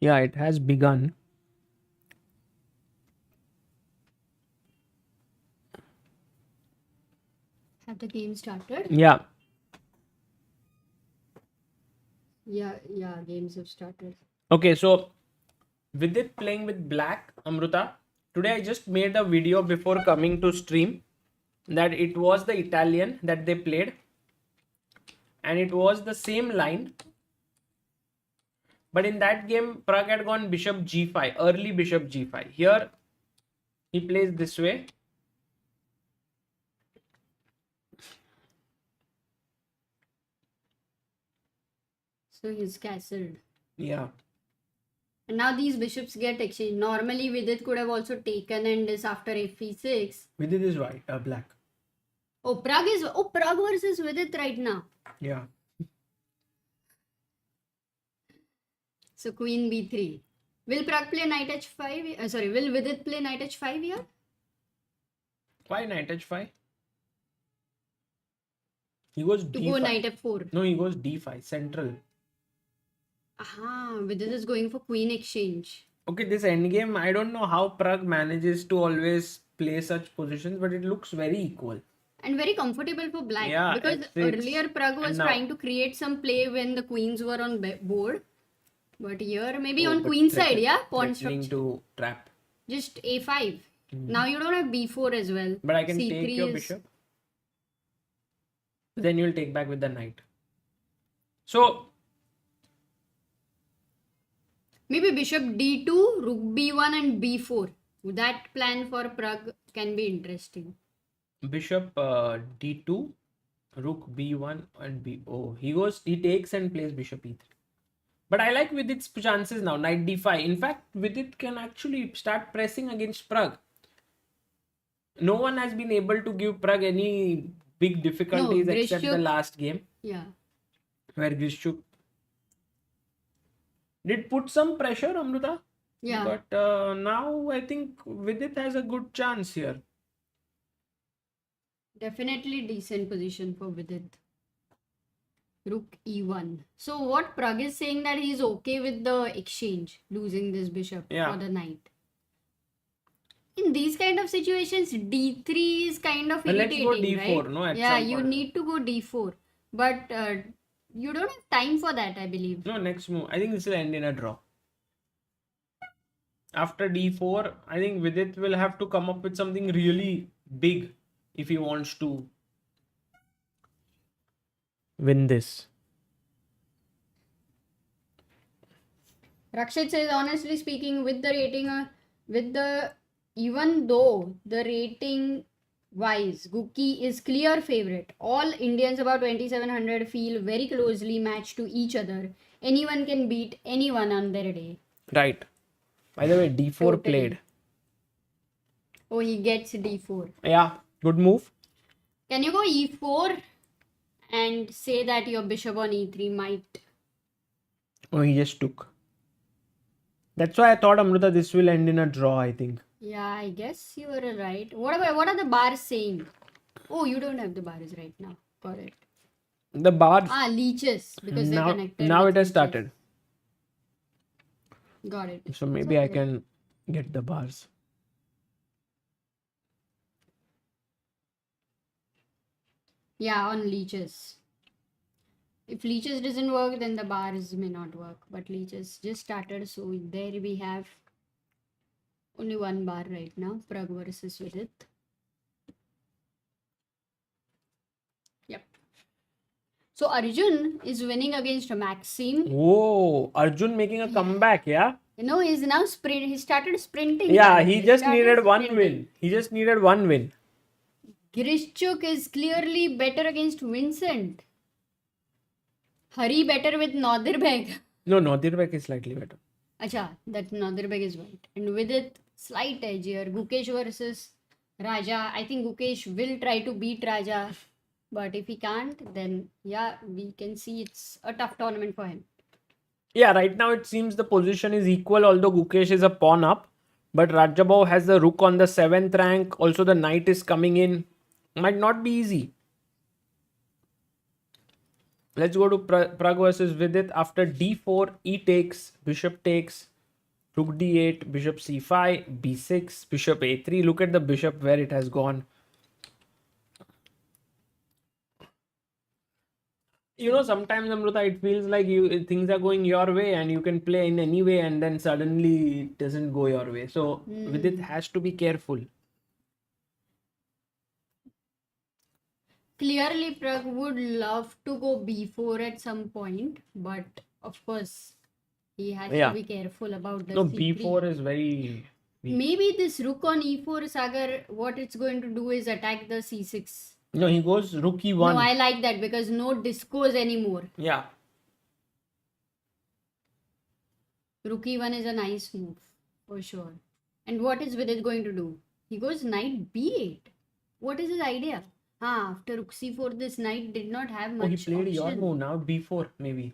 Yeah, it has begun. Have the game started? Yeah. Yeah, games have started. Okay, so Vidit playing with black, Amruta. Today I just made a video before coming to stream that it was the Italian that they played, and it was the same line. But in that game, Pragg had gone bishop g5, early bishop g5. Here he plays this way. So he's castled. Yeah. And now these bishops get exchanged. Normally Vidit could have also taken and this after fe6. Vidit is white, black. Oh, Pragg versus Vidit right now. Yeah. So queen b3. Will Pragg play knight h5? Will Vidit play knight h5 here? Why knight h5? He goes To d5. go knight f4. No, he goes d5, central. Aha, Vidit is going for queen exchange. Okay, this endgame, I don't know how Pragg manages to always play such positions, but it looks very equal. And very comfortable for black. Yeah, because f6. earlier Pragg was trying to create some play when the queens were on board. But here, maybe on queen side, yeah? Pawn structure. To trap. Just a5. Now you don't have b4 as well. But I can C3 take your bishop. Then you'll take back with the knight. So, maybe bishop d2, rook b1 and b4. That plan for Pragg can be interesting. bishop d2, rook b1 and b. Oh, he takes and plays bishop e3. But I like Vidit's chances now, knight d5. In fact, Vidit can actually start pressing against Pragg. No one has been able to give Pragg any big difficulties except the last game. Yeah. Where Grishchuk did put some pressure, Amruta. Yeah. But now I think Vidit has a good chance here. Definitely decent position for Vidit. Rook e1. So what Pragg is saying that he's okay with the exchange, losing this bishop for the knight. In these kind of situations, d3 is kind of irritating, let's go d4, right? no? Yeah, you need to go d4. But you don't have time for that, I believe. No, next move. I think this will end in a draw. After d4, I think Vidit will have to come up with something really big if he wants to win this. Rakshit says, honestly speaking, with the rating, even though the rating wise, Guki is clear favorite. All Indians above 2700 feel very closely matched to each other. Anyone can beat anyone on their day. Right. By the way, d4 played. Oh, he gets d4. Yeah, good move. Can you go e4 and say that your bishop on e3 might? Oh, he just took. That's why I thought, Amruta, this will end in a draw, I think. Yeah, I guess you were right. What are the bars saying? Oh, you don't have the bars right now. Got it. The bars. Leeches because they're connected. Now it has started. Got it. So maybe I can get the bars. Yeah, on leeches. If leeches doesn't work, then the bars may not work. But leeches just started, so there we have only one bar right now. Pragg versus Vidit. Yep. So Arjun is winning against Maxime. Whoa, Arjun making a comeback, yeah? You know, he's now he started sprinting. Yeah, he just needed one win. He just needed one win. Grishchuk is clearly better against Vincent. Hari better with Nadirbeg. No, Nadirbeg is slightly better. Acha, that Nadirbeg is white. And with it, slight edge here. Gukesh versus Raja. I think Gukesh will try to beat Raja. But if he can't, then yeah, we can see it's a tough tournament for him. Yeah, right now it seems the position is equal, although Gukesh is a pawn up. But Rajabov has the rook on the 7th rank. Also, the knight is coming in. Might not be easy. Let's go to Pragg versus Vidit. After d4, e takes, bishop takes, rook d8, bishop c5, b6, bishop a3. Look at the bishop where it has gone. You know, sometimes Amruta, it feels like things are going your way and you can play in any way, and then suddenly it doesn't go your way. So Vidit has to be careful. Clearly, Pragg would love to go b4 at some point, but of course, he has to be careful about the No, c3. b4 is very weak. Maybe this rook on e4, Sagar, what it's going to do is attack the c6. No, he goes rook e1. No, I like that because no discos anymore. Yeah. Rook e1 is a nice move, for sure. And what is Vidit going to do? He goes knight b8. What is his idea? After rook c4, this knight did not have much he played your option. move now, b4 maybe,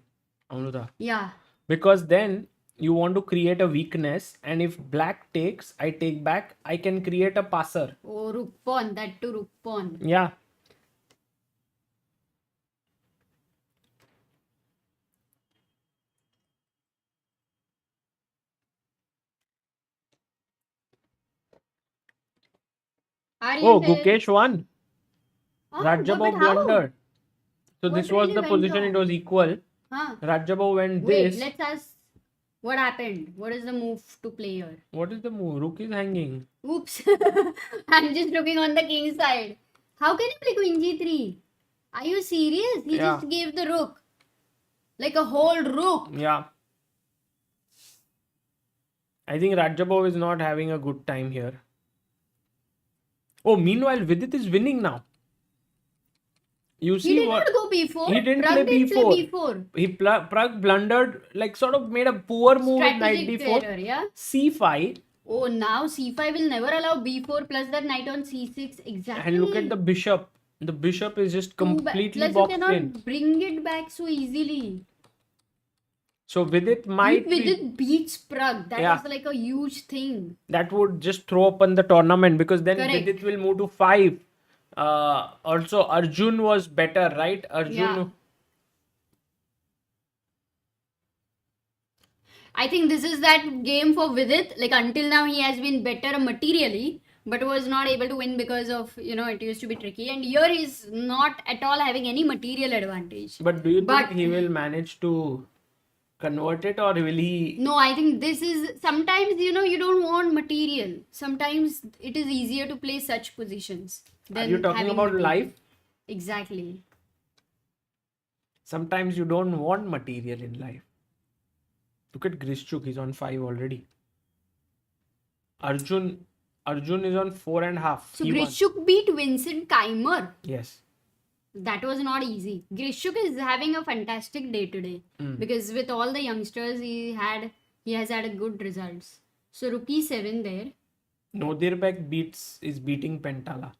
Amruta. Yeah. Because then you want to create a weakness, and if black takes, I take back, I can create a passer. Oh, rook pawn, that too rook pawn. Yeah. Arjun says- Gukesh won. but Rajabov how? blundered. So What this was really the went position, wrong? it was equal. Rajabov went Wait, this. let's ask what happened. What is the move to play here? What is the move? Rook is hanging. Oops. I'm just looking on the king side. How can you play queen g3? Are you serious? He Yeah. just gave the rook. Like a whole rook. Yeah. I think Rajabov is not having a good time here. Oh, meanwhile, Vidit is winning now. You He see did what? not go b4. He didn't Pragg play did b4. play b4. He Pragg blundered, like sort of made a poor move with knight Strategic d4. error, yeah? c5. Oh, now c5 will never allow b4 plus that knight on c6. Exactly. And look at the bishop. The bishop is just completely Plus you boxed cannot in. bring it back so easily. So Vidit might If be, Vidit beats Pragg, that Yeah. was like a huge thing. that would just throw open the tournament, because then Correct. Vidit will move to 5. Also, Arjun was better, right? Arjun. Yeah. I think this is that game for Vidit. Like until now, he has been better materially, but was not able to win because of, it used to be tricky. And here he's not at all having any material advantage. But do you But- think he will manage to convert it, or will he? No, I think this is sometimes, you don't want material. Sometimes it is easier to play such positions. Are than you talking having about material. life? Exactly. Sometimes you don't want material in life. Look at Grishchuk, he's on 5 already. Arjun is on 4.5. So He won. Grishchuk beat Vincent Keimer. Yes. That was not easy. Grishchuk is having a fantastic day today because with all the youngsters he has had good results. So rook e7 there. Nodirbek is beating Pentala.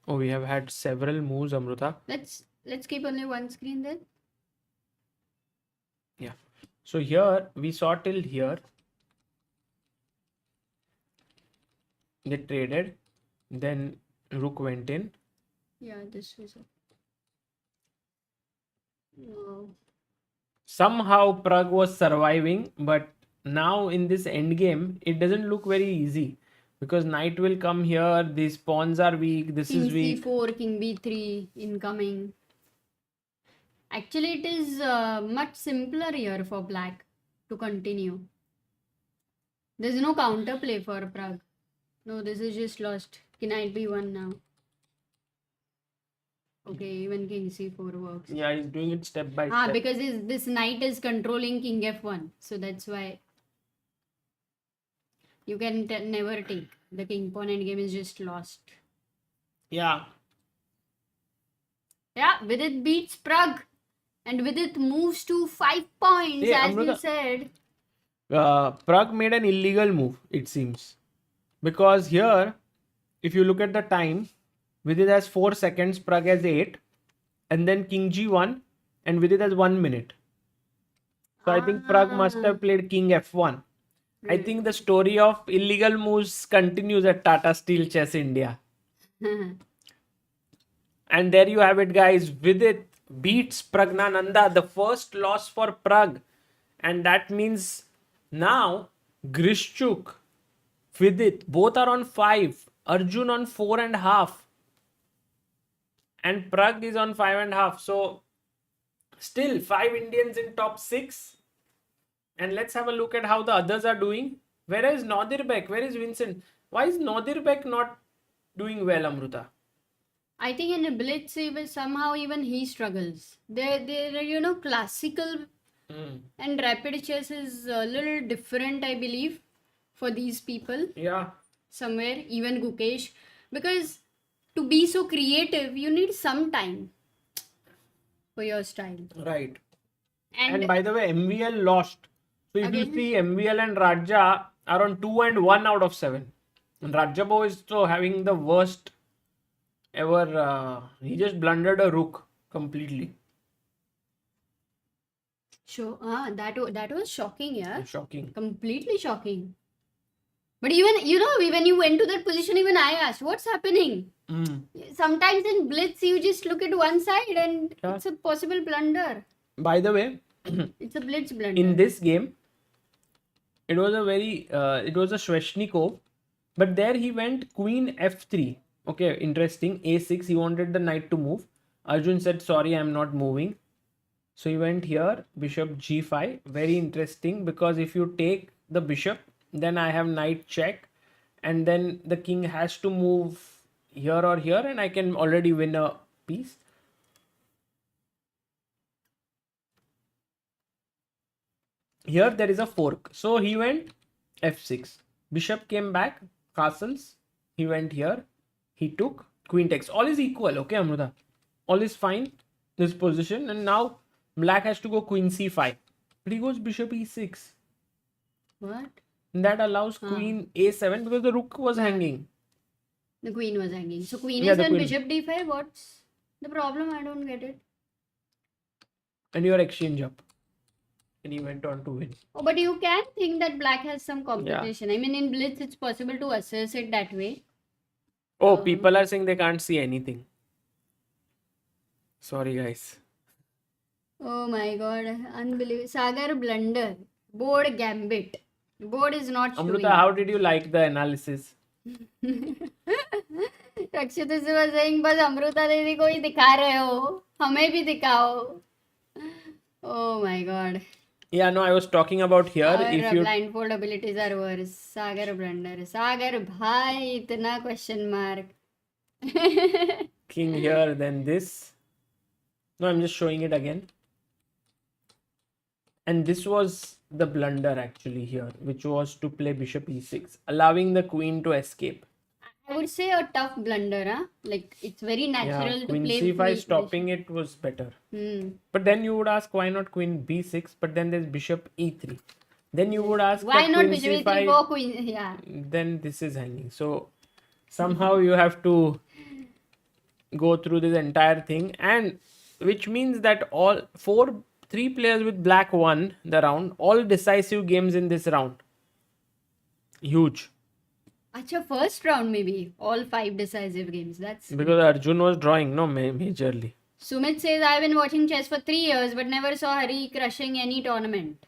Oh, we have had several moves, Amruta. Let's keep only one screen then. Yeah. So here we saw till here. They traded. Then Rook went in. Yeah, this was it. No. Somehow Pragg was surviving, but now in this endgame, it doesn't look very easy. Because knight will come here, these pawns are weak, this King is weak. c4, king b3 incoming. Actually, it is much simpler here for black to continue. There's no counterplay for Pragg. No, this is just lost. Knight b1 now. Okay, even king c4 works. Yeah, he's doing it step by step. Because this knight is controlling king f1. So that's why you can never take. The king pawn endgame is just lost. Yeah. Yeah, Vidit beats Pragg. And Vidit moves to 5 points, Hey, as you Amruta. said. Pragg made an illegal move, it seems. Because here, if you look at the time, Vidit has 4 seconds, Pragg has 8. And then king g1, and Vidit has 1 minute. So I think Pragg must have played king f1. I think the story of illegal moves continues at Tata Steel Chess India. And there you have it, guys. Vidit beats Pragnananda, the first loss for Pragg. And that means now Grishchuk, Vidit, both are on 5. Arjun on 4.5. And Pragg is on 5.5. So still 5 Indians in top 6. And let's have a look at how the others are doing. Where is Nadirbek? Where is Vincent? Why is Nadirbek not doing well, Amruta? I think in the Blitz, even somehow even he struggles. They're classical and rapid chess is a little different, I believe, for these people. Yeah. Somewhere, even Gukesh, because to be so creative, you need some time for your style. Right. And And by the way, MVL lost. So if you again, see, MVL and Raja are on 2 and 1 out of 7. And Rajabo is so having the worst ever. He just blundered a rook completely. that was shocking, yeah. Shocking. Completely shocking. But even when you went to that position, even I asked, what's happening? Sometimes in Blitz, you just look at one side and it's a possible blunder. By the way, it's a Blitz blunder. In this game, it was a Sveshnikov, but there he went Queen F3. Okay, interesting. A6, he wanted the knight to move. Arjun said, sorry, I'm not moving. So he went here, bishop G5. Very interesting, because if you take the bishop, then I have knight check, and then the king has to move here or here, and I can already win a piece. Here there is a fork. So he went F6. Bishop came back, castles. He went here. He took queen takes. All is equal, okay, Amruta? All is fine, this position. And now black has to go queen C5. But he goes bishop E6. What? And that allows queen A7 because the rook was hanging. The queen was hanging. So queen is on bishop D5. What's the problem? I don't get it. And your exchange up. And he went on to win. Oh, but you can think that black has some competition. Yeah. I mean, in Blitz, it's possible to assess it that way. Oh, people are saying they can't see anything. Sorry, guys. Oh my god. Unbelievable. Sagar blunder. Board gambit. Board is not showing. Amruta, how did you like the analysis? Rakshit was saying, बस अमृता दीदी को ही दिखा रहे हो, हमें भी दिखाओ. Oh my god. Yeah, no, I was talking about here. Our blindfold abilities are worse. Sagar blunder. Sagar bhai, itna question mark. King here, then this. No, I'm just showing it again. And this was the blunder actually here, which was to play bishop e6, allowing the queen to escape. I would say a tough blunder, huh? Like, it's very natural to queen play c5 stopping it was better. But then you would ask, why not queen b6? But then there's bishop e3. Then you would ask, why not bishop e3 for queen? Yeah. Then this is hanging. So somehow you have to go through this entire thing, and which means that all 3 players with black won the round. All decisive games in this round. Huge. Acha, first round maybe. All 5 decisive games. That's because Arjun was drawing, no, majorly. Sumit says, I've been watching chess for 3 years but never saw Hari crushing any tournament.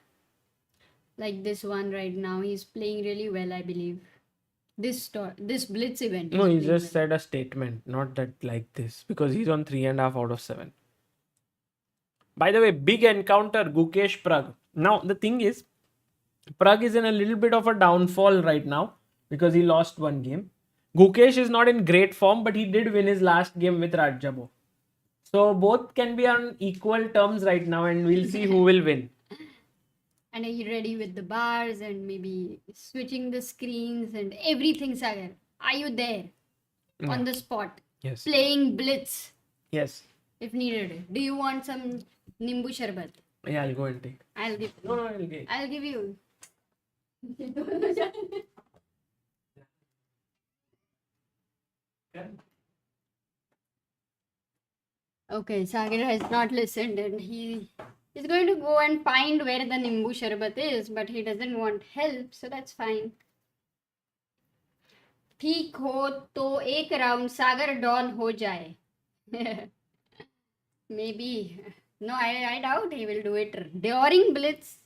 Like this one right now. He's playing really well, I believe. This Blitz event. No, he just said a statement, not that like this. Because he's on 3.5 out of 7. By the way, big encounter, Gukesh Pragg. Now, the thing is, Pragg is in a little bit of a downfall right now because he lost one game. Gukesh is not in great form, but he did win his last game with Rajabo. So, both can be on equal terms right now, and we'll see who will win. And are you ready with the bars and maybe switching the screens and everything, Sagar? Are you there? On the spot? Yes. Playing Blitz? Yes. If needed. Do you want some Nimbu Sharbat? Yeah, I'll go and take. I'll give you. No, I'll give. I'll give you. Okay, Sagar has not listened and he He's going to go and find where the Nimbu Sharbat is, but he doesn't want help, so that's fine. ठीक हो तो एक round सागर don हो जाए. Maybe. No, I doubt he will do it. During Blitz,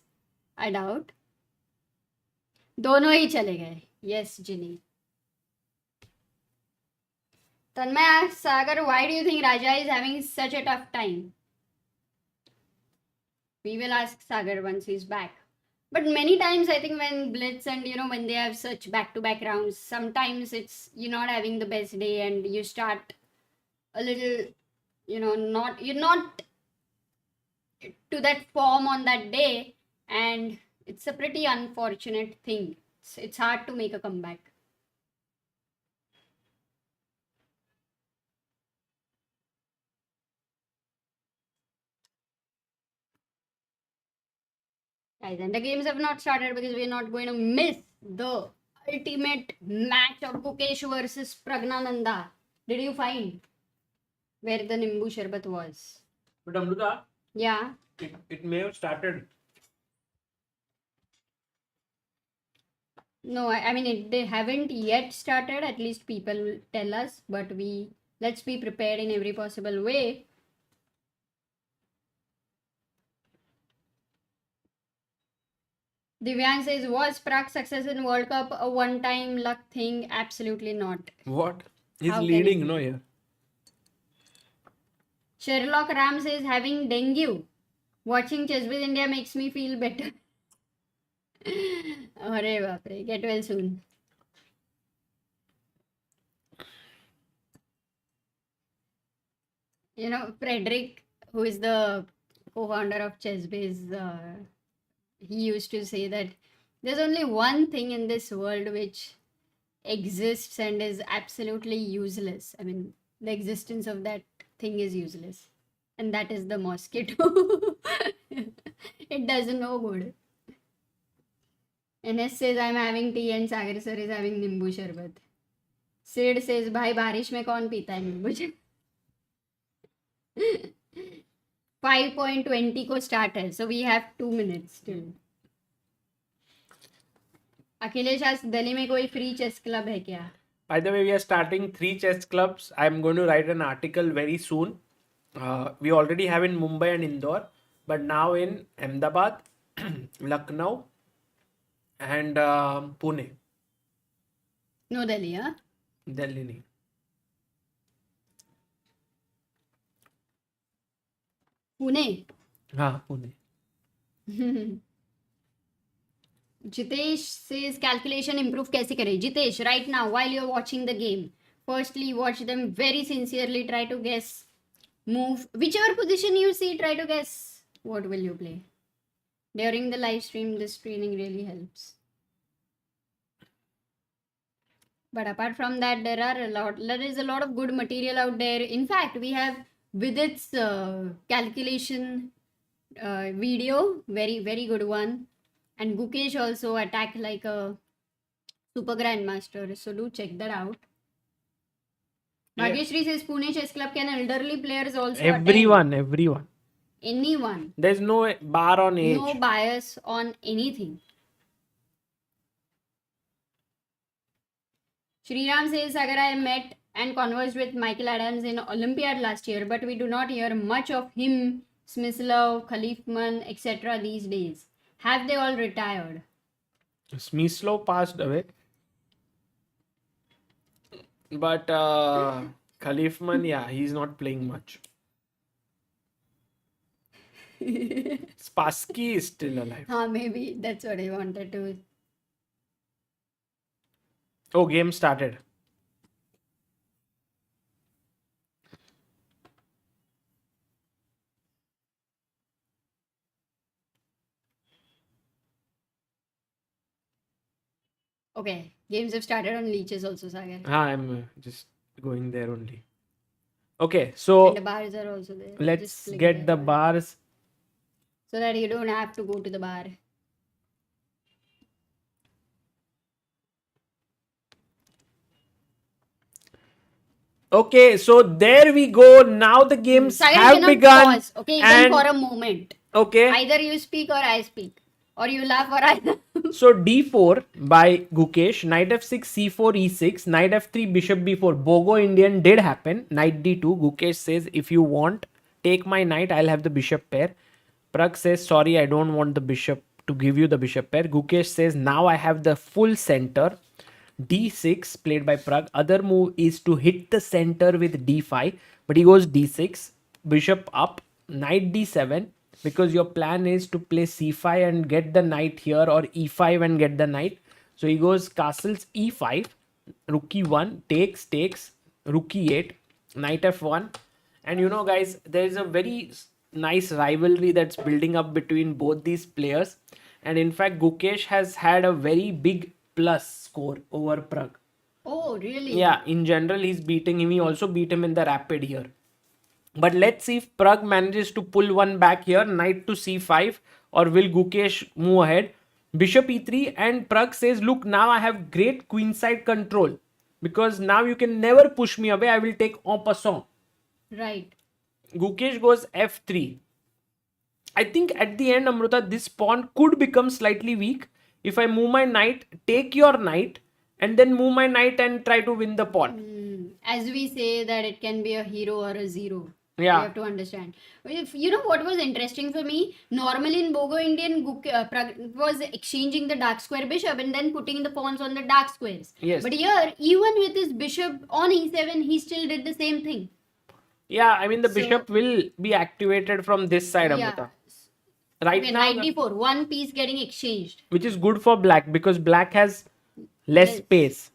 I doubt. दोनों ही चले गए. Yes, Ginny. Tanmay asks Sagar, why do you think Raja is having such a tough time? We will ask Sagar once he's back. But many times I think when Blitz and when they have such back-to-back rounds, sometimes it's you're not having the best day and you start a little, you're not to that form on that day, and it's a pretty unfortunate thing. It's hard to make a comeback. Guys, and the games have not started because we're not going to miss the ultimate match of Gukesh versus Pragnananda. Did you find where the Nimbu Sharbat was? But Amruta, Yeah. it may have started. No, I mean they haven't yet started. At least people tell us, but let's be prepared in every possible way. Divyang says, was Pragg success in World Cup a one-time luck thing? Absolutely not. What? He's How can leading, it no, be? here. Sherlock Ram says, having dengue. Watching ChessBase India makes me feel better. Arre baapre. Get well soon. Frederick, who is the co-founder of ChessBase, he used to say that there's only one thing in this world which exists and is absolutely useless. I mean, the existence of that thing is useless, and that is the mosquito. It does no good. NS says, I'm having tea and Sagar sir is having Nimbu Sharbat. Sid says, भाई बारिश में कौन पीता है नींबू शरबत? 5:20 को start है, so we have 2 minutes still. Akhilesh आज दिल्ली में कोई फ्री चेस क्लब है क्या? By the way, we are starting 3 chess clubs. I'm going to write an article very soon. We already have in Mumbai and Indore, but now in Ahmedabad, Lucknow, and Pune. No Delhi, huh? Delhi nahi. Pune. हाँ, Pune. Jitesh says calculation improve कैसे करें? Jitesh, right now while you're watching the game, firstly watch them very sincerely, try to guess move, whichever position you see, try to guess what will you play. During the live stream, this training really helps. But apart from that, there is a lot of good material out there. In fact, we have Vidit's calculation video, very, very good one. And Gukesh also attack like a super grandmaster. So do check that out. Yeah. Bhagyashree says Pune Chess Club can elderly players also Everyone. Anyone. There's no bar on age. No bias on anything. Sriram says, Sagar, I met and conversed with Michael Adams in Olympiad last year, but we do not hear much of him, Smyslov, Khalifman, etc. these days. Have they all retired? Smyslov passed away. But Khalifman, yeah, he's not playing much. Spassky is still alive. Maybe that's what I wanted to. Oh, game started. Okay, games have started on leeches also, Sagar. I'm just going there only. Okay, so And the bars are also there. let's Just click get there. the bars. So that you don't have to go to the bar. Okay, so there we go. Now the games Sagar, you have cannot begun. pause. Okay, even and for a moment. Okay. Either you speak or I speak. Or you laugh or I laugh. So d4 by Gukesh, knight f6, c4, e6, knight f3, bishop b4. Bogo Indian did happen. Knight d2. Gukesh says, if you want, take my knight, I'll have the bishop pair. Pragg says, sorry, I don't want the bishop to give you the bishop pair. Gukesh says, now I have the full center. d6 played by Pragg. Other move is to hit the center with d5, but he goes d6, bishop up, knight d7, because your plan is to play c5 and get the knight here, or e5 and get the knight. So he goes castles e5, rook e1, takes, rook e8, knight f1. And you know, guys, there is a very nice rivalry that's building up between both these players. And in fact, Gukesh has had a very big plus score over Pragg. Oh, really? Yeah, in general, he's beating him. He also beat him in the rapid here. But let's see if Pragg manages to pull one back here, knight to c5, or will Gukesh move ahead? Bishop e3, and Pragg says, look, now I have great queenside control, because now you can never push me away. I will take en passant. Right. Gukesh goes f3. I think at the end, Amruta, this pawn could become slightly weak. If I move my knight, take your knight, and then move my knight and try to win the pawn. As we say that it can be a hero or a zero. Yeah. You have to understand. If you know what was interesting for me, normally in Bogo Indian, Pragg was exchanging the dark square bishop and then putting the pawns on the dark squares. Yes. But here, even with his bishop on e7, he still did the same thing. Yeah, I mean the bishop will be activated from this side, Amruta. Right Okay, now, knight d4, one piece getting exchanged. which is good for black, because black has less space.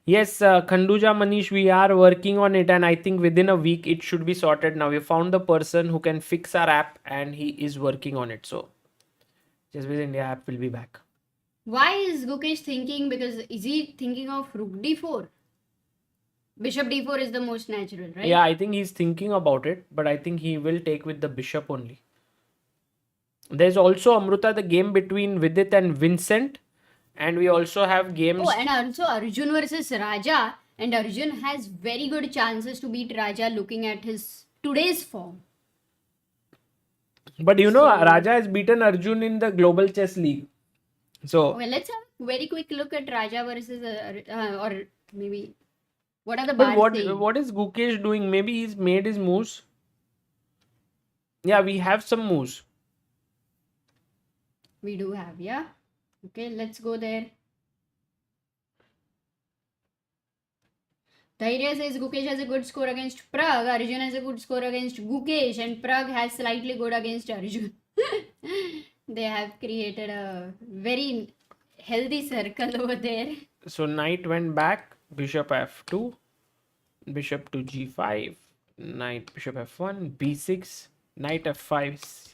Yes, Khanduja Manish, we are working on it, and I think within a week it should be sorted. Now we found the person who can fix our app, and he is working on it. So ChessBase India app will be back. Why is Gukesh thinking? Because is he thinking of rook d4? Bishop d4 is the most natural, right? Yeah, I think he's thinking about it, but I think he will take with the bishop only. There's also, Amruta, the game between Vidit and Vincent, and we also have games. Oh, and also Arjun versus Raja, and Arjun has very good chances to beat Raja looking at his today's form. But you know, Raja has beaten Arjun in the Global Chess League. So, Well, let's have a very quick look at Raja versus or maybe what are the but bars saying? what is Gukesh doing? Maybe he's made his moves. Yeah, we have some moves. We do have, yeah. Okay, let's go there. Dhairya says Gukesh has a good score against Pragg. Arjun has a good score against Gukesh, and Pragg has slightly good against Arjun. They have created a very healthy circle over there. So knight went back, bishop f2, bishop to g5, knight bishop f1, b6, knight f5.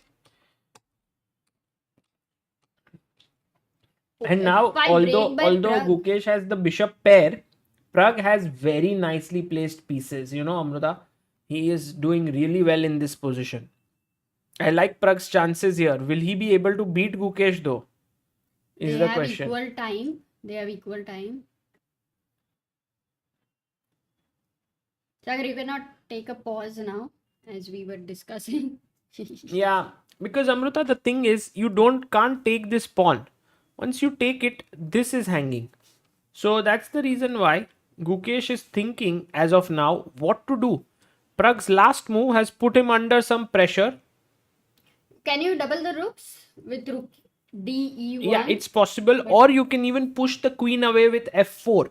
And now, although Gukesh has the bishop pair, Pragg has very nicely placed pieces. You know, Amruta, he is doing really well in this position. I like Pragg's chances here. Will he be able to beat Gukesh though? Is the question. They have equal time. Sagar, you cannot take a pause now, as we were discussing. Yeah, because Amruta, the thing is, you can't take this pawn. Once you take it, this is hanging. So that's the reason why Gukesh is thinking as of now what to do. Pragg's last move has put him under some pressure. Can you double the rooks with rook d e1? Yeah, it's possible. Or you can even push the queen away with f4.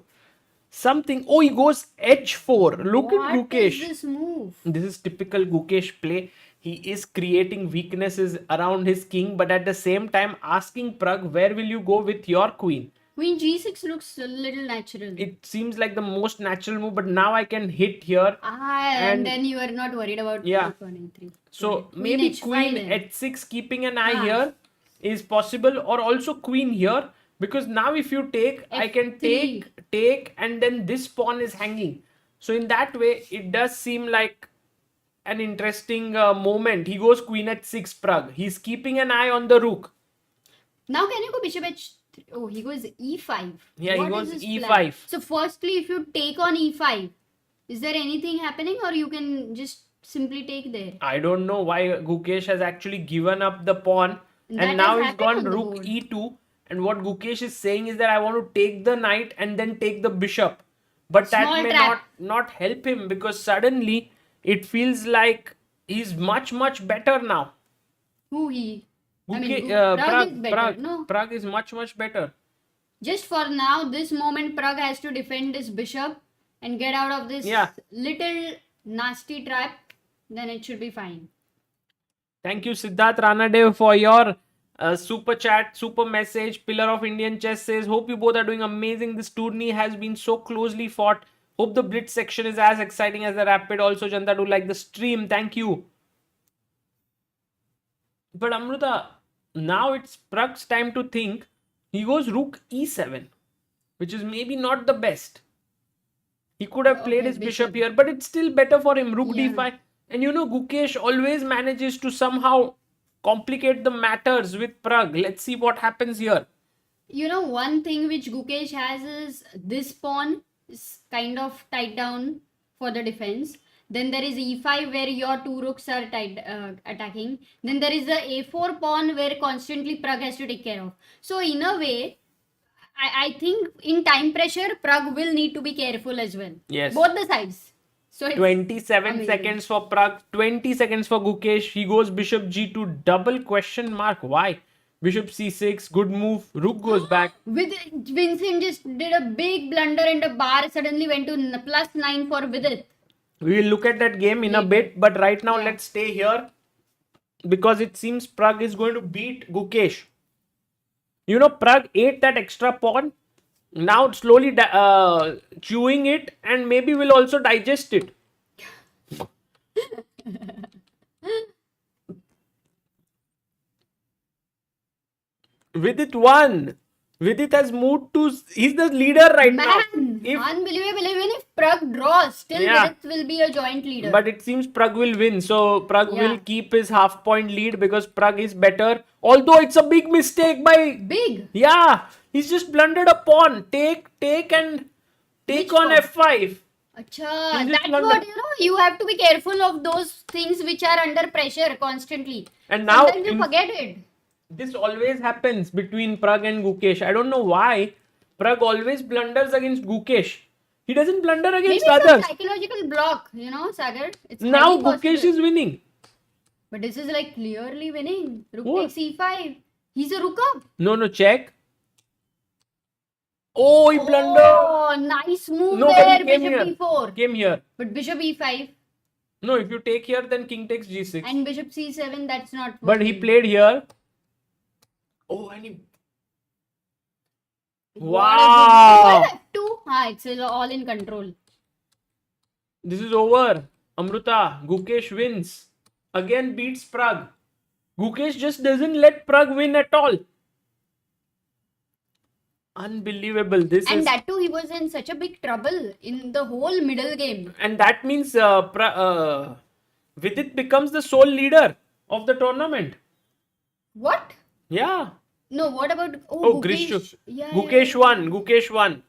Something. Oh, he goes h4. Look at Gukesh. What is this move? This is typical Gukesh play. He is creating weaknesses around his king, but at the same time asking Pragg, where will you go with your queen? Queen g6 looks a little natural. It seems like the most natural move, but now I can hit here. And then you are not worried about rook on e3. So maybe queen h6 keeping an eye here is possible, or also queen here, because now if you take, I can take, and then this pawn is hanging. So in that way, it does seem like an interesting moment. He goes queen h6 Pragg. He's keeping an eye on the rook. Now can you go bishop h3? Oh, he goes e5. Yeah, he goes e5. So firstly, if you take on e5, is there anything happening, or you can just simply take there. I don't know why Gukesh has actually given up the pawn, That and has now he's happened gone on the rook board. e2. And what Gukesh is saying is that I want to take the knight and then take the bishop, but that Small may trap. not help him, because suddenly it feels like he's much better now. Who he? I mean, Pragg Pragg, is better. No. Pragg is much better. Just for now, this moment, Pragg has to defend this bishop and get out of this Yeah. little nasty trap. Then it should be fine. Thank you, Siddharth Ranadev, for your super chat, super message. Pillar of Indian Chess says, hope you both are doing amazing. This tourney has been so closely fought. Hope the Blitz section is as exciting as the Rapid. Also, Janta, do like the stream. Thank you. But Amruta, now it's Pragg's time to think. He goes Rook E7, which is maybe not the best. He could have played Okay, his bishop bishop. here, but it's still better for him. Rook Yeah. d5. And you know, Gukesh always manages to somehow complicate the matters with Pragg. Let's see what happens here. You know, one thing which Gukesh has is this pawn is kind of tied down for the defense. Then there is e5 where your two rooks are attacking. Then there is the a4 pawn where constantly Pragg has to take care of. So in a way, I think in time pressure, Pragg will need to be careful as well. Yes. Both the sides. So it's 27 amazing. seconds for Pragg, 20 seconds for Gukesh. He goes bishop g2, double question mark. Why? Bishop c6, good move. Rook goes back. With Vincent just did a big blunder and a bar suddenly went to +9 for Vidit. We will look at that game in a Later. bit, but right now Yeah. let's stay here because it seems Pragg is going to beat Gukesh. You know, Pragg ate that extra pawn. Now slowly chewing it, and maybe will also digest it. Vidit won. Vidit has moved to. He's the leader right now. Man, If, unbelievable. Even if Pragg draws, still Yeah. Vidit will be a joint leader. but it seems Pragg will win. So Pragg Yeah. will keep his half-point lead because Pragg is better. Although it's a big mistake by. Big. Yeah, he's just blundered a pawn. Take, and take Which on pawn? f5. Acha, He's just that's blundered. what, you have to be careful of those things which are under pressure constantly. And now Sometimes you forget it. this always happens between Pragg and Gukesh. I don't know why. Pragg always blunders against Gukesh. He doesn't blunder Maybe against some others. psychological block, Sagar. It's Now highly Gukesh possible. is winning. But this is like clearly winning. Rook What? takes e5. He's a rook up. No, check. Oh, he blundered. Oh, nice move No, but there. he came Bishop here. d4. Came here. But bishop e5 No, if you take here, then king takes g6. and bishop c7, that's not But he working. played here. Oh, and he. What a Wow. good move. F2. It's all in control. This is over. Amruta, Gukesh wins. Again beats Pragg. Gukesh just doesn't let Pragg win at all. Unbelievable. This And is. that too, he was in such a big trouble in the whole middle game. And that means Vidit becomes the sole leader of the tournament. What? Yeah. No, what about Oh, Gukesh? Grishuk. Yeah, Gukesh won. Gukesh won.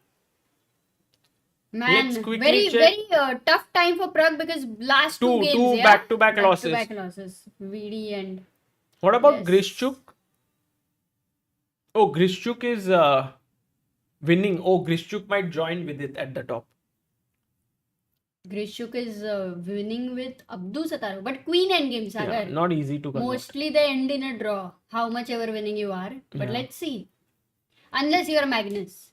Man, Let's quickly very, check. very tough time for Pragg because last two games, two yeah? back-to-back losses. Back-to-back losses. VD and... What about Yes. Grishuk? Oh, Grishuk is winning. Oh, Grishuk might join with it at the top. Grishuk is winning with Abdul Sattar. But Queen endgame, Sagar. Yeah, not easy to convert. Mostly they end in a draw. How much ever winning you are. But Yeah. let's see. Unless you are Magnus.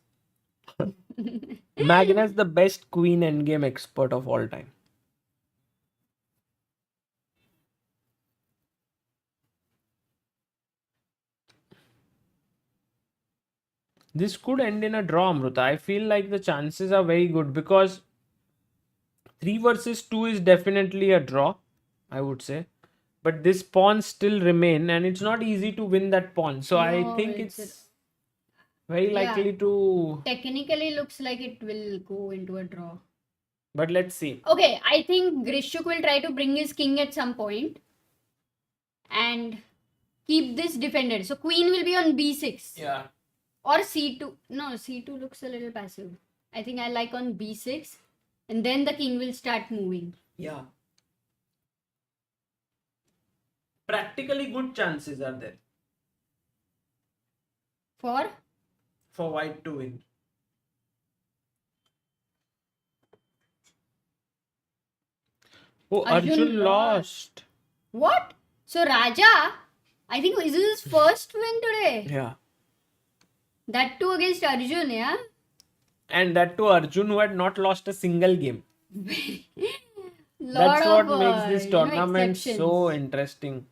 Magnus, the best queen endgame expert of all time. This could end in a draw, Amruta. I feel like the chances are very good because 3 versus 2 is definitely a draw, I would say. But this pawn still remain and it's not easy to win that pawn. So I No, think it's very Yeah. likely to. Technically looks like it will go into a draw. But let's see. Okay, I think Grishuk will try to bring his king at some point and keep this defended. So queen will be on b6 Yeah. or c2. No, c2 looks a little passive. I think I like on b6 and then the king will start moving. Yeah. practically good chances are there For white to win. Oh, Arjun Arjun lost. what? So Raja, I think is his first win today. Yeah. That too against Arjun, yeah. And that to Arjun, who had not lost a single game. Lot That's of what makes this tournament exceptions. so interesting.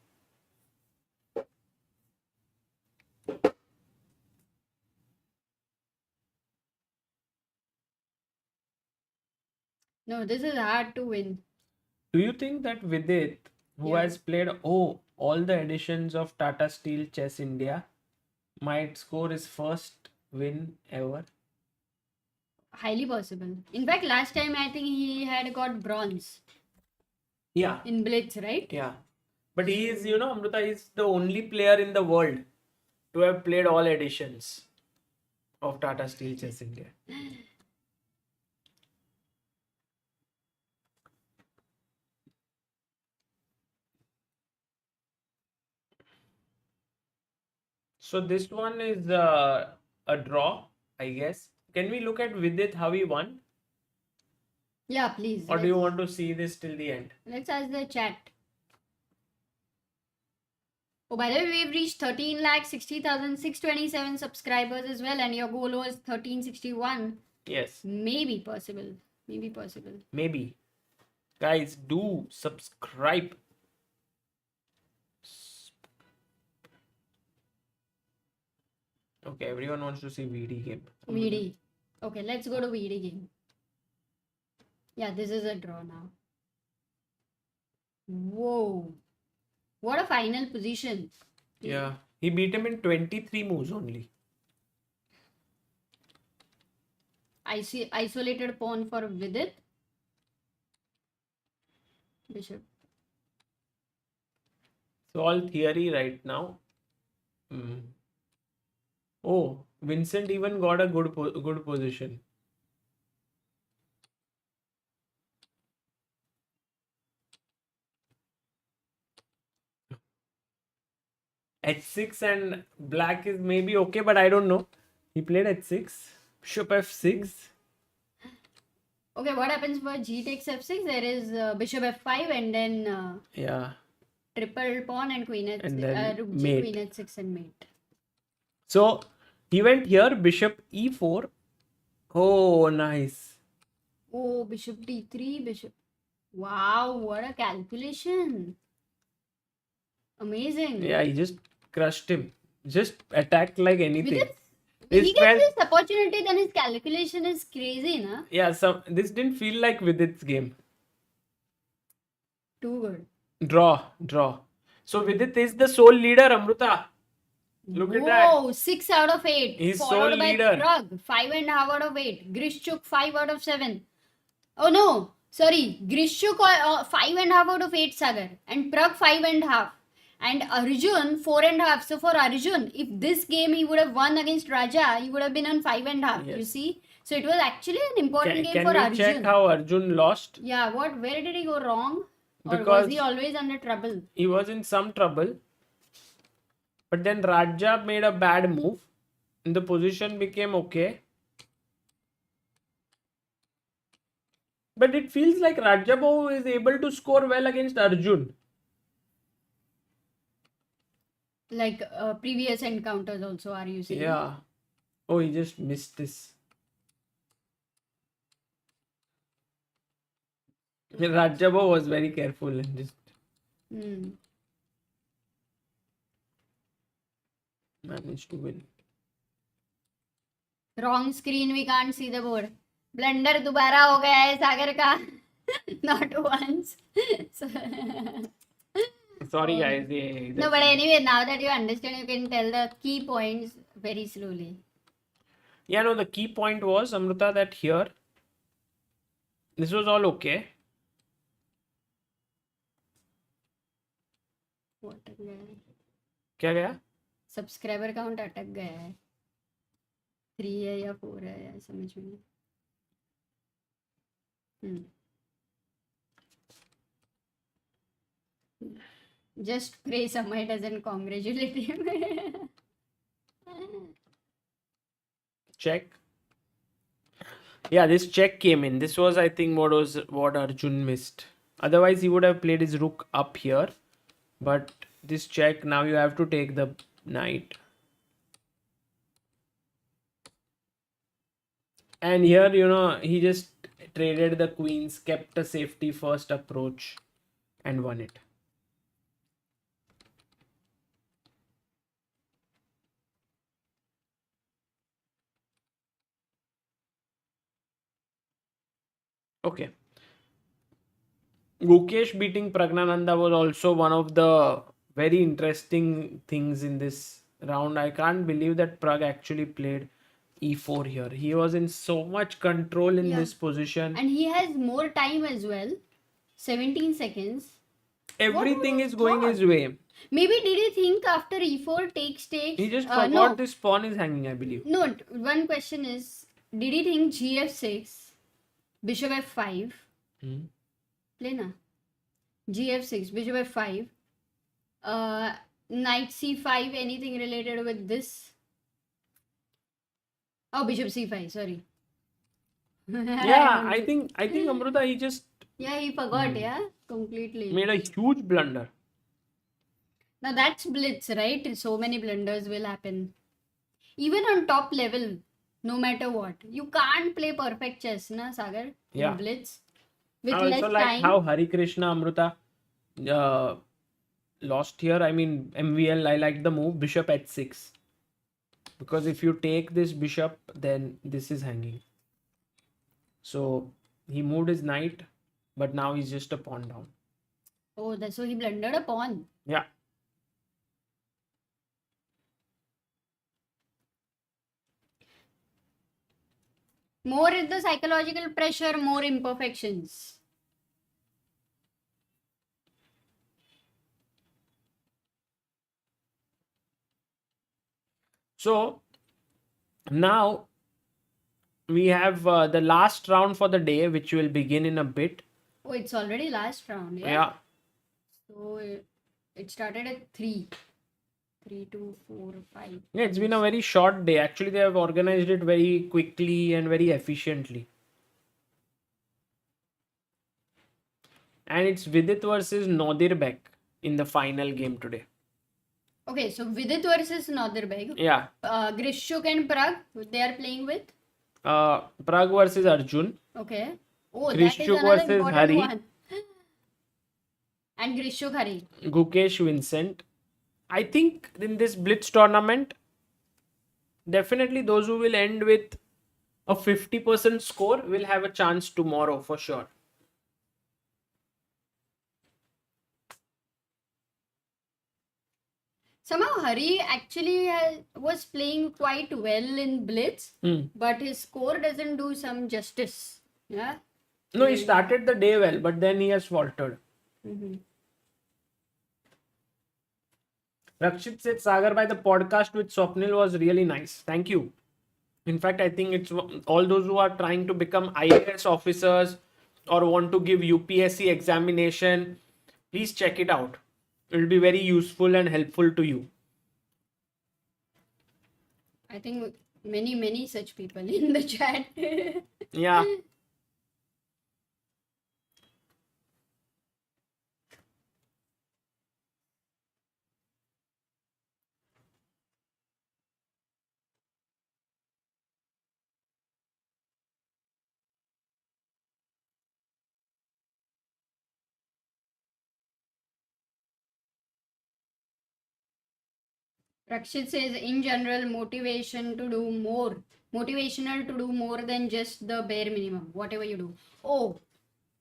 No, this is hard to win. Do you think that Vidit, who Yeah. has played all the editions of Tata Steel Chess India, might score his first win ever? Highly possible. In fact, last time I think he had got bronze Yeah. in Blitz, right? Yeah. But he is, Amrita is the only player in the world to have played all editions of Tata Steel Chess India. So this one is a draw, I guess. Can we look at Vidit how he won? Yeah, please. Or do you want to see this till the end? Let's ask the chat. Oh, by the way, we've reached 13,60,627 subscribers as well, and your goal was 1361. Yes. Maybe possible. Maybe possible. Maybe. Guys, do subscribe. Okay, everyone wants to see VD game. VD. Okay, let's go to VD game. Yeah, this is a draw now. Whoa. What a final position. Yeah. He beat him in 23 moves only. Isolated pawn for Vidit. Bishop. So all theory right now. Oh, Vincent even got a good position. H6 and black is maybe okay, but I don't know. He played H6, Bishop F6. Okay, what happens for G takes F6? There is Bishop F5 and then Yeah. triple pawn and Queen H6. And then Rook G, mate. Queen H6 and mate. So he went here, Bishop E4. Oh, nice. Oh, Bishop D3, Bishop. Wow, what a calculation. Amazing. Yeah, he just crushed him. Just attacked like anything. If he gets this opportunity, then his calculation is crazy, na? Yeah, this didn't feel like Vidit's game. Too good. Draw. So Vidit is the sole leader, Amruta. Look at that. Whoa, 6 out of 8. He's followed sole by leader. Pragg, 5.5 out of 8. Grishchuk, 5 out of 7. Oh no, sorry. Grishchuk, 5.5 out of 8, Sagar. And Pragg, 5.5. And Arjun, 4.5. So for Arjun, if this game he would have won against Raja, he would have been on 5.5. Yes. You see? So it was actually an important game Can for we Arjun. check how Arjun lost? Yeah, where did he go wrong? Or Because was he always under trouble? He was in some trouble. But then Raja made a bad move. And the position became okay. But it feels like Rajabov is able to score well against Arjun. Like previous encounters also, are you saying? Yeah. Oh, he just missed this. Rajabov was very careful and just managed to win. Wrong screen, we can't see the board. Blunder दोबारा हो गया है सागर का. Not once. Sorry guys. No, but anyway, now that you understand, you can tell the key points very slowly. Yeah, no, the key point was, Amrita, that here, this was all okay. वो अटक गया है. क्या गया? Subscriber count अटक गया है. 3 है या 4 है या समझ में नहीं. Just pray somebody doesn't congratulate him. Check. Yeah, this check came in. This was, I think, what Arjun missed. Otherwise, he would have played his rook up here. But this check, now you have to take the knight. And here, he just traded the queens, kept a safety first approach, and won it. Okay. Gukesh beating Pragnananda was also one of the very interesting things in this round. I can't believe that Pragg actually played e4 here. He was in so much control in Yeah. this position. And he has more time as well. 17 seconds. Everything What is going thought? his way. Maybe did he think after e4 takes? He just No. forgot this pawn is hanging, I believe. No, one question is, did he think gf6, bishop f5? Hmm. Play na. gf6, bishop f5, knight c5, anything related with this? Oh, bishop c5, sorry. Yeah, I think Amruta, he just Yeah, he forgot, yeah, completely. made a huge blunder. Now that's blitz, right? So many blunders will happen. Even on top level, no matter what. You can't play perfect chess, na, Sagar? Yeah. In blitz. With I less also like time. how Hari Krishna Amruta lost here. I mean, MVL, I like the move bishop h6. Because if you take this bishop, then this is hanging. So he moved his knight, but now he's just a pawn down. Oh, so he blundered a pawn. Yeah. More is the psychological pressure, more imperfections. So now we have the last round for the day, which will begin in a bit. Oh, it's already last round, yeah? Yeah. So it started at 3. 3, 2, 4, 5. Yeah, it's been a very short day. Actually, they have organized it very quickly and very efficiently. And it's Vidit versus Nodirbek in the final game today. Okay, so Vidit versus Nodirbek. Yeah. Grishuk and Pragg, they are playing with? Pragg versus Arjun. Okay. Oh, Grishuk that is another versus important Hari. one. And Grishuk Hari. Gukesh Vincent. I think in this Blitz tournament, definitely those who will end with a 50% score will have a chance tomorrow for sure. Somehow Hari actually was playing quite well in Blitz, but his score doesn't do some justice. Yeah. No, he started the day well, but then he has faltered. Rakshit said, Sagar, by the podcast with Swapnil was really nice. Thank you. In fact, I think it's all those who are trying to become IAS officers or want to give UPSC examination, please check it out. It will be very useful and helpful to you. I think many such people in the chat. Yeah. Rakshit says, in general, motivational to do more than just the bare minimum, whatever you do. Oh,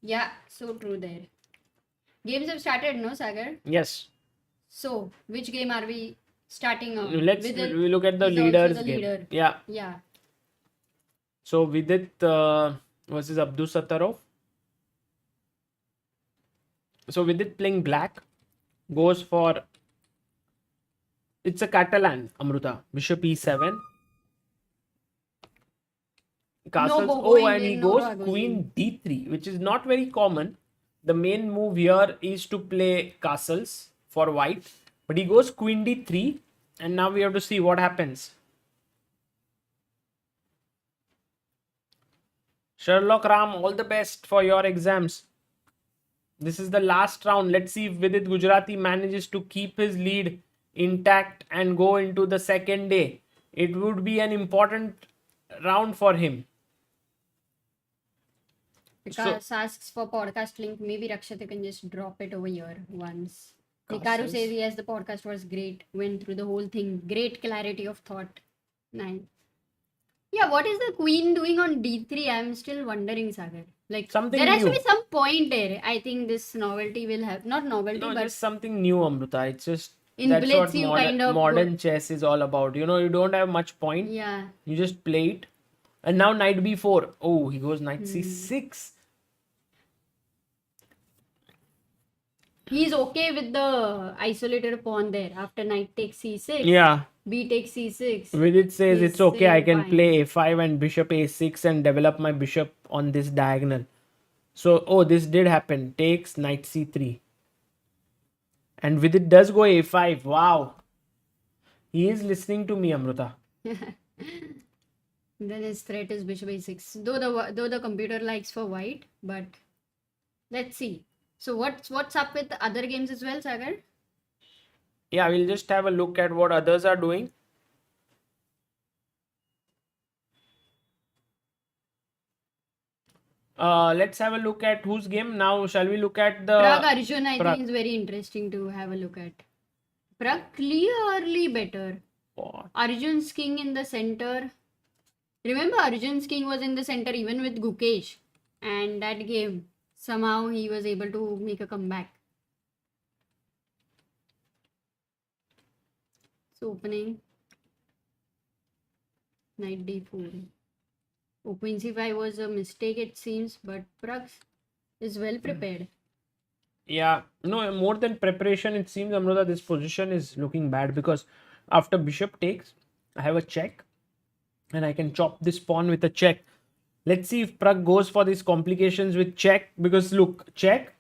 yeah, so true there. Games have started, no, Sagar? Yes. So, which game are we starting on? We look at the is also leaders the game. leader. Yeah. Yeah. So Vidit versus Abdul Sattarov. So Vidit playing black goes for, it's a Catalan, Amruta. Bishop e7. Castles. Bogo And he Indian, goes Ragozin. queen d3, which is not very common. The main move here is to play castles. for white. But he goes queen d3, and now we have to see what happens. Sherlock Ram, all the best for your exams. This is the last round. Let's see if Vidit Gujarati manages to keep his lead intact and go into the second day. It would be an important round for him. Vikas asks for podcast link. Maybe Rakshita can just drop it over here once. Vikas Nikaru says- says yes, the podcast was great. Went through the whole thing. Great clarity of thought. Nice. Yeah, what is the queen doing on d3? I'm still wondering, Sagar. Like Something there has to new. be some point there. I think this novelty will have not novelty, No, but just something new, Amruta. It's just in that's Blitz what you kind of modern chess is all about. You know, you don't have much point. yeah. You just play it. And now knight b4. Oh, he goes knight c6. He's okay with the isolated pawn there after knight takes c6. Yeah. B takes c6. Vidit says He's it's okay. I saying can fine. play a5 and bishop a6 and develop my bishop on this diagonal. So, oh, this did happen. Takes knight c3. And Vidit does go a5. Wow. He is listening to me, Amruta. Then his threat is bishop a6. Though the computer likes for white, but let's see. So what's up with the other games as well, Sagar? Yeah, we'll just have a look at what others are doing. Let's have a look at whose game now. Shall we look at the Pragg Arjun, I Pragg. think is very interesting to have a look at. Pragg clearly better. What? Arjun's king in the center. Remember, Arjun's king was in the center even with Gukesh, and that game somehow he was able to make a comeback. So opening knight d4. Oh, queen c5 was a mistake it seems, but Pragg is well prepared. Yeah, no, more than preparation, it seems, Amruta, this position is looking bad because after bishop takes, I have a check and I can chop this pawn with a check. Let's see if Pragg goes for these complications with check, because look, check,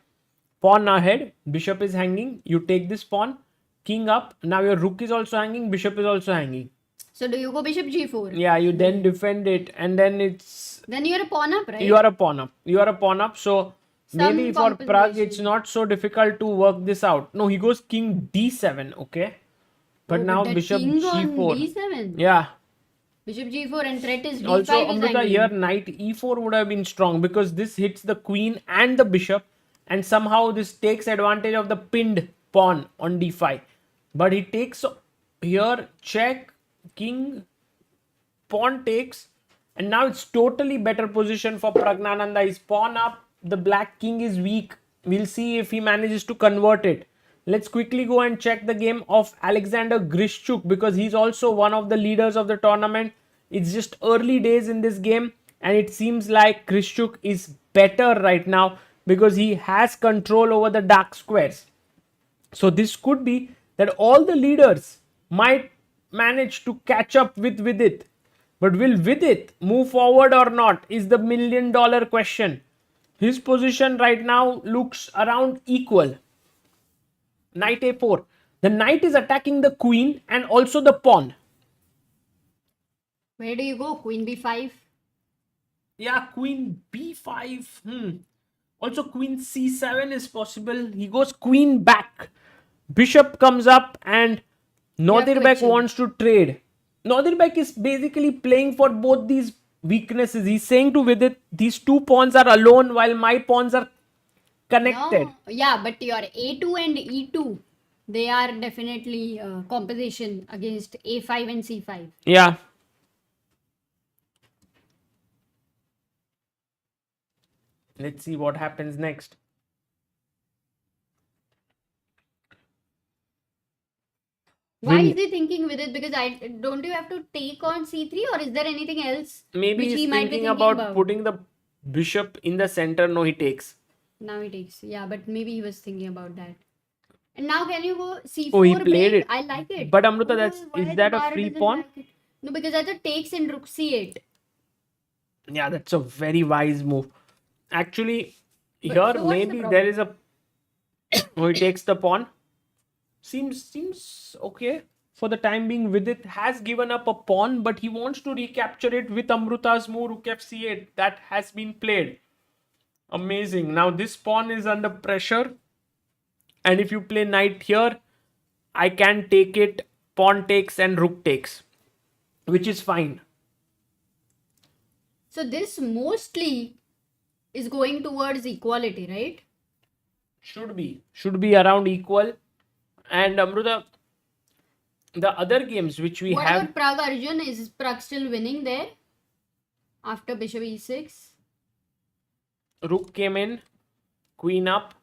pawn ahead, bishop is hanging, you take this pawn, king up, now your rook is also hanging, bishop is also hanging. So do you go bishop g4? Yeah, you then defend it, and then it's Then you're a pawn up, right? you are a pawn up. You are a pawn up. So Some maybe for Pragg, it's compensation. not so difficult to work this out. No, he goes king d7. Okay, but Oh, now that bishop king on g4. d7. Yeah. Bishop g4 and threat is d5 Also, is Amrita, hanging. here knight e4 would have been strong because this hits the queen and the bishop, and somehow this takes advantage of the pinned pawn on d5. But he takes here check, king, pawn takes, and now it's totally better position for Pragnananda. He's pawn up, the black king is weak. We'll see if he manages to convert it. Let's quickly go and check the game of Alexander Grishchuk, because he's also one of the leaders of the tournament. It's just early days in this game, and it seems like Grishchuk is better right now because he has control over the dark squares. So this could be that all the leaders might manage to catch up with Vidit. But will Vidit move forward or not is the $1,000,000 question. His position right now looks around equal. Knight a4. The knight is attacking the queen and also the pawn. Where do you go? Queen b5? Yeah, queen b5. Also queen c7 is possible. He goes queen back. Bishop comes up and Nodirbek question. wants to trade. Nodirbek is basically playing for both these weaknesses. He's saying to Vidit, these two pawns are alone while my pawns are connected. No. Yeah, but your a2 and e2, they are definitely competition against a5 and c5. Yeah. Let's see what happens next. Why Will- is he thinking with it? Because don't you have to take on c3, or is there anything else Maybe which he's he might be thinking thinking about putting the bishop in the center. No, he takes. Now he takes. Yeah, but maybe he was thinking about that. And now can you go c4 Oh, he played break? it. I like it. But Amruta, Why is that a Bharat free doesn't pawn? like it? No, because I thought takes and rook c8. Yeah, that's a very wise move. Actually, But here so what's the maybe problem? there is a. Oh, he takes the pawn. Seems okay. For the time being, Vidit has given up a pawn, but he wants to recapture it with Amruta's move Rook FC8. That has been played. Amazing. Now this pawn is under pressure. And if you play knight here, I can take it. Pawn takes and rook takes, which is fine. So this mostly is going towards equality, right? Should be around equal. And Amruta, the other games which we What have. about Pragg Arjun? Is Pragg still winning there after bishop e6? Rook came in, queen up.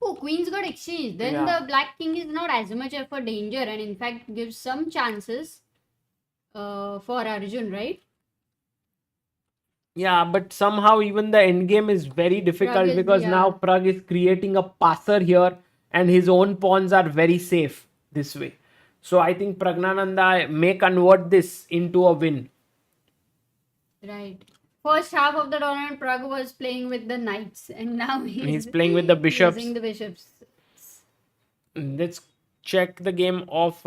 Oh, queens got exchanged. Then Yeah. the black king is not as much of a danger and in fact gives some chances for Arjun, right? Yeah, but somehow even the endgame is very difficult is- because yeah. now Pragg is creating a passer here and his own pawns are very safe this way. So I think Pragnananda may convert this into a win. Right. First half of the tournament, Pragg was playing with the knights, and now He's playing with the bishops. using the bishops. Let's check the game of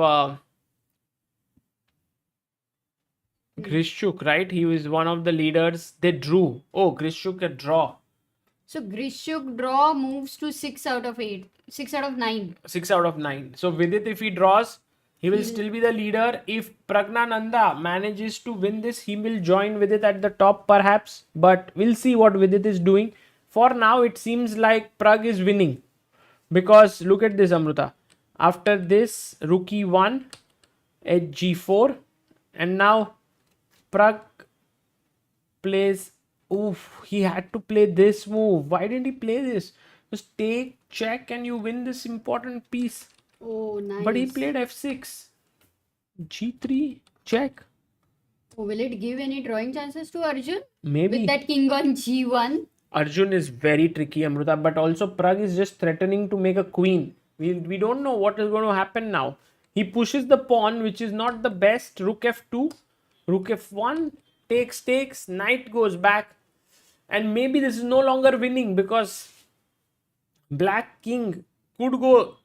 Grishchuk, right? He was one of the leaders. They drew. Oh, Grishchuk a draw. So Grishchuk draw moves to 6 out of 8. 6 out of 9. 6 out of 9. So Vidit, if he draws, he will still be the leader. If Pragnananda manages to win this, he will join Vidit at the top perhaps. But we'll see what Vidit is doing. For now, it seems like Pragg is winning. Because look at this, Amruta. After this, Rook e1, H g4. And now Pragg plays. Oof, he had to play this move. Why didn't he play this? Just take, check, and you win this important piece. Oh, nice. But he played f6. g3, check. Oh, will it give any drawing chances to Arjun? Maybe. With that king on g1. Arjun is very tricky, Amruta. But also Pragg is just threatening to make a queen. We don't know what is going to happen now. He pushes the pawn, which is not the best. Rook f2, Rook f1, takes, knight goes back. And maybe this is no longer winning because black king could go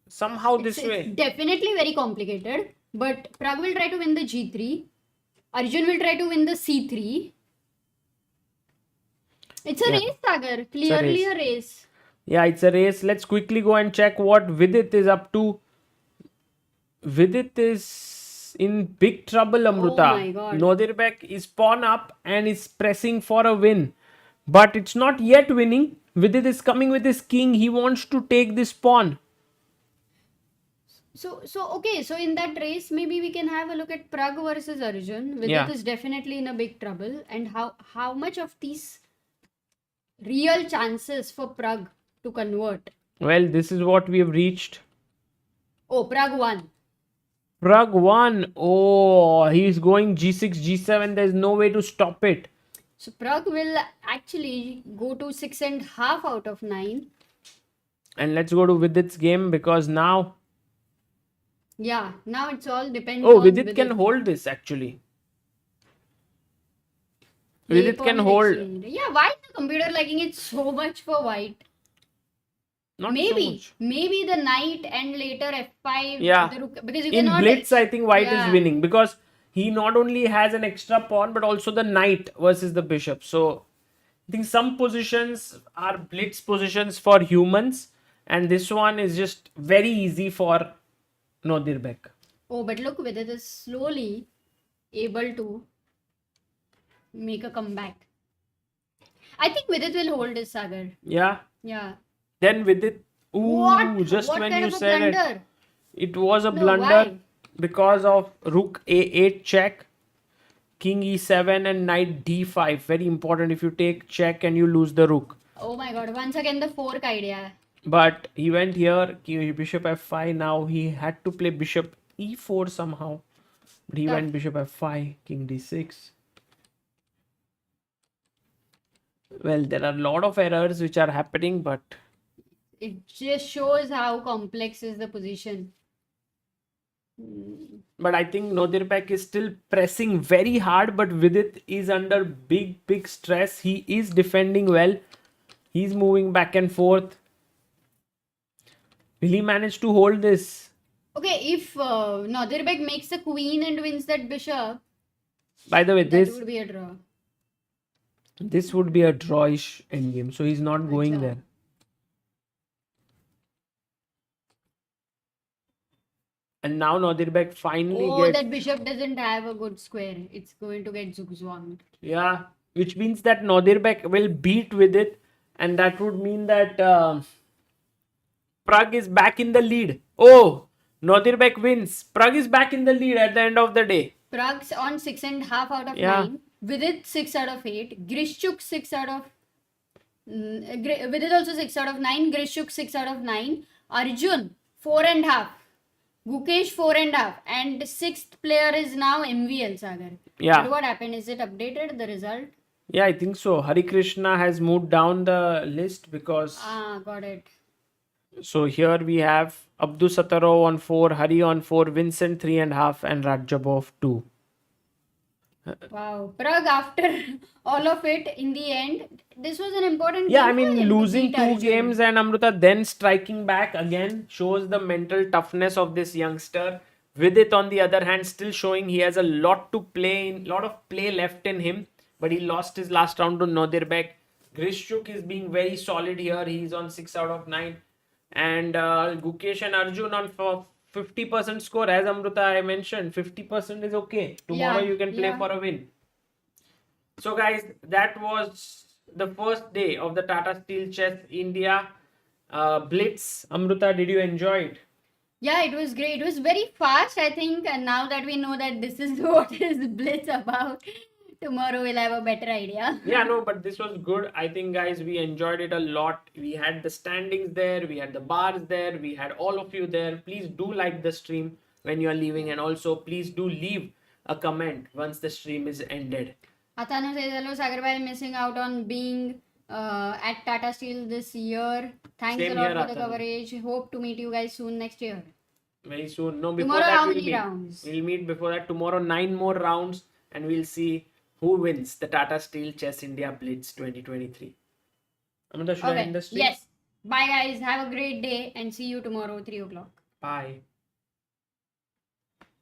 somehow this way. It's definitely very complicated. But Pragg will try to win the g3. Arjun will try to win the c3. It's a race, Sagar. Clearly a race. Yeah, it's a race. Let's quickly go and check what Vidit is up to. Vidit is in big trouble, Amruta. Oh my God. Nodirbek is pawn up and is pressing for a win. But it's not yet winning. Vidit is coming with his king. He wants to take this pawn. So okay, so in that race, maybe we can have a look at Pragg versus Arjun. Vidit Yeah. is definitely in a big trouble. And how much of these real chances for Pragg to convert? Well, this is what we have reached. Oh, Pragg won. Pragg won. Oh, he's going g6, g7. There's no way to stop it. So Pragg will actually go to 6.5 out of 9. And let's go to Vidit's game because now. Yeah, now it's all depends Oh, on Vidit can hold this actually. Vidit pawn can is hold. exchanged. Yeah, why is the computer liking it so much for white? Not so Maybe much. the knight and later f5. Yeah. The rook, because you In cannot. Blitz, I think white Yeah. is winning because he not only has an extra pawn but also the knight versus the bishop. So I think some positions are Blitz positions for humans, and this one is just very easy for Nodirbek. Oh, but look, Vidit is slowly able to make a comeback. I think Vidit will hold his Sagar. Yeah. Yeah. Then Vidit. Ooh, What? just What when kind you of a said it, blunder? it was a No, blunder why? because of Rook a8 check, King e7 and Knight d5. Very important. If you take check and you lose the rook. Oh my god, once again the fork idea. But he went here, bishop f5. Now he had to play bishop e4 somehow. But he Tough. went bishop f5, king d6. Well, there are a lot of errors which are happening, but It just shows how complex is the position. I think Nodirbek is still pressing very hard, but Vidit is under big stress. He is defending well. He's moving back and forth. Will he manage to hold this? Okay, if Nadirbek makes the queen and wins that bishop, By the way, that would be a draw. this would be a drawish endgame, so he's not going Acha. there. And now Nadirbek finally Oh, gets, that bishop doesn't have a good square. It's going to get zugzwanged. yeah, which means that Nadirbek will beat with it, and that would mean that Pragg is back in the lead. Oh, Nadirbek wins. Pragg is back in the lead at the end of the day. Pragg's on 6.5 out of Yeah. 9. Vidit 6 out of 8. Grishchuk 6 out of. Vidit also 6 out of 9. Grishchuk 6 out of 9. Arjun 4.5. Gukesh 4.5. And sixth player is now MVL Sagar. Yeah. But what happened? Is it updated, the result? Yeah, I think so. Hari Krishna has moved down the list because. Ah, got it. So here we have Abdus Sataro on 4, Hari on 4, Vincent 3.5, and Rajabov 2. Wow. Pragg, after all of it, in the end, this was an important Yeah, I game for him mean, to losing beat two Arjun. games and Amruta then striking back again shows the mental toughness of this youngster. Vidit, on the other hand, still showing he has a lot to play in, lot of play left in him, but he lost his last round to Nodirbek. Grishchuk is being very solid here. He's on 6 out of 9. And Gukesh and Arjun on 50% score. As Amruta I mentioned, 50% is okay. Tomorrow Yeah, you can play yeah. for a win. So guys, that was the first day of the Tata Steel Chess India Blitz. Amruta, did you enjoy it? Yeah, it was great. It was very fast, I think. And now that we know that this is what is Blitz about, tomorrow we'll have a better idea. Yeah, no, but this was good. I think, guys, we enjoyed it a lot. We had the standings there, we had the bars there, we had all of you there. Please do like the stream when you are leaving, and also please do leave a comment once the stream is ended. Athanu says, hello, Sagar, missing out on being at Tata Steel this year. Thanks Same a lot here, for the Athanu. coverage. Hope to meet you guys soon next year. Very soon. No, before Tomorrow, that how we'll many meet. rounds? We'll meet before that. Tomorrow, 9 more rounds, and we'll see who wins the Tata Steel Chess India Blitz 2023. Amanda, should I end the stream? Yes. Bye, guys. Have a great day and see you tomorrow, 3 o'clock. Bye.